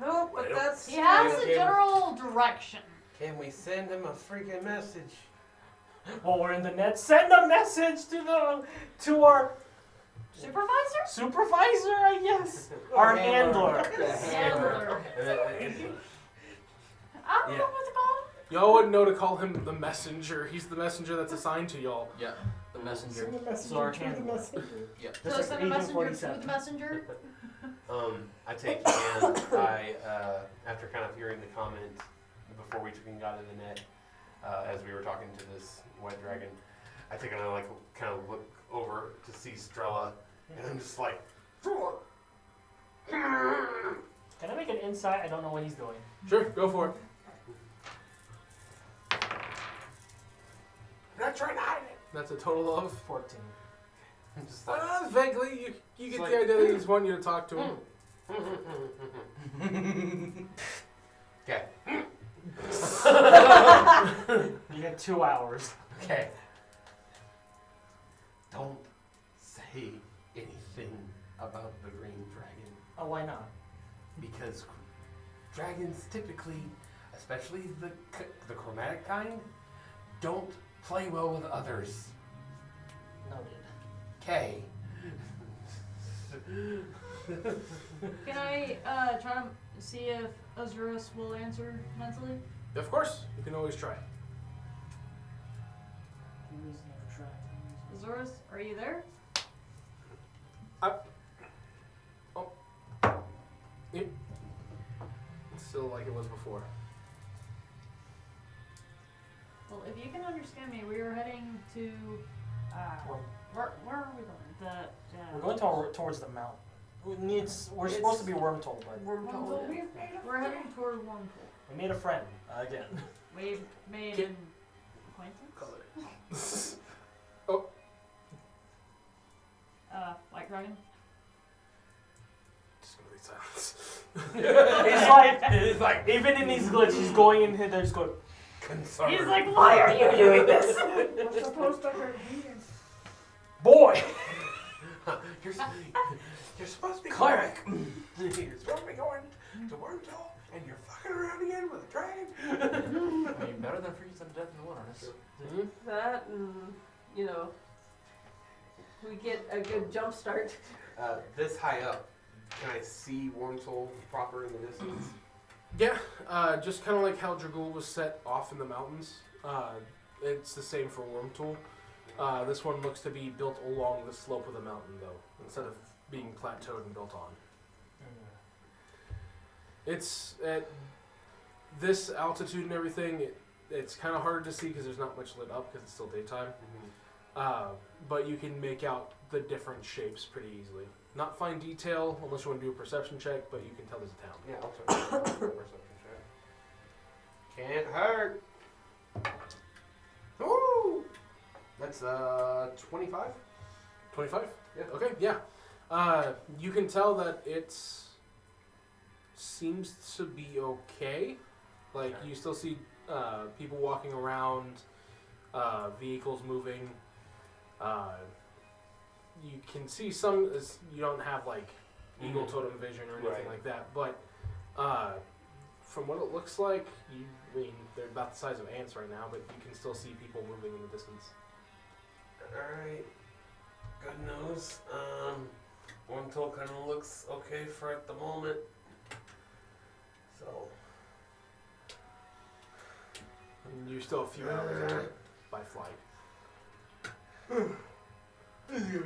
No, but that's. He has a Okay. general direction. Can we send him a freaking message? While we're in the net, send a message to our Supervisor? supervisor, I guess. Our handler. Handler. I don't know what to call him. Y'all wouldn't know to call him the messenger. He's the messenger that's assigned to y'all. Yeah, the messenger. Send a message So our to the handler. messenger. Just So like send a Agent messenger 47. to the messenger. I take and I, after kind of hearing the comment before we got in the net, as we were talking to this white dragon, I take and I like kind of look over to see Strella, and I'm just like, Can I make an insight? I don't know what he's doing. Sure, go for it. I'm not trying to hide it. That's a total of 14. I'm just like, vaguely. You get It's the like- idea that he's wanting you to talk to him. okay, You get 2 hours. okay. Don't say anything about the green dragon. Oh, why not? Because dragons typically, especially the chromatic kind, don't play well with others. Noted. Okay. Can I try to see if Azurus will answer mentally? Of course, you can always try. Azurus, are you there? It's still like it was before. Well, if you can understand me, we were heading to. Where are we going? We're going towards the mountain. We're supposed to be Wormtold, but Wormtold. We're heading toward Wormtold. we made a friend again. We made Get- an acquaintance. White dragon. Just complete silence. It's like even in these glitches, he's going in here. They're just going. Concerned. He's like, why are you doing this? We're supposed to hurt him. Boy. You're supposed to be Cleric. You're supposed to be going to Wormtold, and you're fucking around again with a dragon. I mean, better than freezing to death in the wilderness. That and, you know, we get a good jump start. This high up, can I see Wormtold proper in the distance? Yeah, just kind of like how Dragul was set off in the mountains. It's the same for Wormtool. This one looks to be built along the slope of the mountain, though, instead of being plateaued and built on. It's at this altitude and everything. It's kind of harder to see because there's not much lit up because it's still daytime. But you can make out the different shapes pretty easily. Not fine detail unless you want to do a perception check, but you can tell there's a town. Yeah, I'll try to perception check. Can't hurt. Woo! That's 25. 25? Yeah. Okay, yeah. You can tell that it's seems to be okay. Like Okay. you still see people walking around, vehicles moving. You can see some. You don't have like eagle totem vision or anything Right. like that, but from what it looks like, I mean, they're about the size of ants right now, but you can still see people moving in the distance. Alright. Good news. Wormtold kind of looks okay for at the moment. So. And you're still a few hours out by flight.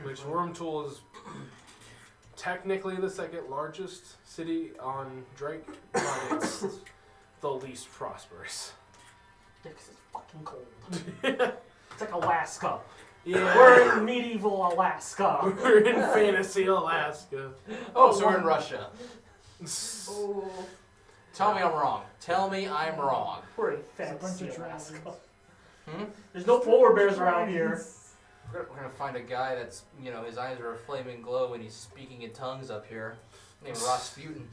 Which Wormtool is technically the second largest city on Drake, but it's the least prosperous. Yeah, 'cause it's fucking cold. It's like Alaska. Yeah. We're in medieval Alaska. We're in fantasy Alaska. Oh, so we're in Russia. Oh. Tell me I'm wrong. Tell me I'm wrong. We're in It's a bunch fantasy of Alaska. dragons. There's no polar bears around here. We're gonna find a guy that's, his eyes are a flaming glow and he's speaking in tongues up here. Named Rasputin.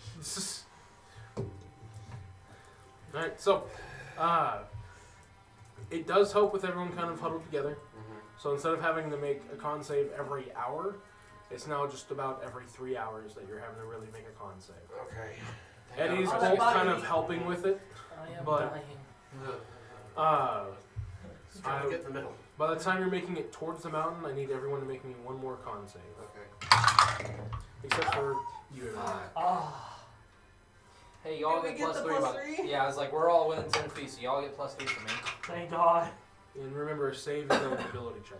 Alright, so, it does help with everyone kind of huddled together. So instead of having to make a con save every hour, it's now just about every 3 hours that you're having to really make a con save. Okay. Eddie's Oh, both buddy. kind of helping with it. I am But- dying. Trying to get in the middle. By the time you're making it towards the mountain, I need everyone to make me one more con save. Okay. Except for you and I. Ah. Hey, y'all Did we get get the +3. plus by- 3? Yeah, I was like, we're all within 10 feet, so y'all get +3 from me. Thank God. And remember, a save is not an ability check.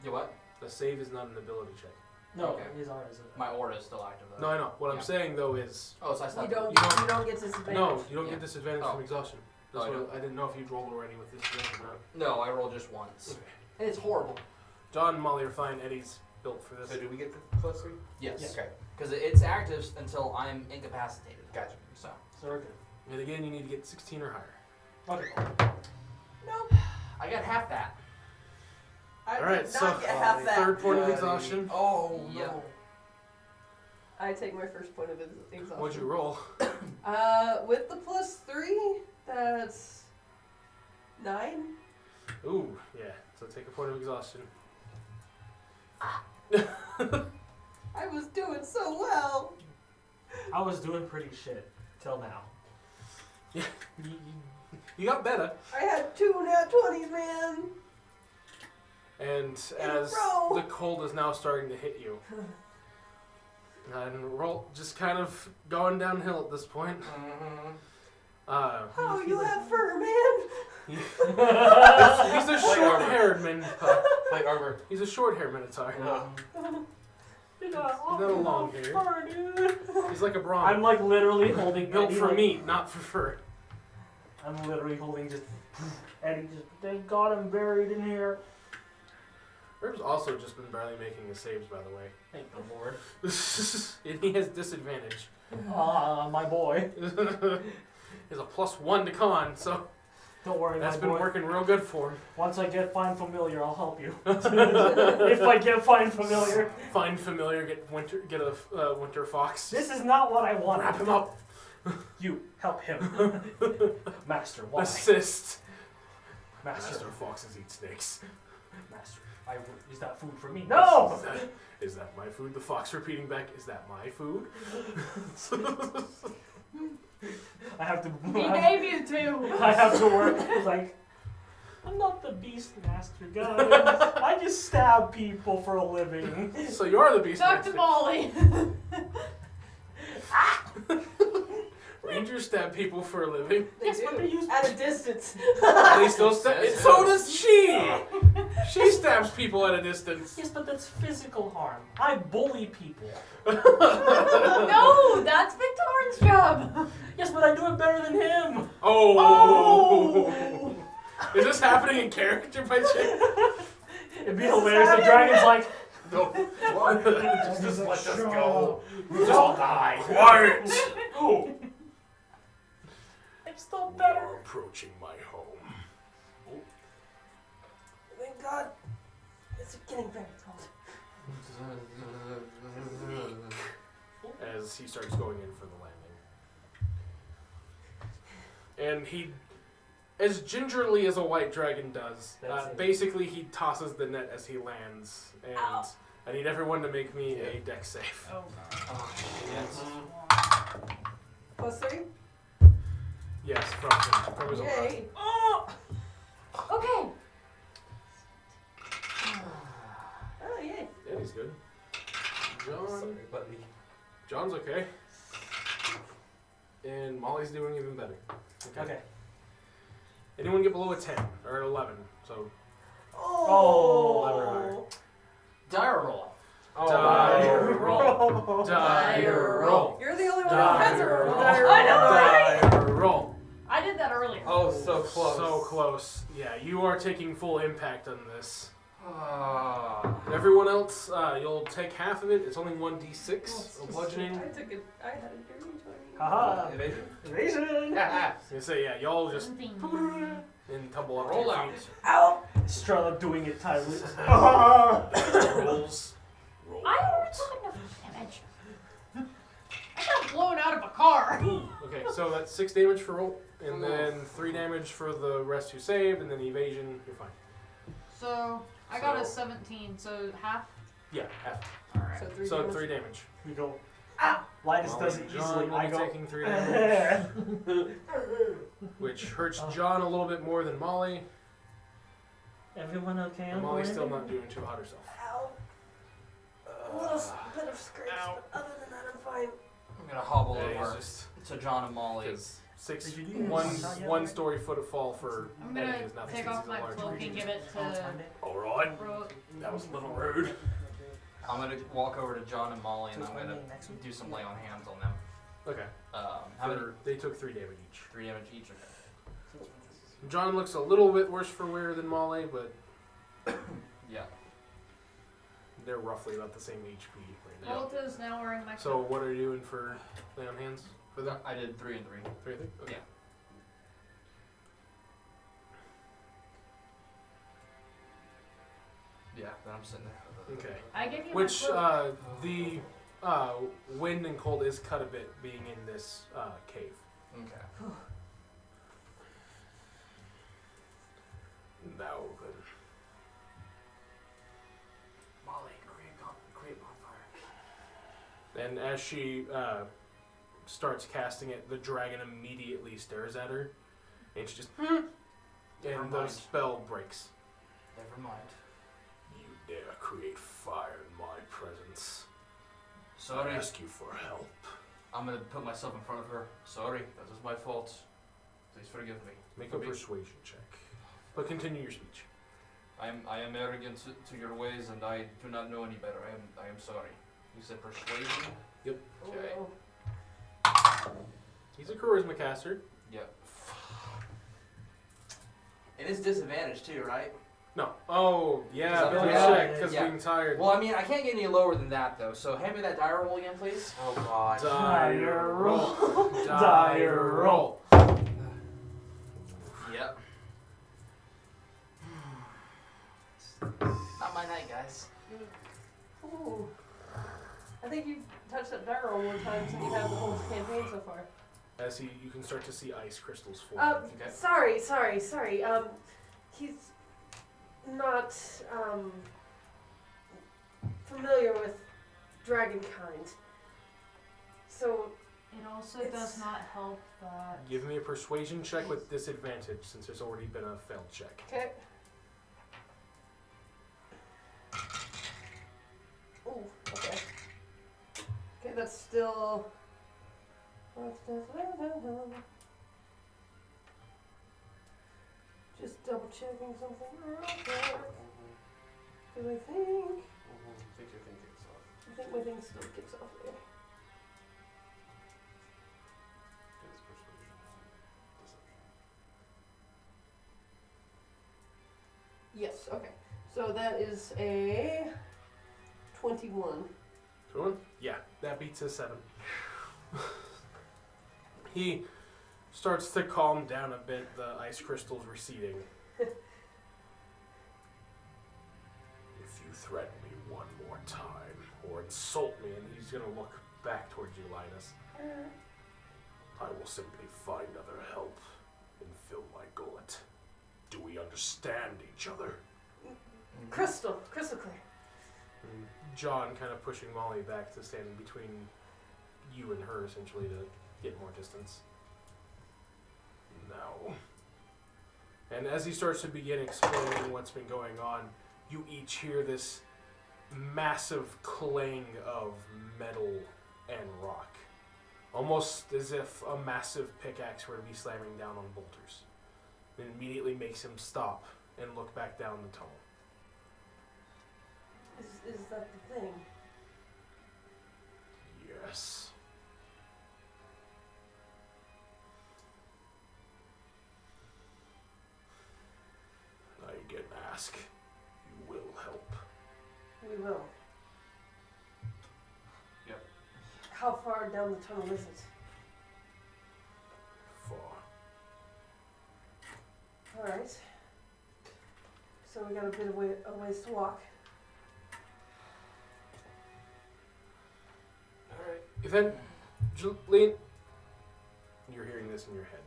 You what? A save is not an ability check. No, Okay. his arm is My aura is still active though. No, I know. What I'm Yeah. saying, though, is... Oh, so I You stopped. don't, You don't- you don't get disadvantage. No, you don't Yeah. get disadvantage Oh. from exhaustion. Oh, That's I what I didn't know if you'd rolled already with disadvantage or not. No, I rolled just once. And it's horrible. John and Molly are fine. Eddie's built for this. So do we get the +3? Yes. Yeah. Okay. Because it's active until I'm incapacitated. Gotcha. So. So we're good. And again, you need to get 16 or higher. Okay. Nope. I got half that. I Alright, did so, not get half that. Third point of Buddy. exhaustion. Oh, Yeah. I take my first point of exhaustion. What'd you roll? With the +3, that's 9. Ooh, yeah. So take a point of exhaustion. I was doing so well. I was doing pretty shit till now. You got better. I had 2 nat 20s, man. And In a as row. the cold is now starting to hit you, and roll just kind of going downhill at this point. Oh, you have fur, man. He's a short-haired minotaur. Like armor. He's a short-haired minotaur. You got He's not a long hair. fur, dude. He's like a I'm bronze. like literally holding Built Eddie, for like- meat, not for fur. I'm literally holding just Eddie. Just thank God I'm buried in here. Herb's also just been barely making his saves, by the way. Thank the Lord. And he has disadvantage. My boy. He has a +1 to con, so Don't worry, that's my been boy. working real good for him. Once I get Find Familiar, I'll help you. If I get Find Familiar. Find familiar, get a winter fox. This is not what I want. Wrap him up. You help him. Master, why? Assist. Master. Master foxes eat snakes. Master. Is that food for me? No! Is that my food? The fox repeating back, is that my food? I have to. He gave you 2. I have to work. Like, I'm not the beast master guy. I just stab people for a living. So you are the beast. Talk to master. Molly. Rangers stab people for a living. They Yes, do. but they use- At a distance. They still stab. So does she. She stabs people at a distance. Yes, but that's physical harm. I bully people. No, that's Victorian's job. Yes, but I do it better than him. Oh. Is this happening in character by chance? It'd be hilarious. The dragon's like, No. What? Just let us go. Just all die. Quiet. I'm still We better. are approaching my home. Thank God. It's getting very cold. As he starts going in for the landing. And he, as gingerly as a white dragon does, That's it. basically he tosses the net as he lands. And Ow. I need everyone to make me a deck save. Oh, +3? Yes, from his aura. Yay. okay. Oh, yay. Yeah, he's good. John, Sorry, buddy. John's okay. And Molly's doing even better. Okay. Anyone get below a 10 or an 11? So Oh. Eleven. Dire roll. Die roll. Yeah, you are taking full impact on this. Ah. Everyone else, you'll take half of it. It's only 1d6 of bludgeoning. I had a dirty 20. Haha. Evasion. Evasion. You say, yeah, y'all just 17. and tumble up. Roll to your out. feet. Ow! Strella doing it tirelessly. Rolls. Roll I out. already took enough damage. I got blown out of a car. Okay, so that's 6 damage for roll, and then 3 damage for the rest who saved, and then evasion. You're fine. So I got a So- 17. So half. Yeah, half. All right. So 3 So damage. 3 damage. We go. Ah! Linus Molly does and it John easily. will I be go. taking 3 damage, which hurts John a little bit more than Molly. Everyone okay? But on Molly's board? still not doing too hot herself. Ow. A little bit of scrapes, Ow. but other than that, I'm fine. I'm gonna hobble Yeah, he's over just to John and Molly. 'cause six, Did you do this? one, Not yet, one right? story foot of fall for I'm Eddie gonna is nothing. take since off he's a my large cloak creature. and give it Oh, it's to Monday. Alright. Ro- That was a little rude. I'm gonna walk over to John and Molly and So I'm it's gonna Monday next week? do some lay on hands on them. Okay. How many? They took 3 damage each. 3 damage each. Okay. John looks a little bit worse for wear than Molly, but Yeah. they're roughly about the same HP right now. Bolt is now wearing my So cloak. what are you doing for lay on hands for them? I did 3 and 3. 3, I think? Okay. Yeah. Yeah, then I'm sitting there. Okay. I give you Which my cloak. the wind and cold is cut a bit being in this cave. Okay. Now then. Molly, create bonfire. And as she starts casting it, the dragon immediately stares at her, and she just Never and the mind. spell breaks. Never mind. You dare create fire in my presence. I Sorry. ask you for help. I'm gonna put myself in front of her. Sorry, that was my fault. Please forgive me. Make a Forgive- persuasion check. But continue your speech. I am arrogant to your ways, and I do not know any better. I am sorry. You said persuasion. Okay. Oh, He's a charisma caster. Yep. It is disadvantage too, right? No. Oh, yeah, Is that ability the- check, because yeah. being tired. Well, I mean, I can't get any lower than that though. So hand me that die roll again, please. Oh god. Dire roll. Dire roll. Yep. Not my night, guys. Ooh. I think you've touched that die roll more times than you have the whole campaign so far. As you can start to see ice crystals form. Okay. Sorry. He's not familiar with dragonkind. So It also It's- does not help that. Give me a persuasion check with disadvantage, since there's already been a failed check. okay. Ooh, okay. Okay, that's still. Just double checking something real quick. Because I think Think your thing kicks off. my thing still kicks off there. It's persuasion. Deception. Yes, okay. So that is a 21. One? Yeah, that beats a 7. He starts to calm down a bit, the ice crystals receding. If you threaten me one more time, Or insult me, and he's gonna look back towards you, Linus. I will simply find other help and fill my gullet. Do we understand each other? Crystal clear. And John kind of pushing Molly back to stand between you and her, essentially, to get more distance. No. And as he starts to begin explaining what's been going on, you each hear this massive clang of metal and rock. Almost as if a massive pickaxe were to be slamming down on boulders. It immediately makes him stop and look back down the tunnel. Is that the thing? Yes. How far down the tunnel is it? Far. Alright. So we got a bit of a ways to walk. Alright. Evangeline, you're hearing this in your head.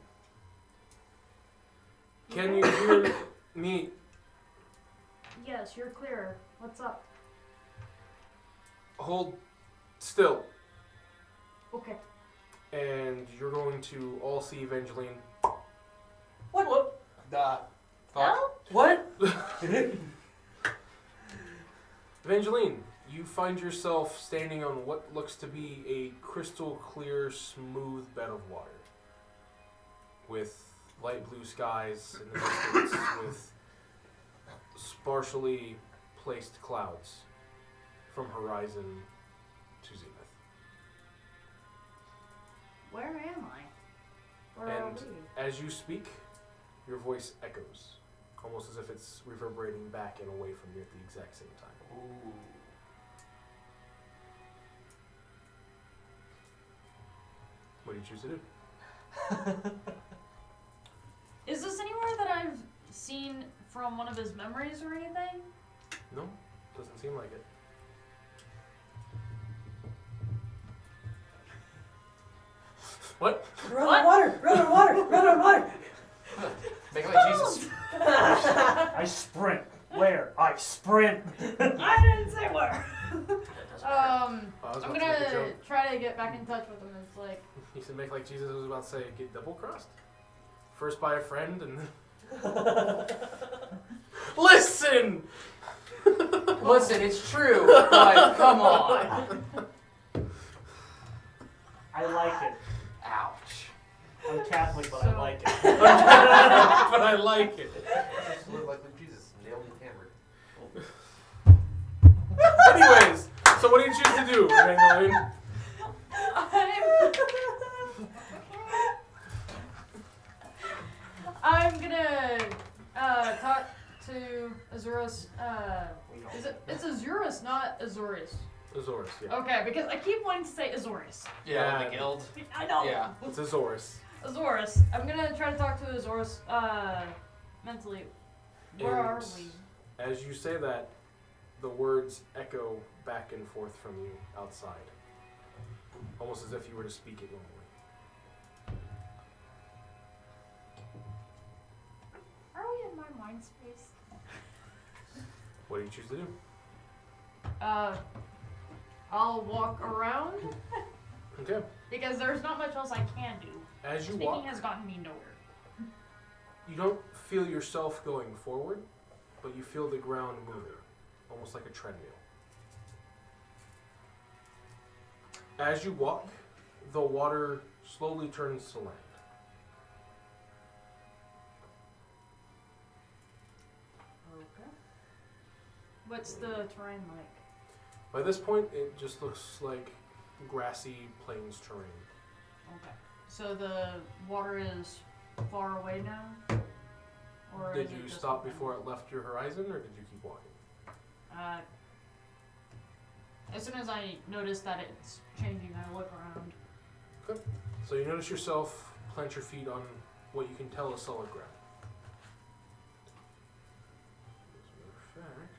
Can you hear me? Yes, you're clear. What's up? Hold still. Okay. And you're going to all see Evangeline. What? Well, What? Evangeline, you find yourself standing on what looks to be a crystal clear, smooth bed of water. With light blue skies in the distance, with sparsely placed clouds from horizon to zenith. where am I? Where are And we? as you speak, your voice echoes, almost as if it's reverberating back and away from you at the exact same time. Ooh. What do you choose to do? Is this anywhere that I've seen from one of his memories or anything? No, doesn't seem like it. What? Run on water! Run on water! Run on water! Make it like Jesus. I sprint. Where? I sprint. I didn't say where. I was I'm about to make a gonna joke. try to get back in touch with him. It's like, You said make like Jesus was about to say, get double crossed? First by a friend and then. Listen! Listen, it's true, but come on. I like it. Ouch. I'm Catholic, but I So- like it. But I like it. Just live like with Jesus, nailed and hammered. Anyways, so what do you choose to do, Evangeline? I'm gonna talk to Azurus. It's Azurus, not Azurus. Azorus, yeah. Okay, because I keep wanting to say Azorus. Yeah, the guild. I know. Yeah. It's Azorus. Azorus. I'm gonna try to talk to Azorus mentally. Where And are we? As you say that, the words echo back and forth from you outside. Almost as if you were to speak it normally. Are we in my mind space? What do you choose to do? I'll walk around Okay. because there's not much else I can do. As you Speaking walk, has gotten me nowhere. you don't feel yourself going forward, but you feel the ground moving, almost like a treadmill. As you walk, the water slowly turns to land. Okay. What's the terrain like? By this point, it just looks like grassy plains terrain. Okay. So the water is far away now? Or Did is it you just stop within? before it left your horizon, or did you keep walking? As soon as I notice that it's changing, I look around. So you notice yourself plant your feet on what you can tell is solid ground. As a matter of fact,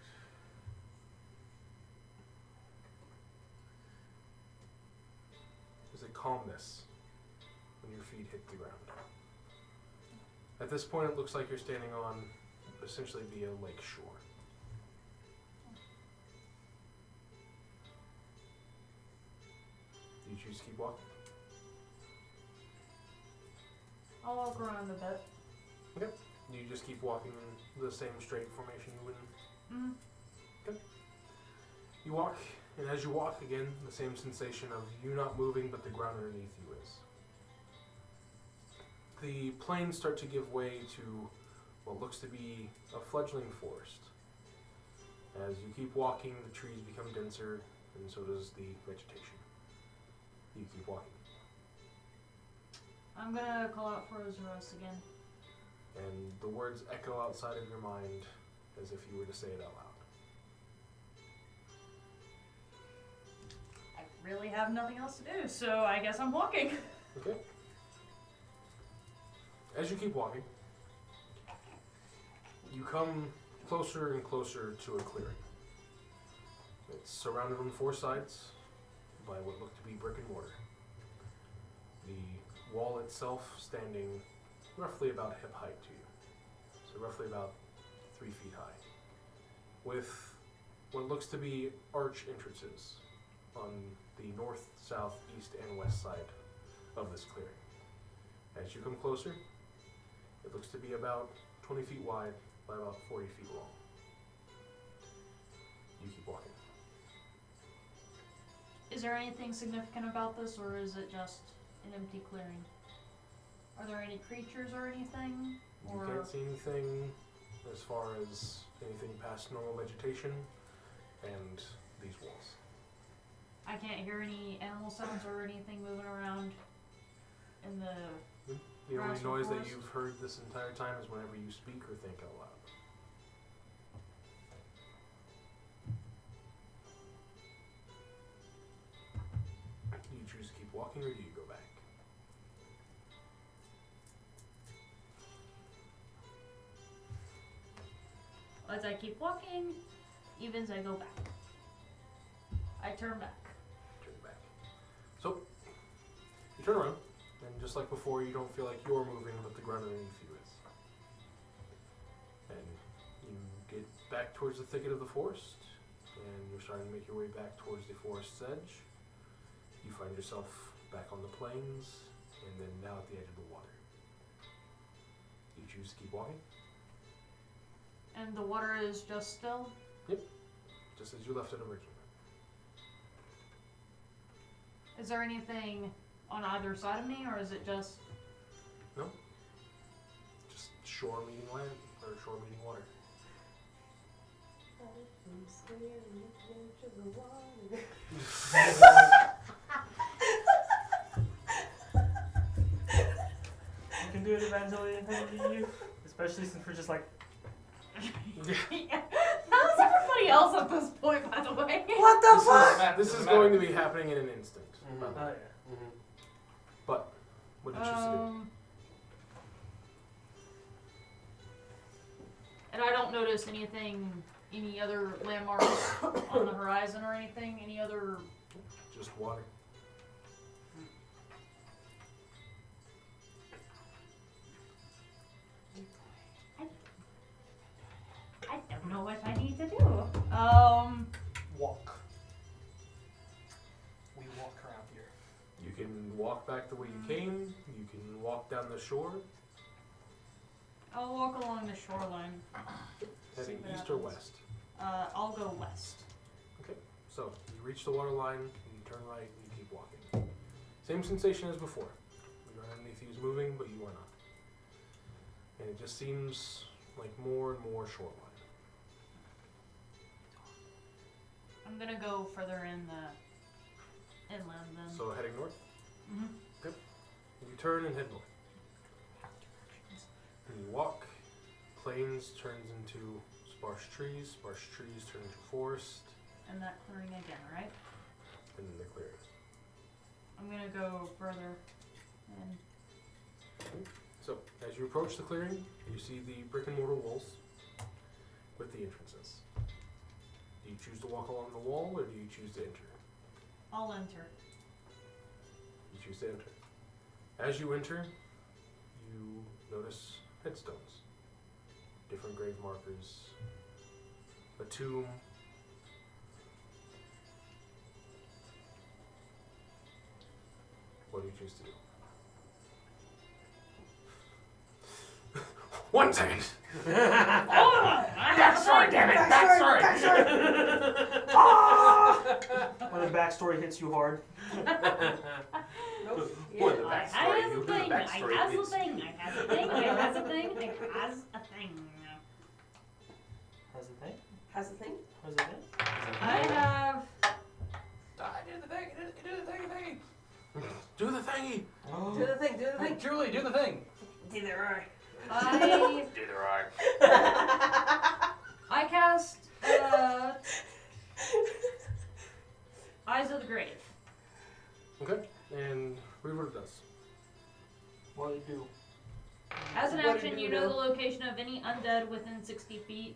there's a calmness when your feet hit the ground. At this point, it looks like you're standing on essentially be a lake shore. Do you choose to keep walking? I'll walk around a bit. Do you just keep walking in the same straight formation you would? Mm. You walk, and as you walk again, the same sensation of you not moving, but the ground underneath you is. The plains start to give way to what looks to be a fledgling forest. As you keep walking, the trees become denser, and so does the vegetation. You keep walking, I'm gonna call out for Azurus again. and the words echo outside of your mind as if you were to say it out loud. I really have nothing else to do, so I guess I'm walking. Okay. As you keep walking, you come closer and closer to a clearing. It's surrounded on four sides by what look to be brick and mortar. The wall itself standing roughly about hip height to you. So roughly about 3 feet high. With what looks to be arch entrances on the north, south, east, and west side of this clearing. As you come closer, it looks to be about 20 feet wide by about 40 feet long. You keep walking. Is there anything significant about this, or is it just an empty clearing? Are there any creatures or anything? You can't see anything as far as anything past normal vegetation and these walls. I can't hear any animal sounds or anything moving around in the... The only Grass or noise that forest? you've heard this entire time is whenever you speak or think out loud. Do you choose to keep walking or do you go back? As I keep walking, even as I go back. I turn back. Turn back. So, you turn around, and just like before, you don't feel like you're moving, but the ground underneath you is. And you get back towards the thicket of the forest, and you're starting to make your way back towards the forest's edge. You find yourself back on the plains, and then now at the edge of the water. You choose to keep walking, And the water is just still? just as you left it originally. Is there anything on either side of me, or is it just... Just shore meeting land, or shore meeting water. You can do it, Evangeline, thank you. Especially since we're just like, Yeah. How's everybody else at this point, by the way? What the fuck? This is going to be happening in an instant. Mhm. by the way. oh yeah. Mm-hmm. But, what did you choose to do? And I don't notice anything, any other landmarks on the horizon or anything, any other... Just water. I don't know what I need to do. Walk. We walk around here. You can walk back the way you came. You can walk down the shore, I'll walk along the shoreline. heading See what east or happens. west. I'll go west. So, you reach the water line, you turn right, and you keep walking. Same sensation as before. The ground underneath you is moving, but you are not. And it just seems like more and more shoreline. I'm gonna go further in the inland then. So, heading north, Mhm. you turn and head north. And you walk, plains turns into sparse trees turn into forest, And that clearing again, right? and then the clearing. I'm gonna go further in. So, as you approach the clearing, you see the brick and mortar walls with the entrances. Do you choose to walk along the wall, or do you choose to enter? I'll enter. You choose to enter. As you enter, you notice headstones, different grave markers, a tomb. What do you choose to do? One second! Backstory, damn it! When the backstory hits you hard. Nope. Or the Yeah. I backstory. has He'll a do the thing, I backstory. has a It's- thing, I has a thing, I has a thing, I has a thing. How's the thing? Has a thing? How's the thing? I have... Do the thing, do the thing. Do the thingy! Do the thing, do the thing. Julie, do the thing. Do the right. I Do the right. I cast Eyes of the Grave. Okay, and Reaver does. What do you do? As an What do action, you you do know now? the location of any undead within 60 feet.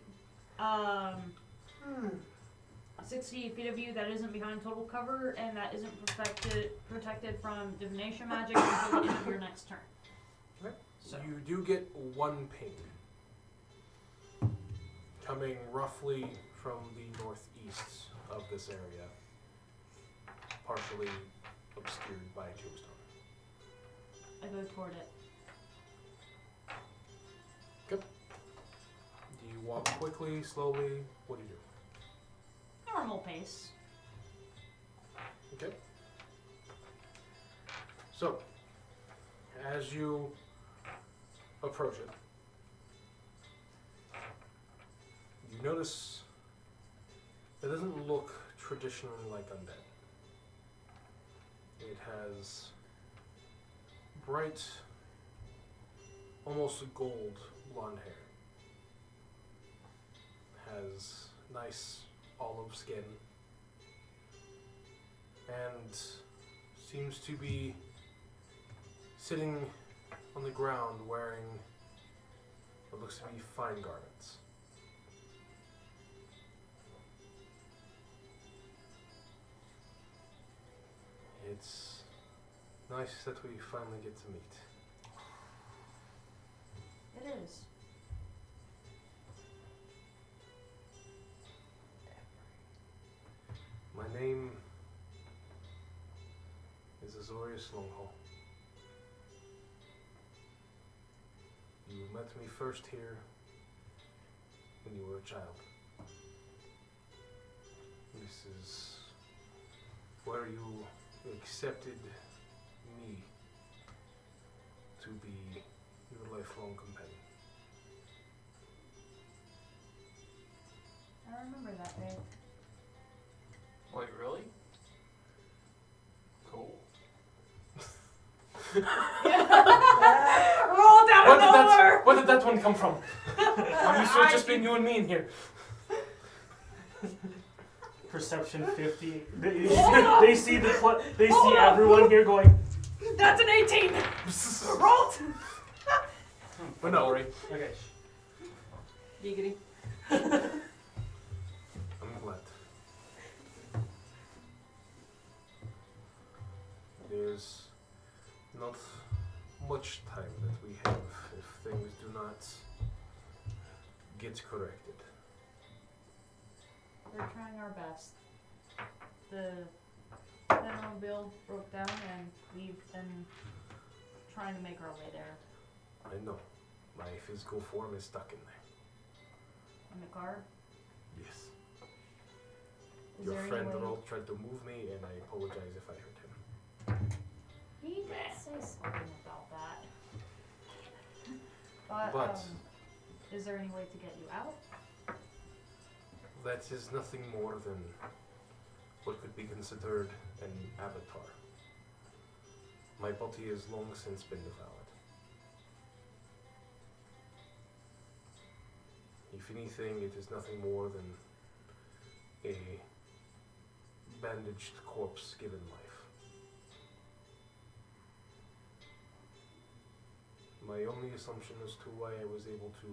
60 feet of you that isn't behind total cover and that isn't protected from divination magic until the end of your next turn. So you do get one ping coming roughly from the northeast of this area, partially obscured by a tombstone. I go toward it. Do you walk quickly, slowly? What do you do? Normal pace. Okay. So, as you approach it, you notice it doesn't look traditionally like undead. It has bright, almost gold blonde hair. Has nice olive skin. And seems to be sitting on the ground wearing what looks to be fine garments. It's nice that we finally get to meet. It is. My name is Azorius Longhaul. You met me first here when you were a child. This is where you accepted me to be your lifelong companion. I remember that day. Wait, really? Cool. Roll down nowhere! Where did that one come from? I'm used to it just being you and me in here. Perception 50. They see everyone here going. That's an 18! Rolled! But no, Glory. Okay. Giggity. I'm glad. There's not much time that we have if things do not get corrected. We're trying our best. The general build broke down and we've been trying to make our way there. I know. My physical form is stuck in there. In the car? Yes. Is Your there any friend way? Rolf tried to move me, and I apologize if I hurt him. He did say something about that. But, But- is there any way to get you out? That is nothing more than what could be considered an avatar. My body has long since been devoured. If anything, it is nothing more than a bandaged corpse given life. My only assumption as to why I was able to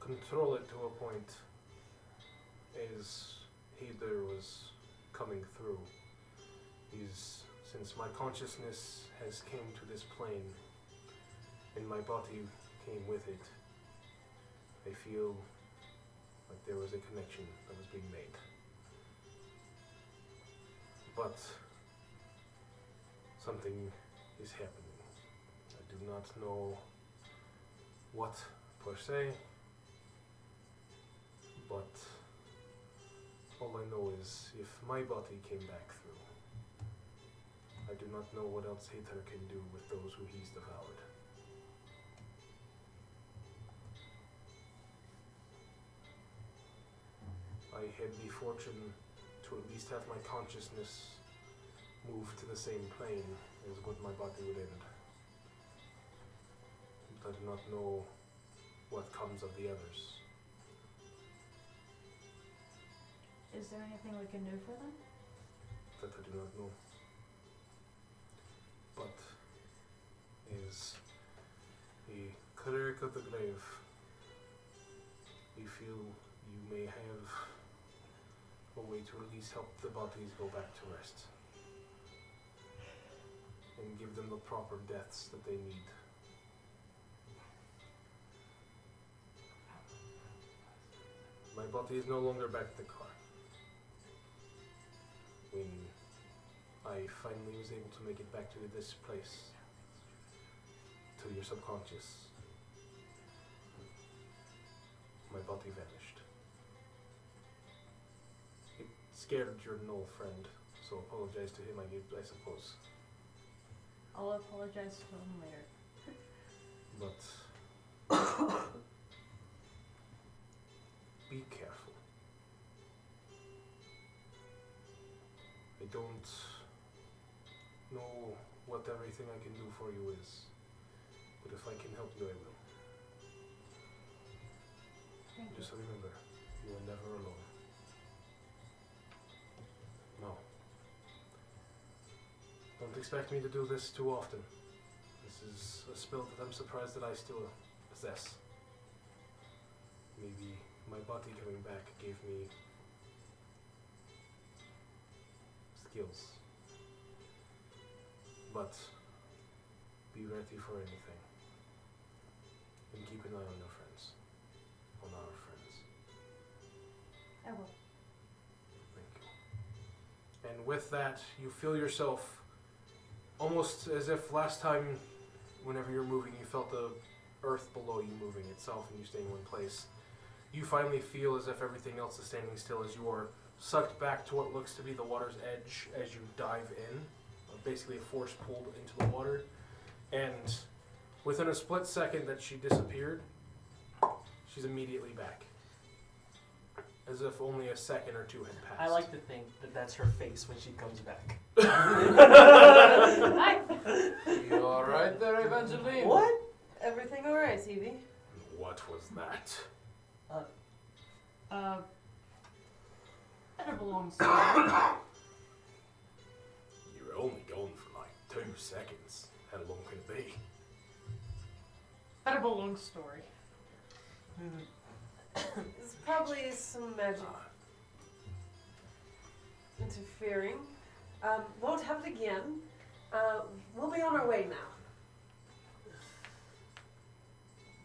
control it to a point as Heather was coming through is since my consciousness has came to this plane and my body came with it, I feel like there was a connection that was being made. But something is happening. I do not know what per se, but all I know is if my body came back through, I do not know what else Hathor can do with those who he's devoured. I had the fortune to at least have my consciousness move to the same plane as what my body would end. But I do not know what comes of the others. Is there anything we can do for them? that I do not know. But as a cleric of the grave, we feel you may have a way to at least help the bodies go back to rest. And give them the proper deaths that they need. My body is no longer back in the car. When I finally was able to make it back to this place, to your subconscious, my body vanished. It scared your null friend, so apologize to him, I suppose. I'll apologize to him later. But be careful. I don't know what everything I can do for you is, but if I can help you, I will. Thank you. Just remember, you are never alone. No. Don't expect me to do this too often. This is a spell that I'm surprised that I still possess. Maybe my body coming back gave me skills. But be ready for anything. And keep an eye on your friends. On our friends. I will. Thank you. And with that, you feel yourself almost as if last time, whenever you're moving, you felt the earth below you moving itself and you staying in one place. You finally feel as if everything else is standing still as you are sucked back to what looks to be the water's edge as you dive in. Basically a force pulled into the water. And within a split second that she disappeared, she's immediately back. As if only a second or two had passed. I like to think that that's her face when she comes back. You alright there, Evangeline? What? Everything alright, CV? What was that? Better belongs to you. You were only gone for like 2 seconds. How long can it be? Better belongs story. It's probably some magic interfering. Won't have it again. We'll be on our way now.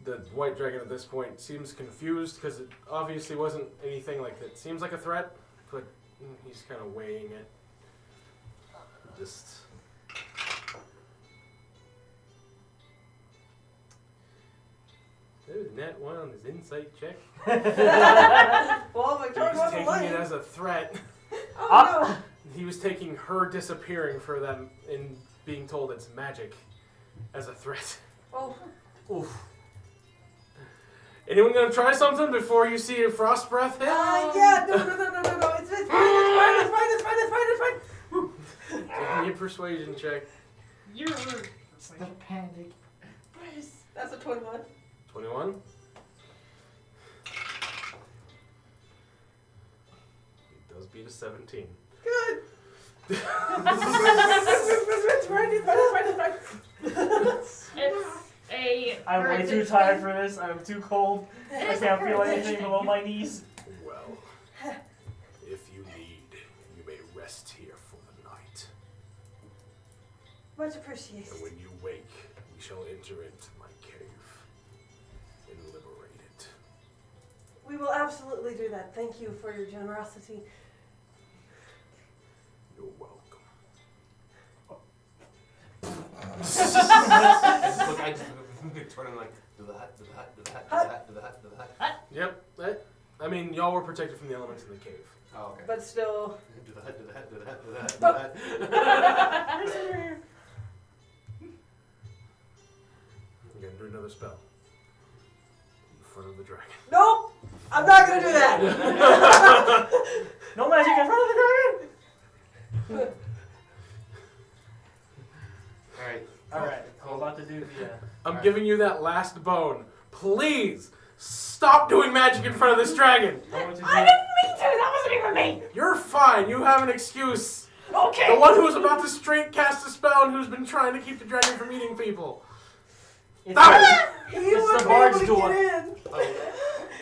The white dragon at this point seems confused because it obviously wasn't anything like that. Seems like a threat, but he's kind of weighing it. Just. There's net one on his insight check. Well, my turn He's wasn't taking lying. it as a threat. Oh He was taking her disappearing for them and being told it's magic as a threat. no. Oh, Oof. Anyone gonna try something before you see a frost breath hit? yeah, no. It's fine. Give me a persuasion check. You're the panic. That's a 21. 21. It does beat a 17. Good. It's a. I'm way too tired for this. I'm too cold. I can't feel anything below my knees. Well, if you need, you may rest here for the night. Much appreciated. And when you wake, we shall enter into my cave and liberate it. We will absolutely do that. Thank you for your generosity. You're welcome. I just turn and like, do that, do that, do that, do that, do that, do that. Yep. I mean, y'all were protected from the elements in the cave. Oh, okay. But still. Do that, do that, do that, do that, do that. You're gonna do another spell. In front of the dragon. Nope! I'm not gonna do that! No magic in front of the dragon! Alright. Alright, I'm about to do the. I'm Alright. giving you that last bone. Please stop doing magic in front of this dragon. I'm going to do, I didn't mean to! That wasn't even me! You're fine. You have an excuse. Okay. The one who was about to straight cast a spell and who's been trying to keep the dragon from eating people. It's, Stop it! He It's wouldn't the be able bard's to door. get in.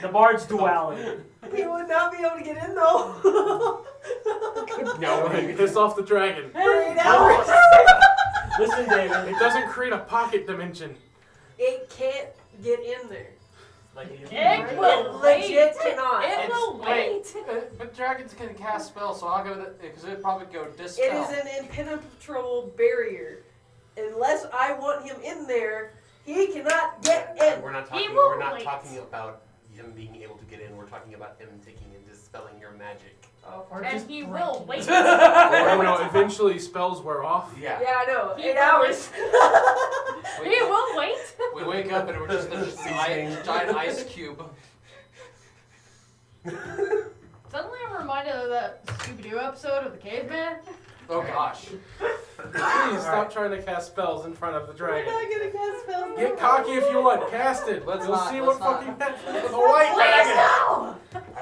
the bard's duality. He would not be able to get in though. No, way. Piss off the dragon. 3 hours. Listen, David. It doesn't create a pocket dimension. It can't get in there. Like you It will legit wait. cannot. It will wait. But dragons can cast spells, so I'll go because it'd probably go dispel. It is an impenetrable barrier. Unless I want him in there, he cannot get in. We're not He talking. will We're not wait. talking about him being able to get in. We're talking about him taking and dispelling your magic. And he will wait. Oh, no, eventually spells wear off. Yeah. Yeah, I know. He 8 will hours. He will wait. We wake up and we're just there's just a giant ice cube. Suddenly I'm reminded of that Scooby-Doo episode of the caveman. Oh gosh. Please stop trying to cast spells in front of the We're dragon. not gonna cast spells. Get cocky if you want. Cast it. Let's You'll not, see let's what not. fucking happens with a white Please dragon. no!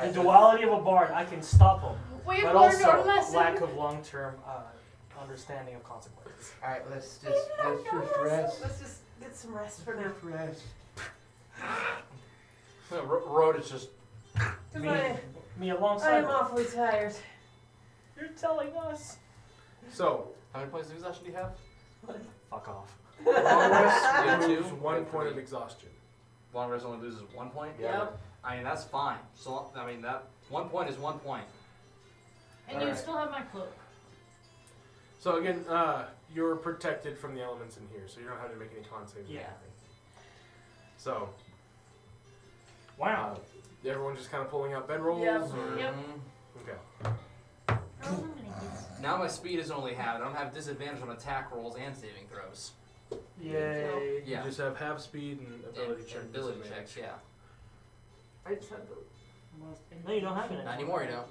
The duality of a bard, I can stop him. We've But learned our also, lesson. lack of long-term understanding of consequences. Alright, let's just rest. Let's just get some rest for now. Rest. Road is just. Cause Me, I me alongside am him. awfully tired. You're telling us. So, How many points of exhaustion do you have? Fuck off. long rest Yeah, removes two. 1 point of exhaustion. Long rest only loses 1 point. Yep. I mean that's fine. So I mean that 1 point is 1 point. And you Alright. still have my cloak. So again, you're protected from the elements in here, so you don't have to make any con saves or Yeah. anything. So, Wow. everyone just kind of pulling out bedrolls? Yep. Or? Yep. Okay. Now my speed is only half. I don't have disadvantage on attack rolls and saving throws. Yay. Yeah. You just have half speed and ability check. And ability disadvantage. checks, yeah. I just had the. No, you don't have it Not anymore, you don't.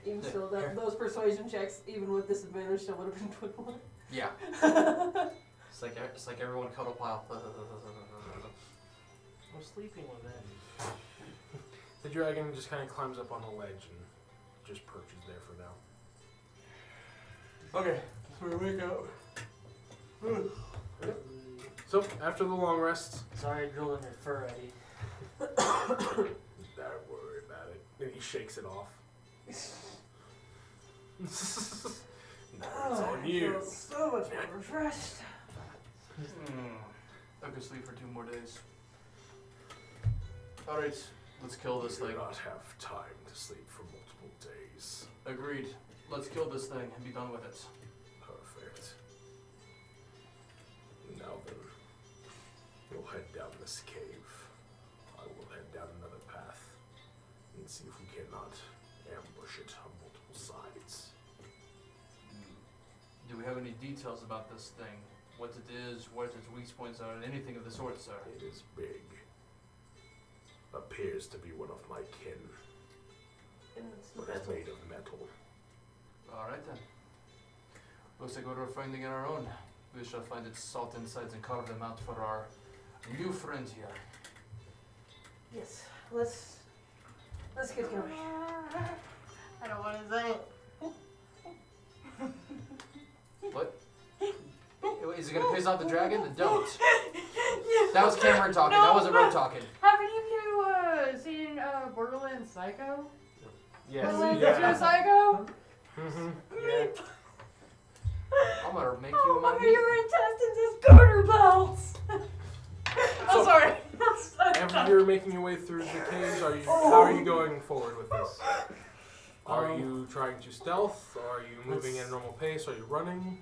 Even still, those persuasion checks, even with disadvantage, still would have been 21. Yeah. It's like everyone cuddle pile. I'm sleeping with it. The dragon just kind of climbs up on a ledge and just perches there for now. Okay, so we wake up. So, after the long rest, Sorry, I drilled in your fur, Eddie. don't worry about it. And he shakes it off. Now it's on I you. feel so much more refreshed. I could sleep for 2 more days. Alright, let's kill this We thing. do not have time to sleep for multiple days. Agreed. Let's kill this thing and be done with it. Perfect. Now then, we'll head down this cave. I will head down another path and see if we cannot ambush it on multiple sides. Do we have any details about this thing? What it is, what its weak points are, and anything of the sort, sir? It is big. Appears to be one of my kin, And it's but is made of metal. Alright then. Looks like we're finding in our own. We shall find its salt insides and carve them out for our new friend here. Yes, let's get going. I don't want to say it. What? Is it gonna piss off the dragon? Then don't. That was Cameron talking. That wasn't Rogue talking. Have any of you seen Borderlands Psycho? Yes. Borderlands Yeah. 2 Psycho? Mm-hmm. Yeah. I'm gonna make you my Look at meat. your intestines as garter belts. I'm sorry. After you're making your way through the caves, how are you going forward with this? Are you trying to stealth? Are you moving at a normal pace? Are you running?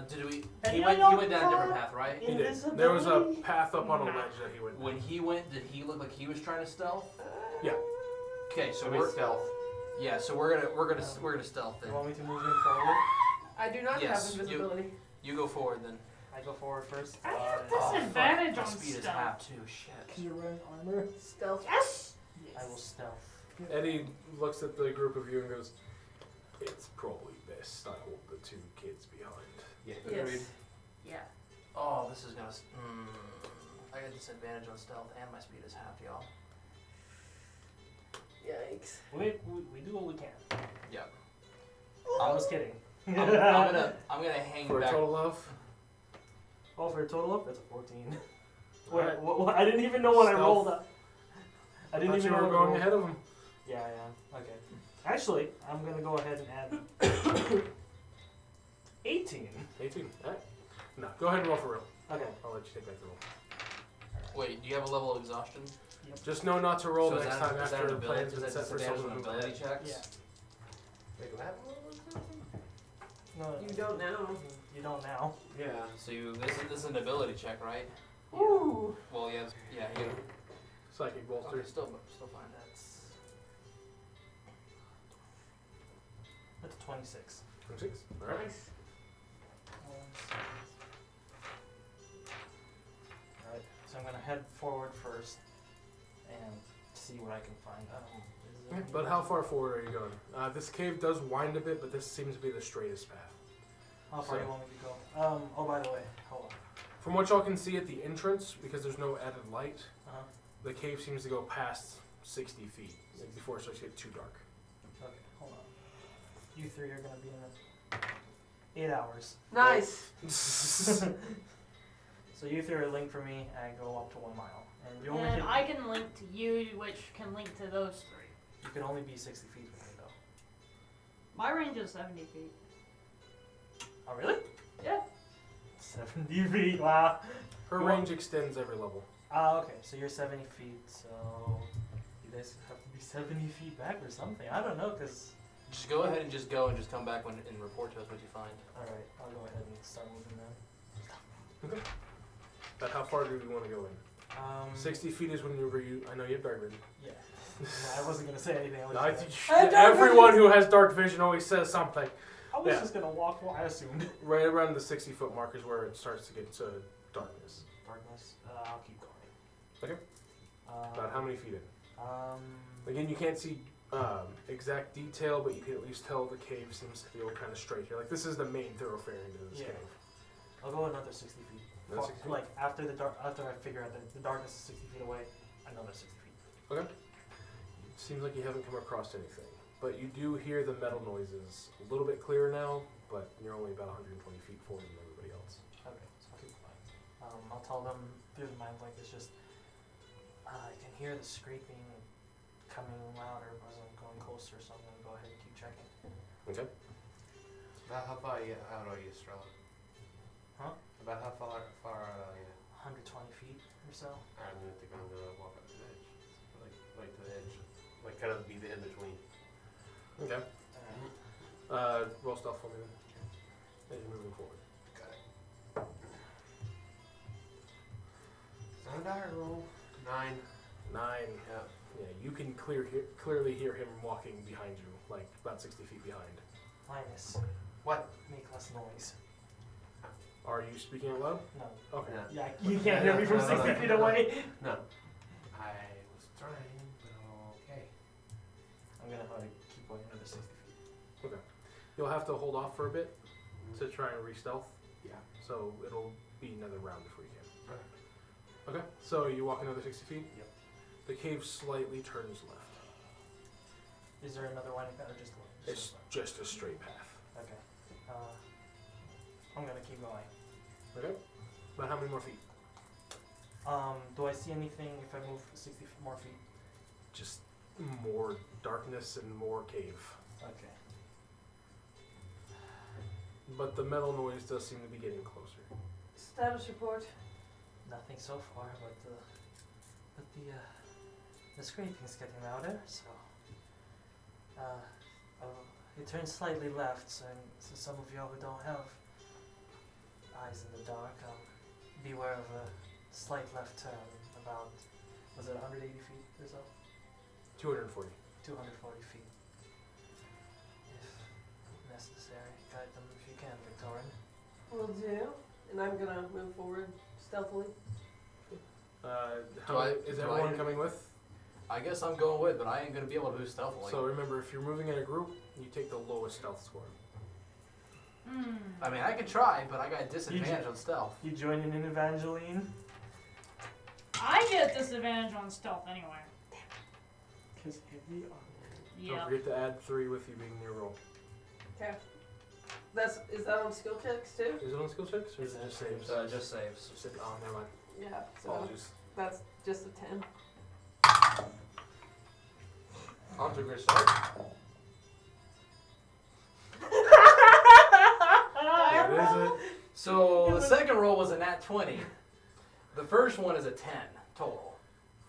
Did we? Have He you went not down a different gone? path, right? He did. There was a path up on a ledge that he went down. When he went, did he look like he was trying to stealth? Yeah. Okay, so So we we're stealth. yeah, so we're gonna stealth You then. want me to move in forward? I do not Yes, have invisibility. You go forward then. I go forward first. I have Oh, disadvantage fuck. on My speed is stealth. half too. Shit. Can you run armor? Stealth. Yes. I will stealth. Eddie looks at the group of you and goes, "It's probably best I hold the 2 kids behind." Yeah. Yes. Yeah. Oh, this is gonna. I got disadvantage on stealth and my speed is half, y'all. Yikes. Yikes. We do what we can. Yeah. I was kidding. I'm gonna hang For a back. total of. Oh, for a total of? That's a 14. Wait, Alright. what, I didn't even know what I Stealth. rolled up. I didn't Thought even you know were what I going rolled. ahead of him. Yeah, yeah. Okay. Actually, I'm gonna go ahead and add 18. 18. Alright. No, go ahead and roll for real. Okay. I'll let you take back the roll. Wait, do you have a level of exhaustion? Just know not to roll So next time is that after an the ability? plan's Is been that set for disadvantage someone on to move ability ahead. checks? Yeah. Wait, do I have one of those? No, You don't know. you don't now. Yeah. So this is an ability check, right? Ooh. Well, yeah, yeah. You know. Psychic bolster. Okay, still fine. That's 26. 26. Alright. Nice. Alright, so I'm gonna head forward first and see what I can find. Is there But how far forward are you going? This cave does wind a bit, but this seems to be the straightest path. How far do you want me to go? Oh, by the way, hold on. From what y'all can see at the entrance, because there's no added light, Uh-huh. the cave seems to go past 60 feet like before it starts to get too dark. Okay, hold on. You three are gonna be in 8 hours. Nice. So you three are linked for me, and I go up to 1 mile. And you only And can, I can link to you, which can link to those three. you can only be 60 feet with me though. My range is 70 feet. Oh really? Yeah. 70 feet. Wow. Her You range extends every level. Okay, so you're 70 feet. So you guys have to be 70 feet back or something. I don't know, cause. Just go ahead and just go and just come back and report to us what you find. All right, I'll go ahead and start moving then. But how far do we want to go in? 60 feet is when I know you have dark vision. Yeah. No, I wasn't gonna say anything. I was, No, I just, think I have dark everyone who has dark vision always says something. I was yeah. just gonna walk. Well, I assumed. Right around the 60-foot mark is where it starts to get to darkness. Darkness. I'll keep going. Okay. About how many feet in? Um. Again, you can't see exact detail, but you can at least tell the cave seems to feel kind of straight here. Like this is the main thoroughfare into this Yeah. cave. I'll go another 60 feet. Another 60 feet? Like after after I figure out that the darkness is 60 feet away, another 60 feet. Okay. Seems like you haven't come across anything, but you do hear the metal noises a little bit clearer now. But you're only about 120 feet forward than everybody else. Okay, so I'll keep going. I'll tell them through the mind like it's just. I can hear the scraping coming louder as I'm going closer, so I'm gonna go ahead and keep checking. Okay. About how far out are you, Strella? Huh? About how far out are you? 120 feet or so. I'm gonna think I'm gonna walk up to the edge, like to the edge, like kind of be the in between. Okay. Alright. Roll stealth for me then. As you're moving forward. Got it. Sound die roll. 9. 9. Yeah. Yeah, you can clearly hear him walking behind you, like about 60 feet behind. Linus, What? make less noise. Are you speaking out loud? No. Okay. No. Yeah, you can't hear me from 60 feet away. No. I was trying, but okay. I'm gonna have to keep going another 60 feet. You'll have to hold off for a bit to try and re-stealth. Yeah. So it'll be another round before you can. Right. Okay. So you walk another 60 feet? Yep. The cave slightly turns left. Is there another one or just one? It's just a straight path. Okay. I'm gonna keep going. Okay. About how many more feet? Do I see anything if I move 60 more feet? Just more darkness and more cave. Okay. But the metal noise does seem to be getting closer. Status report. Nothing so far, but the scraping's getting louder, so it turns slightly left, so some of y'all who don't have eyes in the dark, beware of a slight left turn about, was it 180 feet or so? 240. 240 feet. If necessary, guide them if you can, Victorian. Will do. And I'm gonna move forward stealthily. Is everyone coming with? I guess I'm going with, but I ain't gonna be able to do stealthily. So remember, if you're moving in a group, you take the lowest stealth score. I mean, I could try, but I got disadvantage on stealth. You joining in, Evangeline? I get disadvantage on stealth anyway. Because heavy armor. Don't Yeah. forget to add 3 with you being near roll. Okay. Is that on skill checks too? Is it on skill checks or is it just saves? Just saves. Oh, never mind. Yeah. So Apologies. that's just a 10. On to a great start. That is it. So the second roll was a nat 20. The first one is a 10 total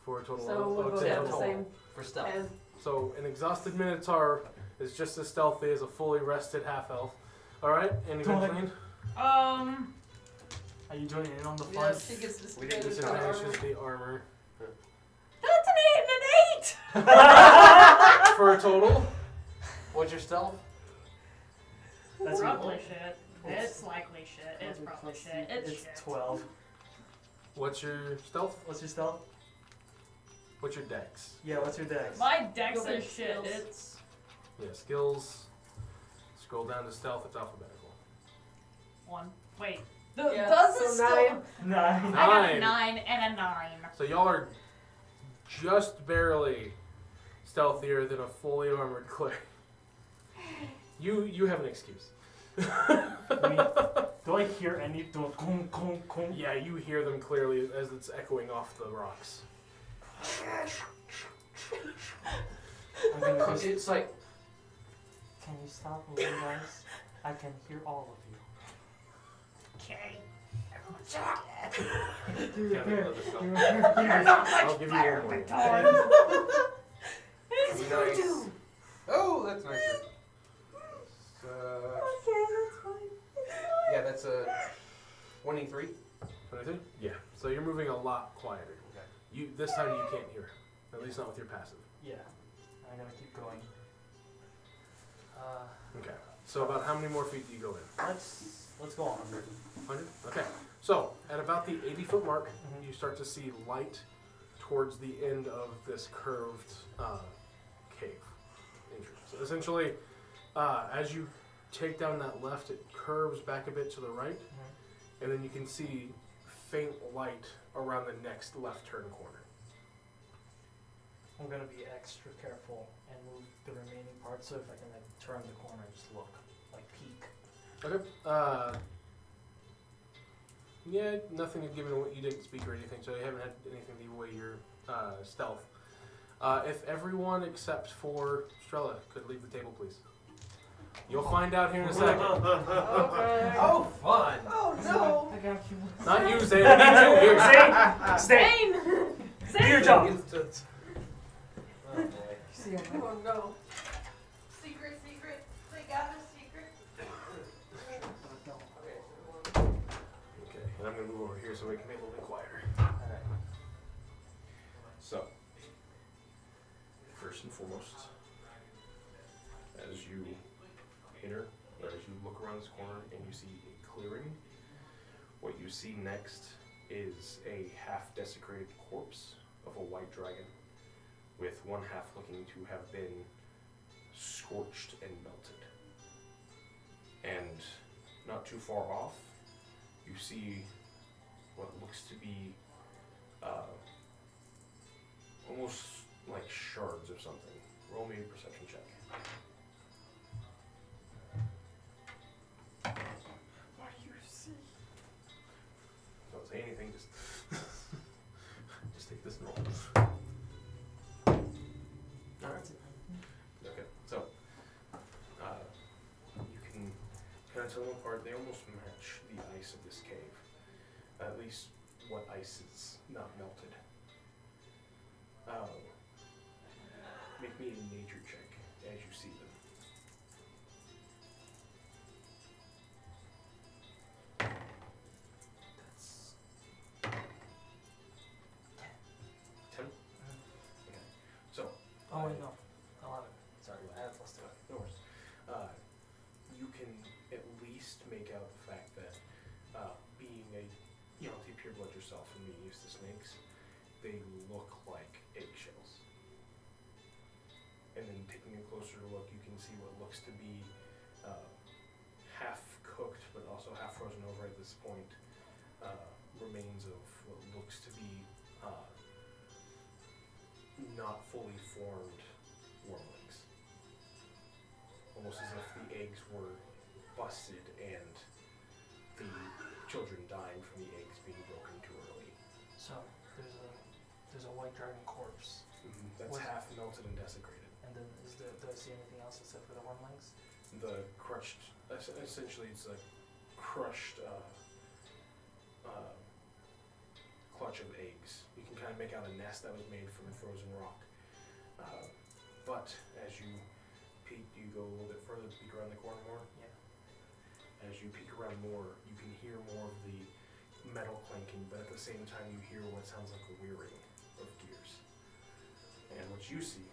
For a total So of we'll both 10 have the total. same for stealth. 10. So an exhausted Minotaur is just as stealthy as a fully rested half elf. Alright, anything Don't clean? Are you joining in on the Yeah, fun? she gets We didn't disadvantage on Disadvantage is armor. the armor. That's an 8 and an 8! For a total? What's your stealth? That's Probably shit. It's likely shit. It's probably shit. It's shit. 12. What's your stealth? What's your stealth? What's your dex? Yeah, what's your dex? My dex Go back is to shit. skills. It's Yeah, skills. Scroll down to stealth, it's alphabetical. 1. Wait. Yeah, Does so it still? 9. 9. I got a 9. 9 and a 9. So y'all are just barely stealthier than a fully armored cleric. You have an excuse. Do I hear any? Do kum kum kum? Yeah, you hear them clearly as it's echoing off the rocks. I'm gonna just, It's like can you stop moving, guys? I can hear all of you. Okay. Yeah, they love the stealth. I'll give you one more. Nice. Oh, that's nicer. Yeah, that's a 23. 22? Yeah. So you're moving a lot quieter. Okay. This time you can't hear. At least not with your passive. Yeah, I'm gonna keep going. Okay. So about how many more feet do you go in? Let's go on. 100? Okay. So at about the 80-foot mark, Mhm. you start to see light towards the end of this curved cave. So essentially, as you take down that left, it curves back a bit to the right, and then you can see faint light around the next left turn corner. I'm gonna be extra careful and move the remaining parts so if I can like turn the corner and just look, like peek. Okay. Yeah, nothing given what you didn't speak or anything, so you haven't had anything to give away your stealth. If everyone except for Strella could leave the table, please. You'll find out here in a second. Okay. Oh, fun! Oh no! I got you. Not you, Zane. I need you here. Stay. Do your job. Oh, boy. Oh no. Secret, secret. They got a secret. Okay, and I'm gonna move over here so we can be a little bit quieter. Alright. So, first and foremost, as you enter, or as you look around this corner and you see a clearing, what you see next is a half desecrated corpse of a white dragon, with one half looking to have been scorched and melted. And not too far off, you see what looks to be almost like shards of something. Roll me a perception check. What do you see? Don't say anything, just just take this and roll. Alright. Okay, so you can kind of tell them apart. They almost match the ice of this cave. At least what ice is not melted. Make me a nature check as you see them. That's 10? Okay. So, oh wait, no. 11. Sorry, I had plus 2. no worries. You can at least make out the fact that being a pure blood yourself and being used to snakes, they look like eggshells. And then taking a closer look, you can see what looks to be half cooked but also half frozen over at this point remains of what looks to be not fully formed wormlings. eggs were busted and the children dying from the eggs being broken too early. So there's a white dragon corpse, That's Was- half melted and desecrated. and then do I see anything else except for the wormlings? The crushed, essentially it's a crushed clutch of eggs. You can kind of make out a nest that was made from frozen rock. But as you peek, you go a little bit further, peek around the corner more. Yeah. As you peek around more, you can hear more of the metal clanking, but at the same time you hear what sounds like a whirring of gears. And what you see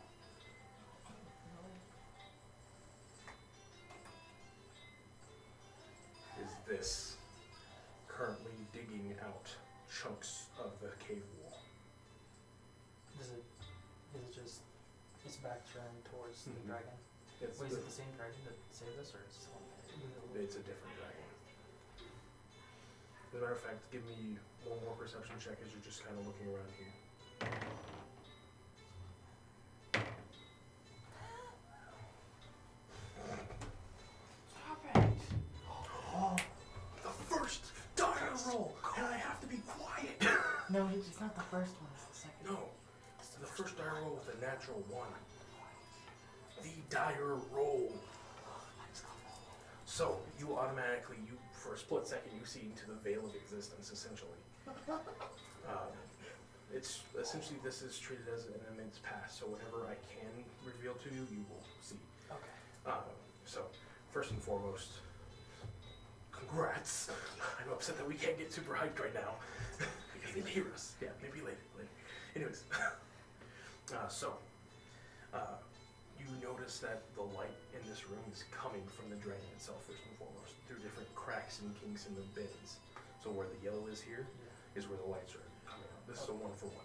is this currently digging out chunks of the cave wall. Is it just its back turned towards the Mhm. dragon? It's, Wait, is it the same dragon that saved us, or is it someone? it's a different dragon. As a matter of fact, give me one more perception check as you're just kind of looking around here. Stop it! Oh, the first dire roll, and I have to be quiet. No, it's not the first one, it's the second. No, the first dire roll with a natural 1. The dire roll. So you automatically, for a split second, you see into the veil of existence, essentially. It's essentially, this is treated as an immense past. So whatever I can reveal to you, you will see. Okay. So first and foremost, congrats. I'm upset that we can't get super hyped right now because they hear us. Yeah, maybe later. Anyways, you notice that the light in this room is coming from the dragon itself, first and foremost, through different cracks and kinks in the bins. So where the yellow is here is where the lights are coming out. This is a 1-for-1.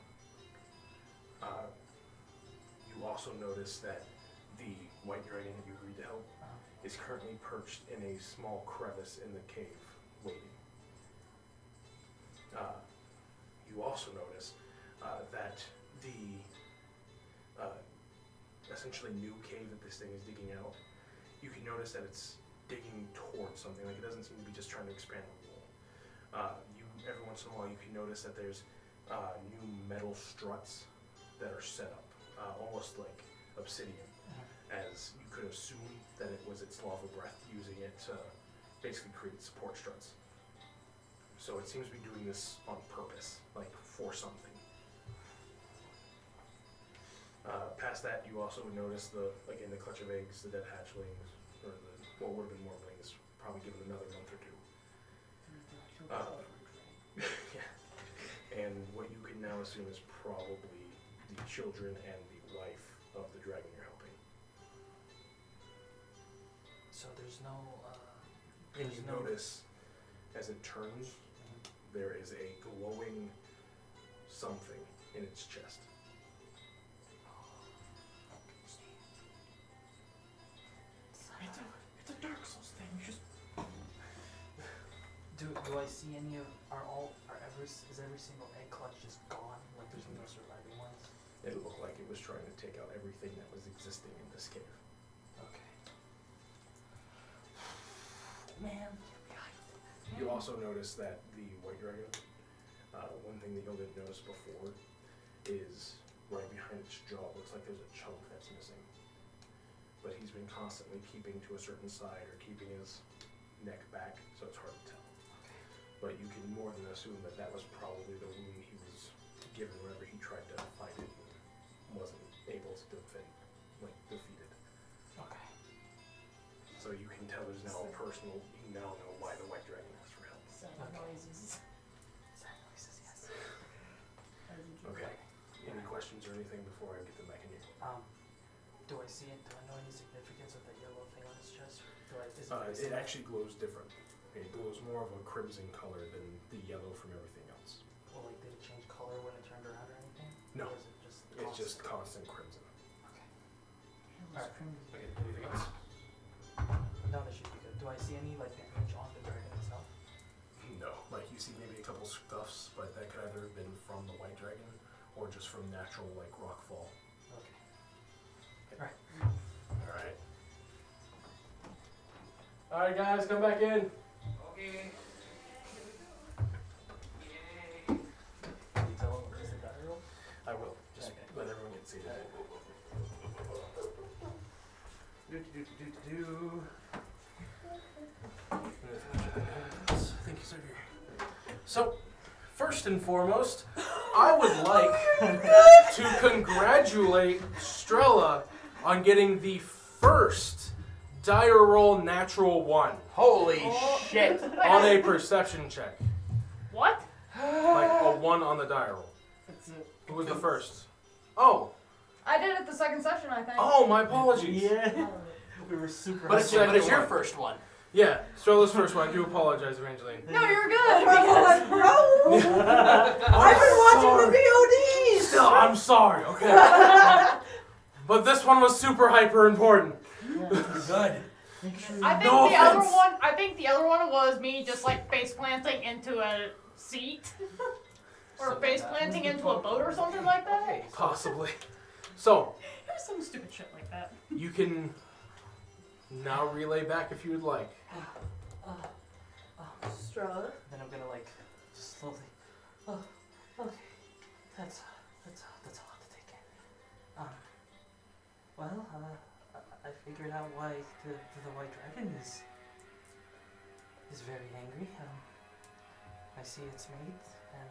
You also notice that the white dragon that you agreed to help is currently perched in a small crevice in the cave, waiting. You also notice that the essentially new cave that this thing is digging out, you can notice that it's digging towards something. Like, it doesn't seem to be just trying to expand the wall. Every once in a while you can notice that there's new metal struts that are set up, almost like obsidian, as you could assume that it was its lava breath using it to basically create support struts. So it seems to be doing this on purpose, like for something. Past that, you also would notice the clutch of eggs, the dead hatchlings, or what would have been wormlings, probably given another month or two. Yeah. And what you can now assume is probably the children and the wife of the dragon you're helping. So there's no. And you notice, as it turns, there is a glowing something in its chest. It's a Dark Souls thing. You just Do I see any of is every single egg clutch just gone? Like there's no surviving ones? It looked like it was trying to take out everything that was existing in this cave. Okay. man. You also notice that the white dragon, one thing that you didn't notice before is right behind its jaw, looks like there's a chunk that's missing. But he's been constantly keeping to a certain side or keeping his neck back, so it's hard to tell. But you can more than assume that that was probably the wound he was given whenever he tried to fight it and wasn't able to defeat it. Okay. So you can tell there's now a personal, you now know why the white dragon asked for help. Sound Okay. noises. Sad noises, yes. Okay. Any questions or anything before I get them back in here? Do I see it? Do I know any significance of that yellow thing on his chest? It actually glows different. It glows more of a crimson color than the yellow from everything else. Well, like, did it change color when it turned around or anything? No. Or is it just It's just constant crimson. Okay. Alright. Okay, anything else? No, that should be good. Do I see any, like, damage on the dragon itself? No. Like, you see maybe a couple scuffs, but that could either have been from the white dragon or just from natural, like, rockfall. Okay. Alright. Alright, guys, come back in. Okay. Can you tell him where's the die roll? I will. Just Okay. let everyone get seated. Thank you, sir. So, first and foremost, I would like to congratulate Strella on getting the first dire roll natural 1 Holy shit. on a perception check. What? Like a 1 on the dire roll. That's it. Who was the first? Oh, I did it the second session, I think. oh, my apologies. Yeah. We were super But it's Second your one. first one. Yeah, Strella's first one. I do apologize, Evangeline. No, you're good. Like, bro, I've been watching the VODs. Still, I'm sorry, okay? But this one was super hyper important. Good. Make sure I think No the other offense. one. I think the other one was me just like face planting into a seat, or Something face like that. planting into a boat or something like that. Possibly. So, It was some stupid shit like that. you can now relay back if you would like. Strella. Then I'm gonna like just slowly. Oh, okay. That's a lot to take in. Well, I figured out why the white dragon is very angry. I see its mate and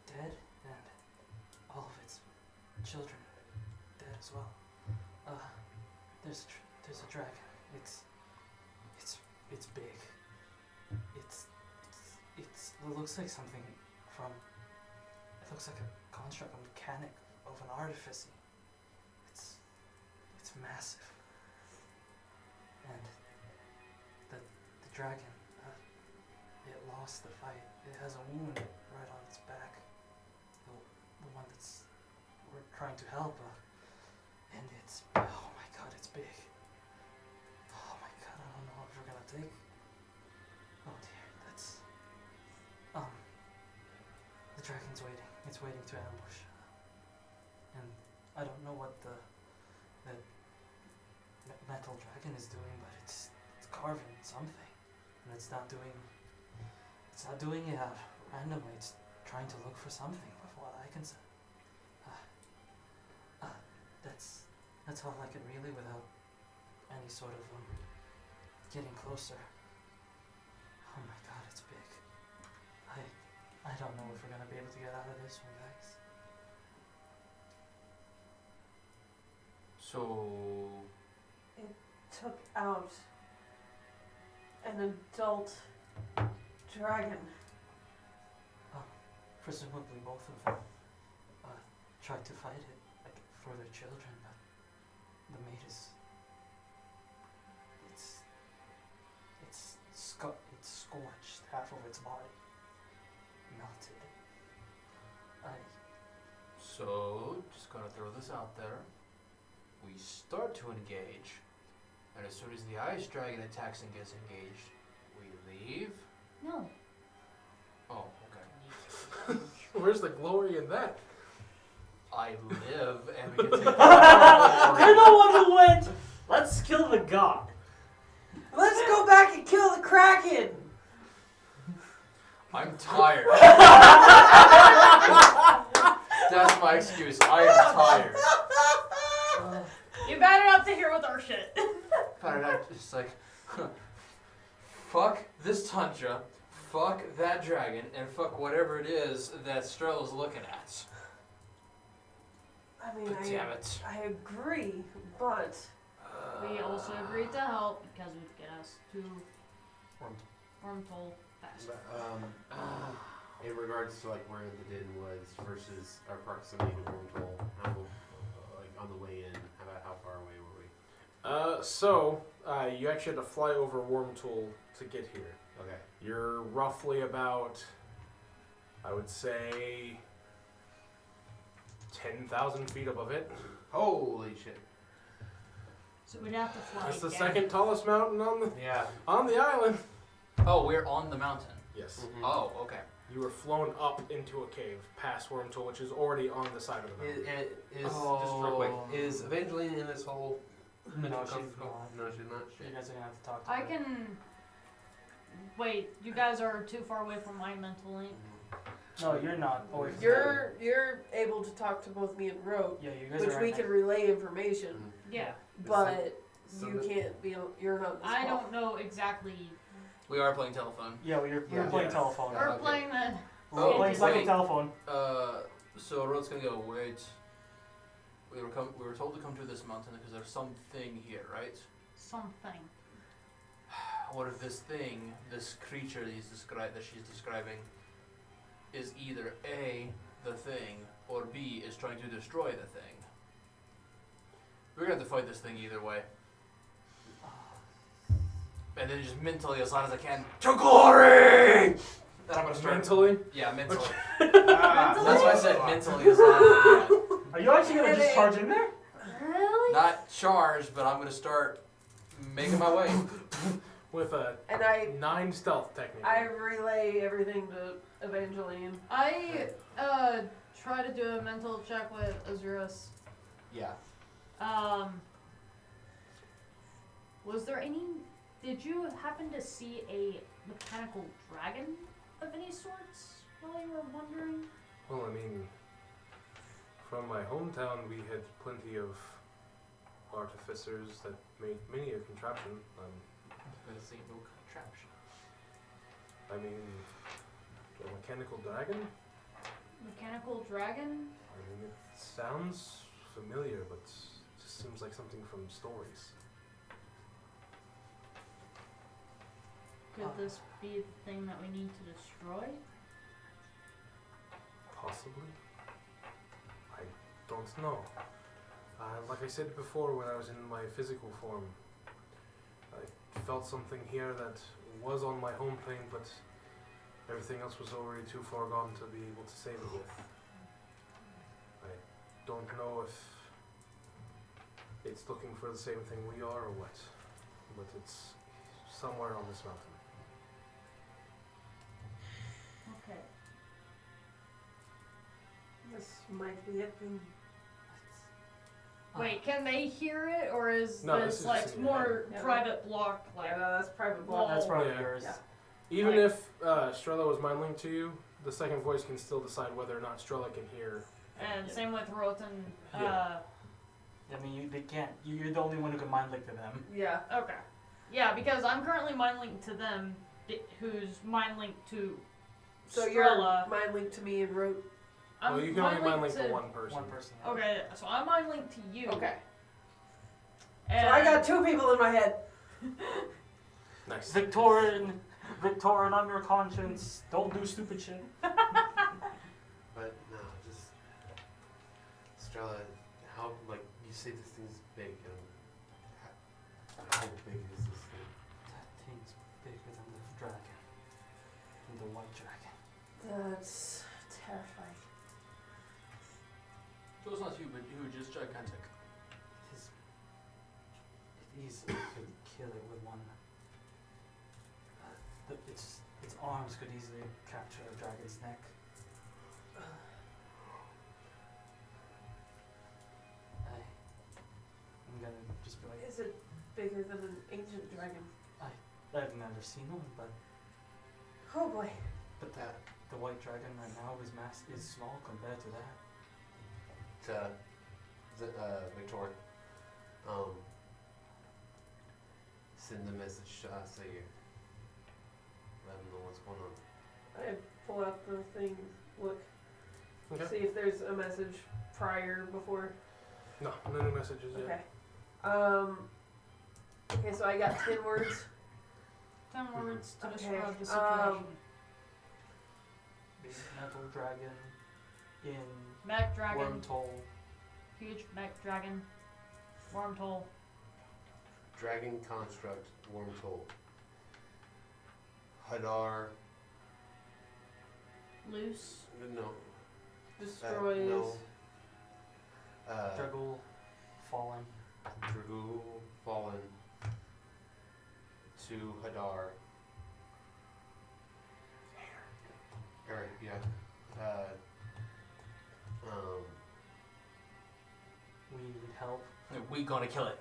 dead, and all of its children dead as well. There's a dragon. It's big. It looks like something from. It looks like a construct, a mechanic of an artifice. It's massive. And the dragon, it lost the fight. It has a wound right on its back. The one that's we're trying to help. And it's, oh my god, it's big. Oh my god, I don't know if we're gonna take. Oh dear, that's. The dragon's waiting. It's waiting to ambush. And I don't know what the metal dragon is doing, but it's carving something, and it's not doing it randomly. It's trying to look for something, from what I can say. That's all I can really without any sort of getting closer. Oh my god, it's big. I don't know if we're gonna be able to get out of this one, guys. So Took out an adult dragon. Presumably both of them tried to fight it for their children, but the mate is. It's scorched half of its body, melted. So, just gonna throw this out there. We start to engage, and as soon as the ice dragon attacks and gets engaged, we leave. No. Oh, okay. Where's the glory in that? I live, and we get to. You're the one who went. Let's kill the god. Let's go back and kill the Kraken. I'm tired. That's my excuse. I am tired. You better up to here with our shit. Found out just like, fuck this tundra, fuck that dragon, and fuck whatever it is that Strella's looking at. I mean, But damn it. I agree, but We also agreed to help because it would get us to Wormtoll faster. In regards to like where the den was versus our proximity to Wormtoll, like on the way in, how far away were we? So you actually had to fly over Wormtool to get here. Okay. You're roughly about, I would say, 10,000 feet above it. Holy shit. So we'd have to fly. That's the down. second tallest mountain Yeah. on the island. Oh, we're on the mountain. Yes. Mhm. Oh, okay. You were flown up into a cave past Wormtool, which is already on the side of the mountain. Just real quick, is Evangeline in this whole No, she's comfortable? not. No, she's not. You guys are gonna have to talk to I her. can. Wait, you guys are too far away from my mental link. No, you're not. Away from You're able to talk to both me and Rote, Yeah, you guys which are we right can next- relay information, Yeah, but So you the- can't be. You're not. On this I call. don't know exactly. We are playing telephone. Yeah, we're Yeah. playing Yeah. telephone. We're okay. playing the. We're Oh, playing psychic wait. telephone. So Rod's gonna go. Wait. We were told to come to this mountain because there's something here, right? Something. What if this thing, this creature that she's describing, is either A, the thing, or B, is trying to destroy the thing? We're gonna have to fight this thing either way. And then just mentally, as loud as I can, to glory! Then I'm gonna start. Mentally? Yeah, mentally. Ah, That's why I said mentally as loud as I can. Are you actually gonna just charge in there? Really? Not charged, but I'm gonna start making my way. with a And I 9 stealth technique. I relay everything to Evangeline. I try to do a mental check with Azurus. Yeah. Was there any? Did you happen to see a mechanical dragon of any sorts while you were wandering? Well, I mean, from my hometown, we had plenty of artificers that made many a contraption. There's no contraption. I mean, a mechanical dragon? Mechanical dragon? I mean, it sounds familiar, but it just seems like something from stories. Could this be the thing that we need to destroy? Possibly. I don't know. Like I said before, when I was in my physical form, I felt something here that was on my home plane, but everything else was already too far gone to be able to save it with. I don't know if it's looking for the same thing we are or what, but it's somewhere on this mountain. Okay. This might be it. Then. Wait, can they hear it, or is No, this this is like just in your more head. private block? Like, Yeah, that's private Well, block. That's probably Yeah. yours. Yeah. Even Like- if Strella was mind linked to you, the second voice can still decide whether or not Strella can hear. and Yeah. same with Roten. Yeah. I mean, they can't. You're the only one who can mind link to them. Yeah. Okay. Yeah, because I'm currently mind linked to them, who's mind linked to So Strella. you're mind linked to me and wrote. I'm Well, you can only mind linked link to to one person. One person. Yeah. Okay, so I'm mind linked to you. Okay. And So I got 2 people in my head. Nice. Victorian, I'm your conscience. Don't do stupid shit. But no, just Strella, how like you say this thing's big and how big is this thing? That thing's bigger than the dragon. Than the white dragon. That's terrifying. So it's not huge, it's gigantic. It easily could kill it with one. Its arms could easily capture a dragon's neck. I'm gonna just be like, Is it bigger than an ancient dragon? I've never seen one, but Oh boy. that the white dragon right now is small compared to that. Victor, send a message to Asair. Let him know what's going on. I pull out the thing, look, Okay. see if there's a message prior, before. No, no new messages yet. Okay. Okay, so I got 10 words. 10 words to Okay, describe the situation. Big metal dragon in Mech dragon, Wormtoll. huge mech dragon, Wormtoll, Dragon construct, Wormtoll. Hadar, loose, no. Destroys. No. Dragul fallen. Dragul fallen to Hadar. Alright, yeah. We need help. We gonna kill it.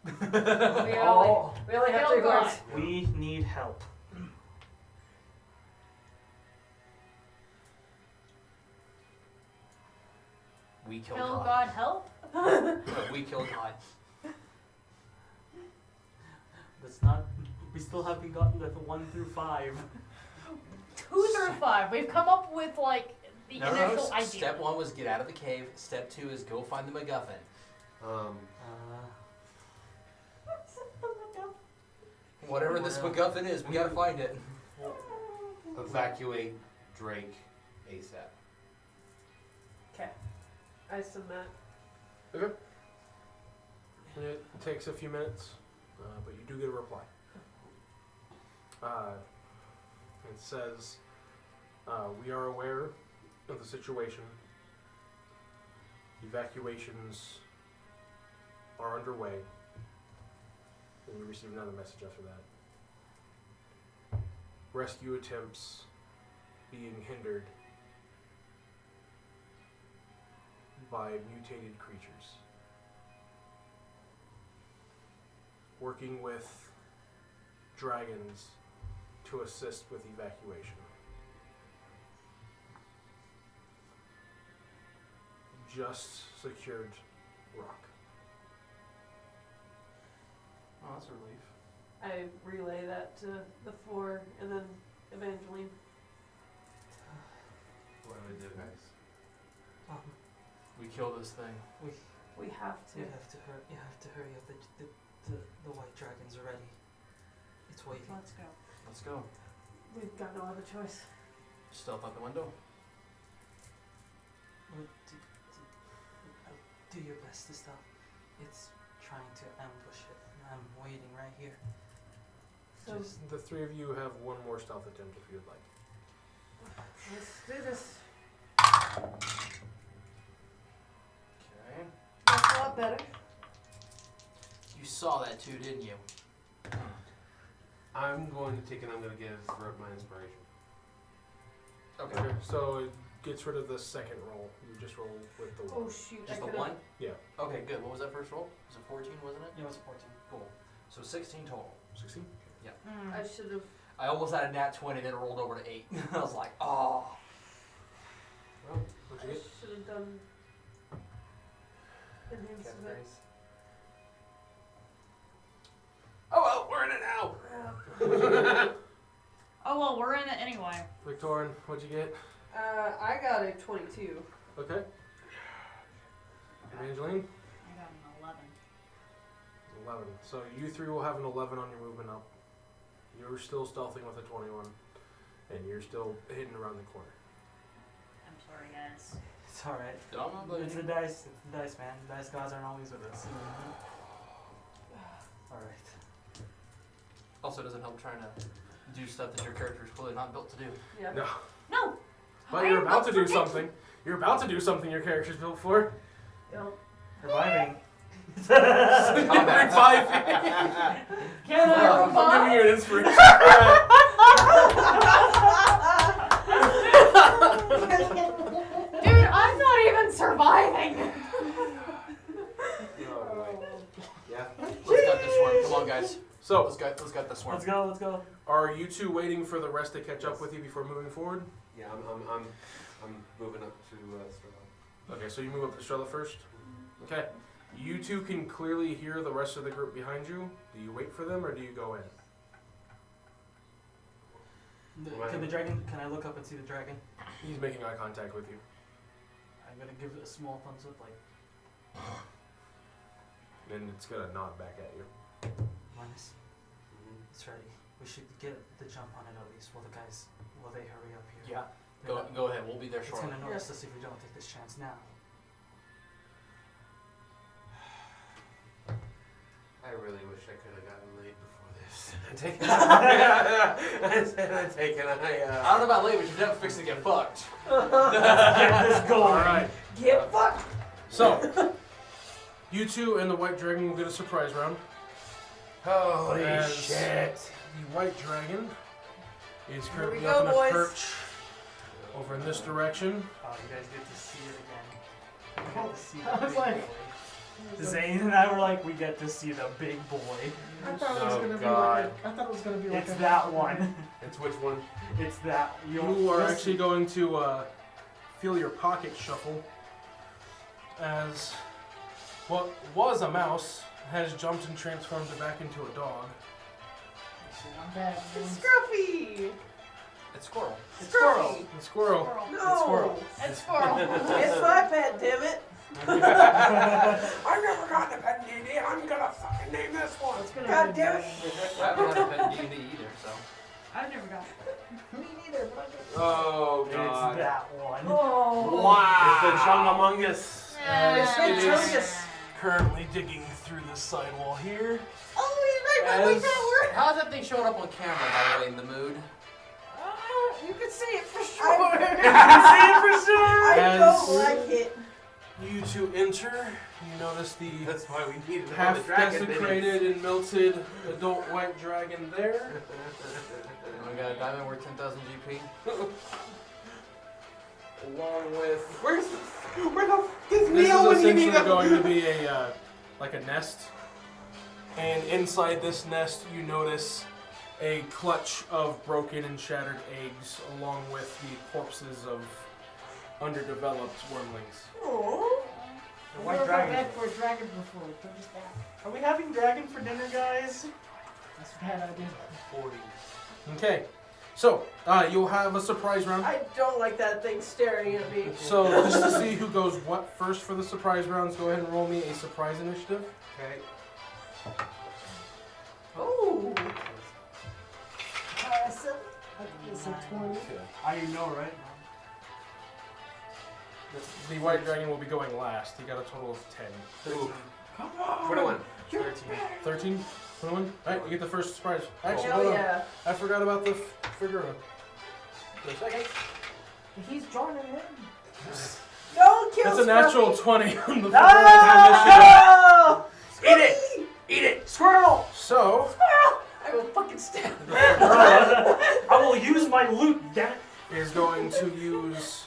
We Oh. only have Oh, 3 God. horns. We need help. We kill Kill God. God help? We kill God. That's not. We still haven't gotten the 1 through 5. 2 through 5. We've come up with like the No, initial idea. Step 1 was get out of the cave. Step 2 is go find the MacGuffin. Whatever this MacGuffin is, we gotta find it. Evacuate Drake ASAP. Okay. I submit. It takes a few minutes, but you do get a reply. It says, we are aware of the situation. Evacuations are underway. And you receive another message after that. Rescue attempts being hindered by mutated creatures. Working with dragons to assist with evacuation. Just secured rock. Oh, that's a relief. I relay that to the 4 and then Evangeline. What do we do, guys? We kill this thing. We have to. You have to hurry. You have to hurry up. The white dragon's are ready. It's waiting. Let's go. Let's go. We've got no other choice. Stealth out the window. Do your best to stop. It's trying to ambush it. I'm waiting right here. So The 3 of you have one more stealth attempt if you'd like. let's do this. Okay. That's a lot better. You saw that too, didn't you? I'm going to take and I'm going to give Rogue my inspiration. Okay. So it gets rid of the second roll. You just roll with the 1. Oh shoot! Just I the could've- 1? Yeah. Okay, good. What was that first roll? Was it 14, wasn't it? It was 14. Cool. So 16 total. 16? I should have. I almost had a nat 20, then it rolled over to 8. I was like, oh. Well, what'd I you get? should have done. Enhancement. Catchphrase. Oh, well, we're in it now. Oh well, we're in it anyway. Victorin, what'd you get? I got a 22. Okay. Evangeline? I got an 11. 11. So you 3 will have an 11 on your movement up. You're still stealthing with a 21. And you're still hidden around the corner. I'm sorry, guys. It's alright. Don't It's the dice. It's the dice, man. The dice gods aren't always with us. Alright. Also, doesn't help trying to do stuff that your character is clearly not built to do. Yeah. No. No! But I you're am about up to for do it. something. You're about to do something your character's built for. Yep. Reviving. Revive. Can I I'm revive? giving you an inspiration. Dude, I'm not even surviving! Oh, boy. Yeah. Let's gut this one. Come on, guys. So, Let's gut this one. Let's go. Let's go. are you 2 waiting for the rest to catch up with you before moving forward? Yeah, I'm moving up to Strela. Okay, so you move up to Strela first. Okay. You 2 can clearly hear the rest of the group behind you. Do you wait for them or do you go in? Can the dragon? Can I look up and see the dragon? He's making eye contact with you. I'm gonna give it a small thumbs up, like And it's gonna nod back at you. minus. It's ready. We should get the jump on it at least. Will they hurry up here? Yeah. They're Go ahead. We'll be there It's shortly. gonna notice us if we don't take this chance now. I really wish I could have gotten laid before this. I don't know about late, but you're definitely fixing to get fucked. Get this going. Alright. Get fucked. So, you 2 and the White Dragon will get a surprise round. Holy As shit. The White Dragon is Here we currently go, up in a boys. perch over in this direction. Oh, you guys get to see it again. You get to see I was the big like- boy. Zane and I were like, we get to see the big boy. I thought it was Oh, gonna be God. like I thought it was gonna be like It's a that one. It's which one? It's that. You are actually going to feel your pocket shuffle as what was a mouse has jumped and transformed back into a dog. I'm bad. It's Scruffy! It's squirrel. It's squirrel. The squirrel. Squirrel. No! squirrel. It's squirrel. It's my pet, damn it! I've never gotten a pet in D&D. I'm gonna fucking name this one. It's gonna God be damn it! I haven't had a pet in D&D either, so. I've never got it. Me neither, but Oh It's god. that one. Oh! Wow. It's the Chung Among Us. As Big it is Chungus. currently digging through the sidewall here. Oh, he's right behind As- that How's that thing showing up on camera, by the way, in the mood? word! You can see it for sure! I As- don't like it. You two enter. You notice the That's why we needed all the half dragon desecrated and melted adult white dragon there. We got a diamond worth 10,000 GP. Along with Where the this is essentially going to be a like a nest, and inside this nest you notice a clutch of broken and shattered eggs, along with the corpses of underdeveloped wormlings. Oh. The I've white never felt dragon. bad for a dragon before. Don't just that. Are we having dragon for dinner, guys? That's a bad idea. 40. Okay, so you'll have a surprise round. I don't like that thing staring at me. So just to see who goes what first for the surprise rounds, go ahead and roll me a surprise initiative. Okay. Oh. So, I think it's a 20. I know, right? The white dragon will be going last. He got a total of 10. Ooh. Come on. 21. 13. 13? 21? Alright, you get the first surprise. Actually, Hell hold on. yeah. I forgot about the Figaro. For a second. He's joining in. Don't kill That's a natural Scruffy. 20 on the Ah! first Eat it! Eat it! Squirrel! initiative. So, I will fucking stab you. I will use my loot, damn it. is going to use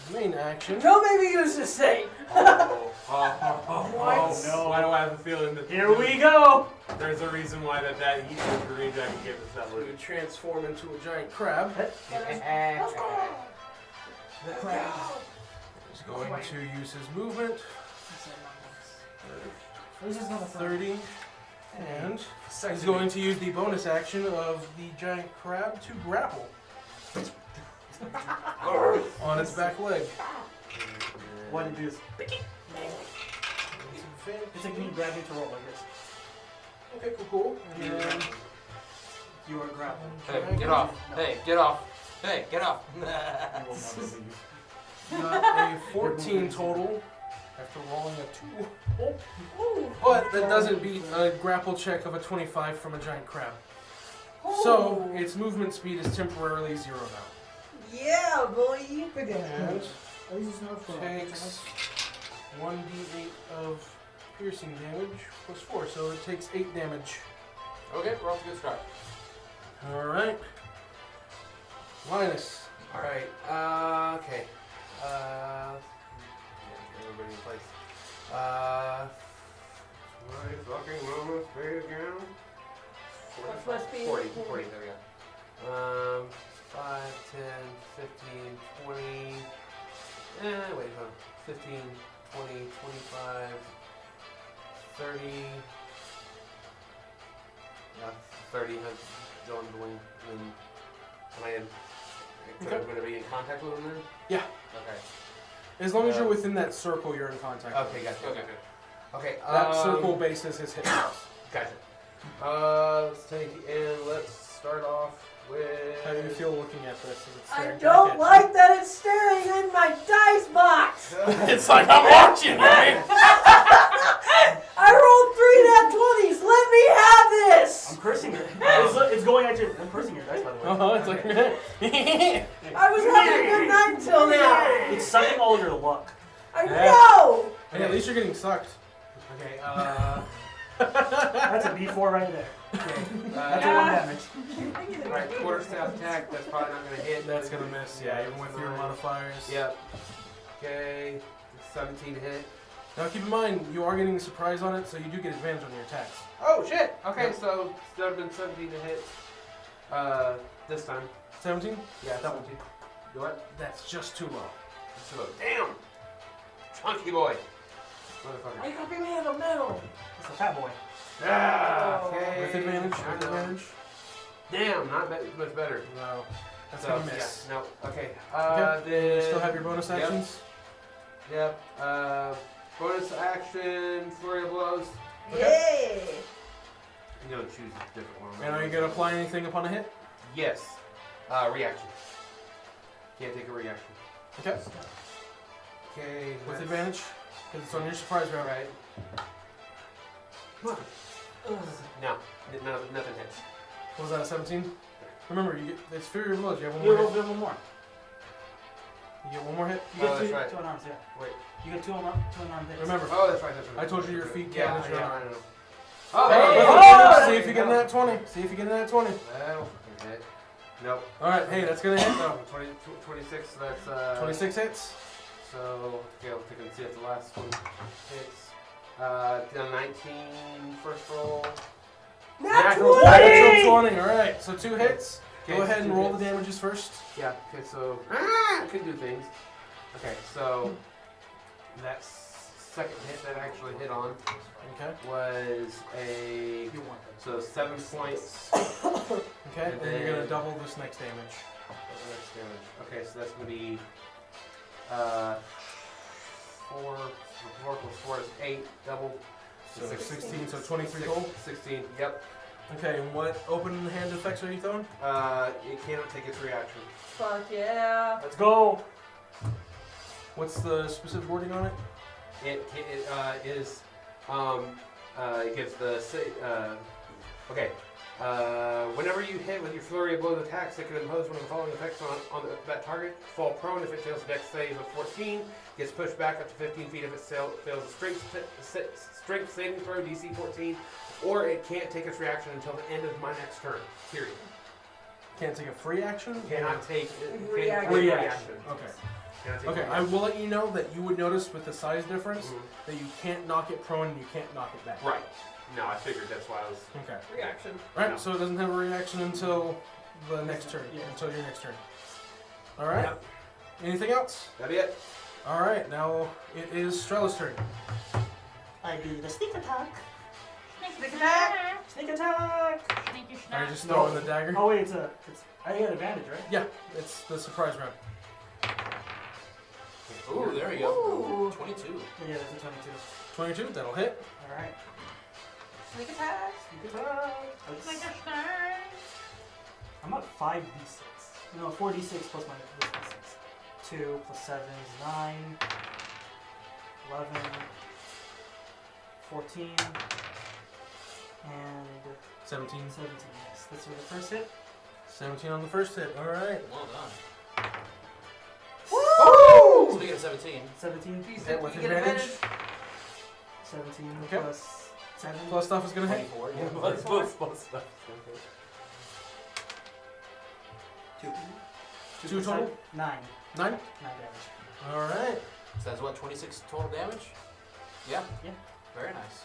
his main action. Don't make me use this thing. Oh, no. Why do I have a feeling that Here we go! there's a reason why that heat and green dragon gave us that To loot. transform into a giant crab. Let's go. The crab. He's going to use his movement. This is not a 30. And he's going to use the bonus action of the giant crab to grapple on its back leg. What it is? It's like me grabbing to roll like this. Okay, cool. And then You are grappling. Hey, get off. Hey, get off. Hey, get off. You will never leave. got a 14 total after rolling a 2. But that doesn't beat a grapple check of a 25 from a giant crab. So its movement speed is temporarily 0 now. Yeah, boy. Good damage. And At least it's not for takes 1d8 of piercing damage plus 4, so it takes 8 damage. Okay, we're off to a good start. Alright. Linus. Alright, okay. Get everybody in place. My fucking mama, straight again. That must be 40, there we go. 5, 10, 15, 20. Wait, hold on. 15, 20, 25, 30. Yeah, 30 has gone going. Am I in? Okay. I'm going to be in contact with him then? Yeah. Okay. As long as you're within that circle, you're in contact. with Okay, him. gotcha. Okay, Okay. That circle bases his hit points. Gotcha. Let's take and let's start off with. How do you feel looking at this? As it's I staring back don't at like that it's staring in my dice box. you? It's like I'm watching, right? I rolled 3 nat 20s. Let me have this. I'm cursing it. It's going at you. I'm cursing your dice, by the way. It's like. I was having a good night until now. It's sucking all your luck. I know. Hey, at least you're getting sucked. Okay. That's a B4 right there. That's a 1 damage. Alright, quarterstaff attack. That's probably not gonna hit. That's gonna miss, yeah, even with your modifiers. Yep. Okay. 17 to hit. Now keep in mind, you are getting a surprise on it, so you do get advantage on your attacks. Oh shit! Okay, Yep. so there have been 17 to hit. This time. 17? Yeah, Double. 17. Do what? That's just too low. So, damn! Chunky boy! Motherfucker. you gonna be made of metal? It's a fat boy. Ah, Oh. okay. With advantage? I With know. advantage? Damn, not much better. No. That's So, gonna miss. Yeah, no, okay. Okay. Then. Still have your bonus Yep. actions? Yep. Bonus action, flurry of blows. Yay! You know, choose a different one. And are you gonna apply anything upon a hit? Yes. Reaction. Can't take a reaction. Okay. Okay. With that's- advantage? Because it's on your surprise round. Right. No, nothing hits. What was that, a 17? Remember, you get, it's Fury of Blows. You have one You more roll hit. one more. You get one more hit? You get Oh, two, that's right. two unarmed, yeah. Wait. You get two unarmed hits. Remember, Oh, that's right. I told you your feet Yeah, count as your yeah, arm. I know. Oh, there you with go. advantage, see There if you get go. an at 20. See if you get an at 20. That'll fucking hit. Nope. Alright, hey, that's gonna hit. No, 26, so that's 26 hits. So, okay, I'll take and see if the last one hits. Down 19, first roll. Natural Natural 20. Alright, so 2 hits. Okay, Go ahead and two roll the hits. damages first. Yeah, okay, so, I could do things. Okay, so, that second hit that I actually hit on Okay. was a, so 7 points. Okay, And and you're gonna then- double this next damage. What's the next damage? Okay, so that's gonna be 4 plus 4 is 8, double. So 16, so 23 Six- total. 16, yep. Okay, and what open hand effects are you throwing? It cannot take its reaction. Fuck yeah. Let's go. What's the specific wording on it? It is, it gives the, okay. Whenever you hit with your flurry of blows attacks, it can impose one of the following effects on that target. Fall prone if it fails a dex save of 14, gets pushed back up to 15 feet if it fails a strength saving throw, DC 14, or it can't take its reaction until the end of my next turn, period. Can't take a free action? Cannot take Reaction. Reaction. Okay. Cannot take Okay, I will let you know that you would notice with the size difference Mhm. that you can't knock it prone and you can't knock it back. Right. No, I figured that's why I was. Okay. Reaction. Alright, so it doesn't have a reaction until the next turn. Yeah. Until your next turn. Alright. Yep. Anything else? That it? Alright, now it is Strella's turn. I do the sneak attack. Sneak attack. Sneak attack. Sneaky Are you snap. just throwing the dagger? Oh wait, I get advantage, right? Yeah, it's the surprise round. Ooh, there we go. Ooh. 22. Yeah, that's a 22. 22, that'll hit. All right. Sneak attack. Sneak attack. Sneaky That's- snap. I'm at 5d6. No, 4d6 plus my d6. 2 plus 7 is 9. 11. 14. And 17. 17. Yes, that's for the first hit. 17 on the first hit. Alright. Well done. Woo! Speaking of 17, 17. Hit with You get advantage. 17 Okay. plus 7. Plus stuff is gonna hit. 24. Yeah, Yeah. plus stuff. 2. 2 total? 9. 9? 9 damage. Alright. So that's what, 26 total damage? Yeah? Yeah. Very nice.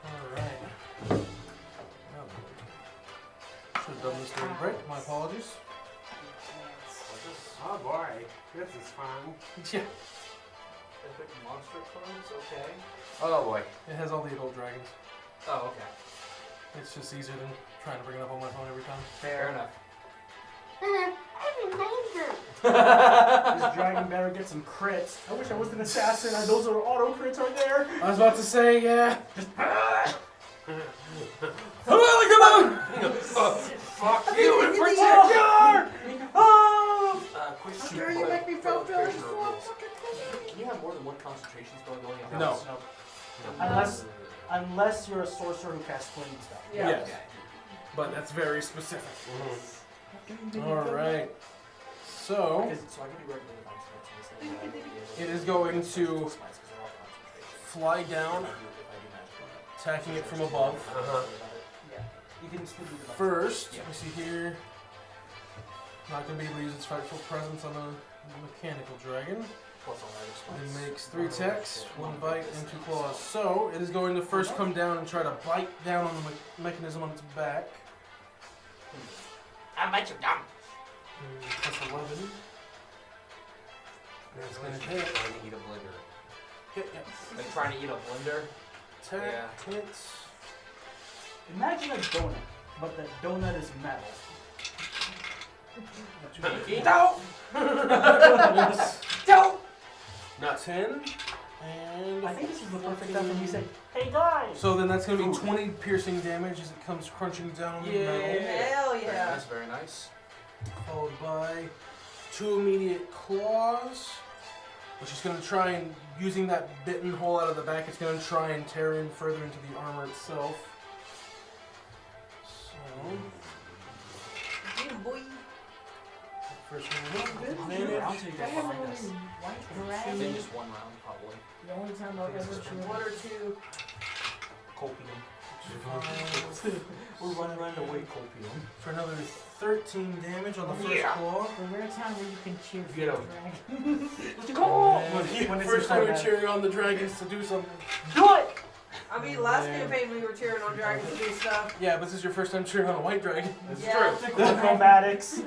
Alright. Should have done this during the break. My apologies. What's this? Oh boy, this is fun. Yeah. Epic monster clones? Okay. Oh boy. It has all the adult dragons. Oh, okay. It's just easier than trying to bring it up on my phone every time. Fair enough. This dragon better get some crits. I wish I was an assassin. Those are auto crits right there. I was about to say, yeah. Oh, Fuck you and Quick Sure, you make me feel feelings clarification for rules. Can you have more than one concentration spell going at No. once? No. Unless you're a sorcerer who casts flaming stuff. Yeah. Yes. But that's very specific. Alright. So, So I can do regular concentration. it is going to fly down, attacking it from above. Uh-huh. Yeah. You can still do the First, let me see here. Not going to be able to use its frightful presence on a mechanical dragon. Plus all that expense. It makes 3 attacks, 1 bite, and 2 claws. So it is going to first come down and try to bite down on the mechanism on its back. I bite you down. Plus 11. That's going to hit. Trying to eat a blender. Hit, yeah. Like trying to eat a blender. Attack, Yeah. hits. Imagine a donut, but the donut is metal. Don't! Don't! Not 10. And I think this is the perfect time for me to say, hey guys! so then that's going to be 20 piercing damage as it comes crunching down on the metal. Hell Very yeah. nice, very nice. Followed by 2 immediate claws, which is going to try and, using that bitten hole out of the back, it's going to try and tear in further into the armor itself. So, Yeah, boy. first one with Round advantage. till you get behind us. I think just 1 round, probably. The only time I've ever seen 1 or 2. Copium. Five, We're running around the way copium. for another 13 damage on the first Yeah. claw. the rare time where you can cheer for Get the 'em. dragon. Let's go! And When it's first your time turn, we're cheering on the dragons to do something. Do it! I mean, last Yeah. campaign we were cheering on dragons to do stuff. Yeah, but this is your first time cheering on a white dragon. It's Yeah. true. The chromatics.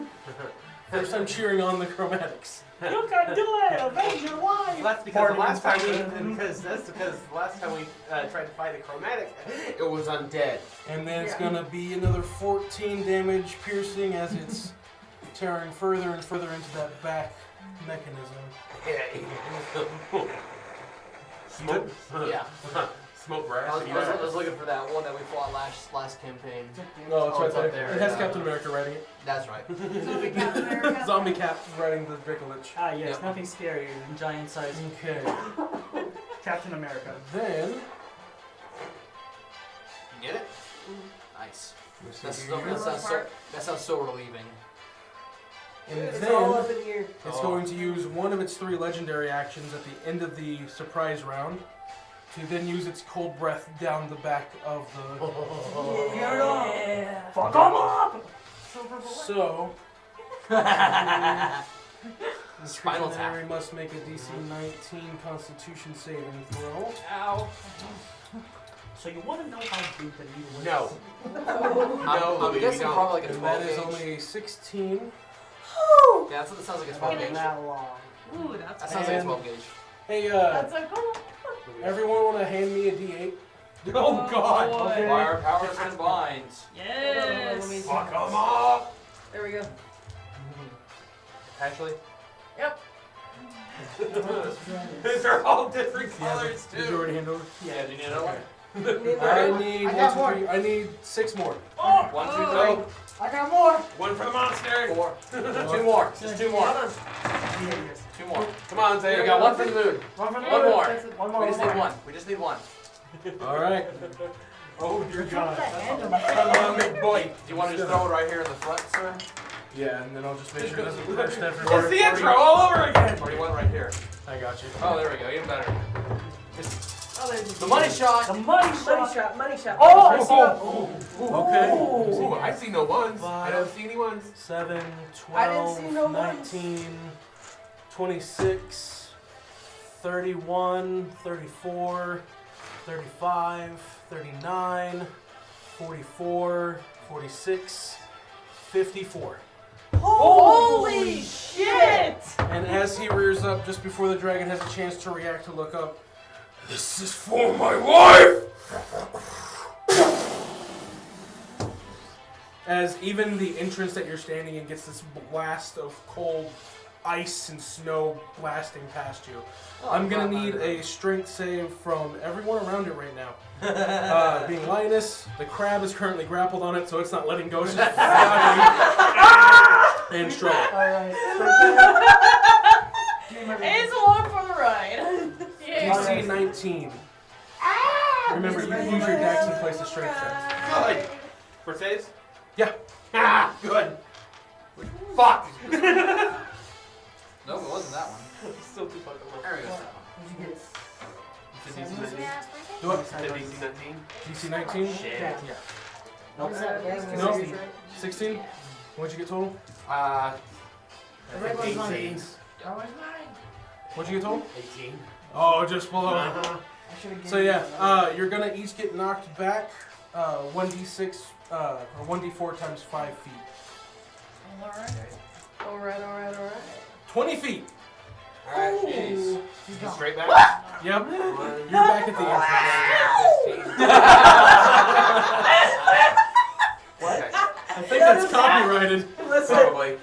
First time cheering on the chromatics. You can do it! Avenge your wife! Well, that's because the last time Pardon. because the last time we tried to fight a chromatic, it was undead. And then it's Yeah. going to be another 14 damage piercing as it's tearing further and further into that back mechanism. Smoke. Yeah. Smoke brass. I was looking for that one that we fought last campaign. No, it's Oh, right it's up there. there, It has yeah. Captain America writing it. That's right. Zombie Captain America. Zombie Cap writing the Dracolich. Ah, yes, Yep. nothing scarier than giant sized Okay. Captain America. Then, Get it? Nice. let's That's see so, here. that sounds so relieving. And It's all then up in here. it's going to use one of its 3 legendary actions at the end of the surprise round to then use its cold breath down the back of the. Yeah. Fuck 'em up! So, the Spinal tap. Legionary must make a DC 19 Constitution saving throw. Ow. So you want to know how big the needle is? No. I'm we guessing don't. probably like a And 12 that is gauge. only a 16. Yeah, that's what it sounds like a About 12 gauge. that long. Ooh, that's That sounds like a And- 12 gauge. Hey, That's like, oh, everyone want to hand me a D8? Oh God. boy. Why our powers combined? Yes. Fuck 'em up. There we go. Ashley. Yep. These are all different Yeah, colors did you too. already hand over? Yeah, do you need another one? I need I got 1, 2, 3. I need 6 more. 1, 2, 3, I got more! One for the monster. 4. 2 more. Just 2 more. Hold on. Yes. 2 more. Come on, There Zay. we go. 1 for the moon. One for the One moon. more. One more. We just need 1. We just need 1. All right. Oh dear God. Come on, big boy. Do you want to just throw it right here in the front, sir? Yeah, and then I'll just make sure it doesn't burst It's everywhere. the intro all over again. Or do you want it right here? I got you. Oh, there we go. Even better. Oh, there's The money shot. The money Money shot! shot, money shot. Oh, I see it. Okay. Ooh, I see no ones. I don't see any ones. 7, I didn't 12, see no ones. 19, 26, 31, 34, 35, 39, 44, 46, 54. Holy shit! And as he rears up, just before the dragon has a chance to react to look up, this is for my wife! As even the entrance that you're standing in gets this blast of cold ice and snow blasting past you. I'm gonna need a strength save from everyone around it right now. Being Linus, the crab is currently grappled on it, so it's not letting go. It's just flying and struggle. Alright. It's along for the ride. Yeah. DC 19. Remember, you can use your dex and place a strength check. Good. For saves? Yeah. Ah, good. Fuck. No, it wasn't that one. Still too fucking low. There we go. It's a DC 19. Do it. It's a DC 19. DC 19. Shit. Yeah. No. 16. What'd you get total? Uh, The red one's mine. 18. Oh, it's mine. What'd you get told? 18. Oh, just below. Uh-huh. I should've So gave you yeah, another. you're gonna each get knocked back 1d6 or 1d4 times 5 feet. Alright. 20 feet. Alright, jeez. Go straight back. Yep. One, You're back at the entrance. 15. Okay. I think that's copyrighted. Listen, Probably. if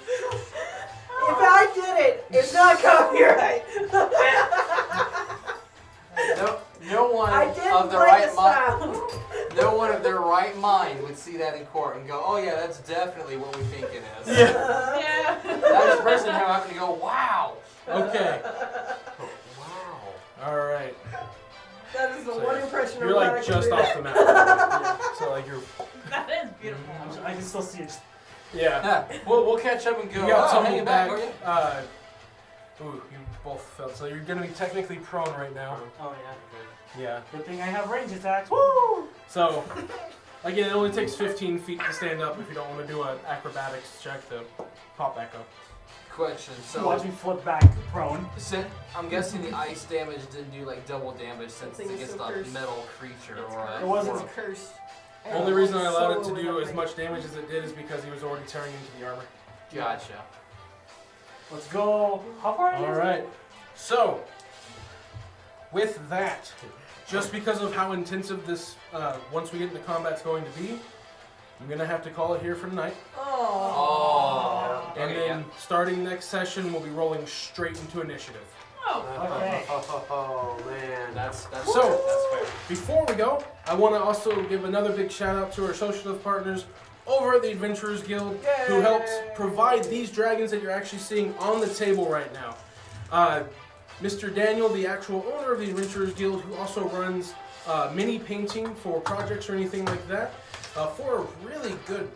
I did it, it's not copyright. No one I did of the play right the mind. sound. No one of their right mind would see that in court and go, "Oh yeah, that's definitely what we think it is." Yeah. Yeah. That is the person who happened to go, "Wow." Okay. Wow. All right. That is the So one impression You're of what I like can just do. off the map. Yeah. So like you're. That is beautiful. I can still see it. Yeah. Yeah, we'll catch up and go. You got "Oh, hang tumbled it back, back. are you?" Ooh, you both fell. So you're gonna be technically prone right now. Oh yeah. Yeah. Good thing I have range attacks. Woo! So, again, it only takes 15 feet to stand up if you don't want to do an acrobatics check to pop back up. Question. So, Watch me flip back prone. I'm guessing the ice damage didn't do like double damage since Thing it's is against so a cursed. metal creature It's or cursed. a. It wasn't- or a- It's cursed. The only reason I allowed it to So do as overlapping. much damage as it did is because he was already tearing into the armor. Gotcha. Let's go. How far are you? Alright. So, with that, just because of how intensive this, once we get into combat's going to be, I'm going to have to call it here for tonight. Oh. And Okay, then, starting next session, we'll be rolling straight into initiative. Oh. Okay. Oh man. That's So- that's fair. Before we go, I want to also give another big shout out to our social partners over at the Adventurers Guild who helped provide these dragons that you're actually seeing on the table right now. Mr. Daniel, the actual owner of the Adventurers Guild, who also runs mini painting for projects or anything like that, for a really good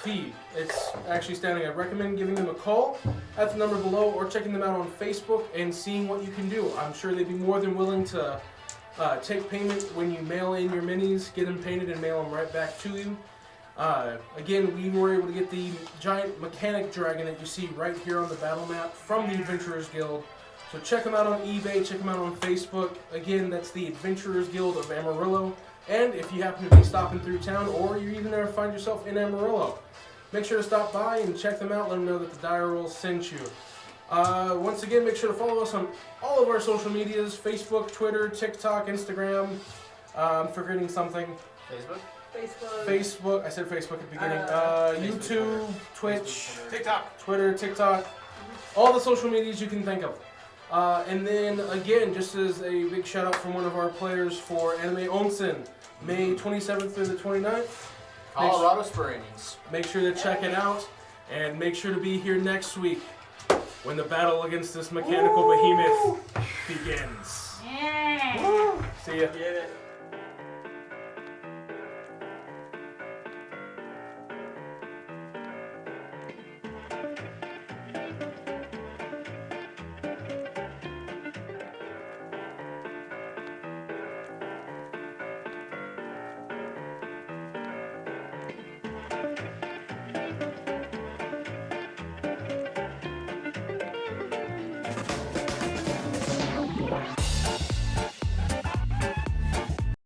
fee. It's actually standing. I recommend giving them a call at the number below or checking them out on Facebook and seeing what you can do. I'm sure they'd be more than willing to take payment when you mail in your minis, get them painted, and mail them right back to you. Again, we were able to get the giant mechanic dragon that you see right here on the battle map from the Adventurers Guild. So check them out on eBay, check them out on Facebook. Again, that's the Adventurers Guild of Amarillo. And if you happen to be stopping through town or you even ever find yourself in Amarillo, make sure to stop by and check them out. Let them know that the Dire Rolls sent you. Once again, make sure to follow us on all of our social medias: Facebook, Twitter, TikTok, Instagram. I'm forgetting something. Facebook. Facebook. I said Facebook at the beginning. Facebook, YouTube, Twitch, TikTok. Twitter, TikTok, all the social medias you can think of. And then again, just as a big shout out from one of our players for Anime Onsen, May 27th through the 29th. Colorado Springs. Make sure to check it out, and make sure to be here next week when the battle against this mechanical behemoth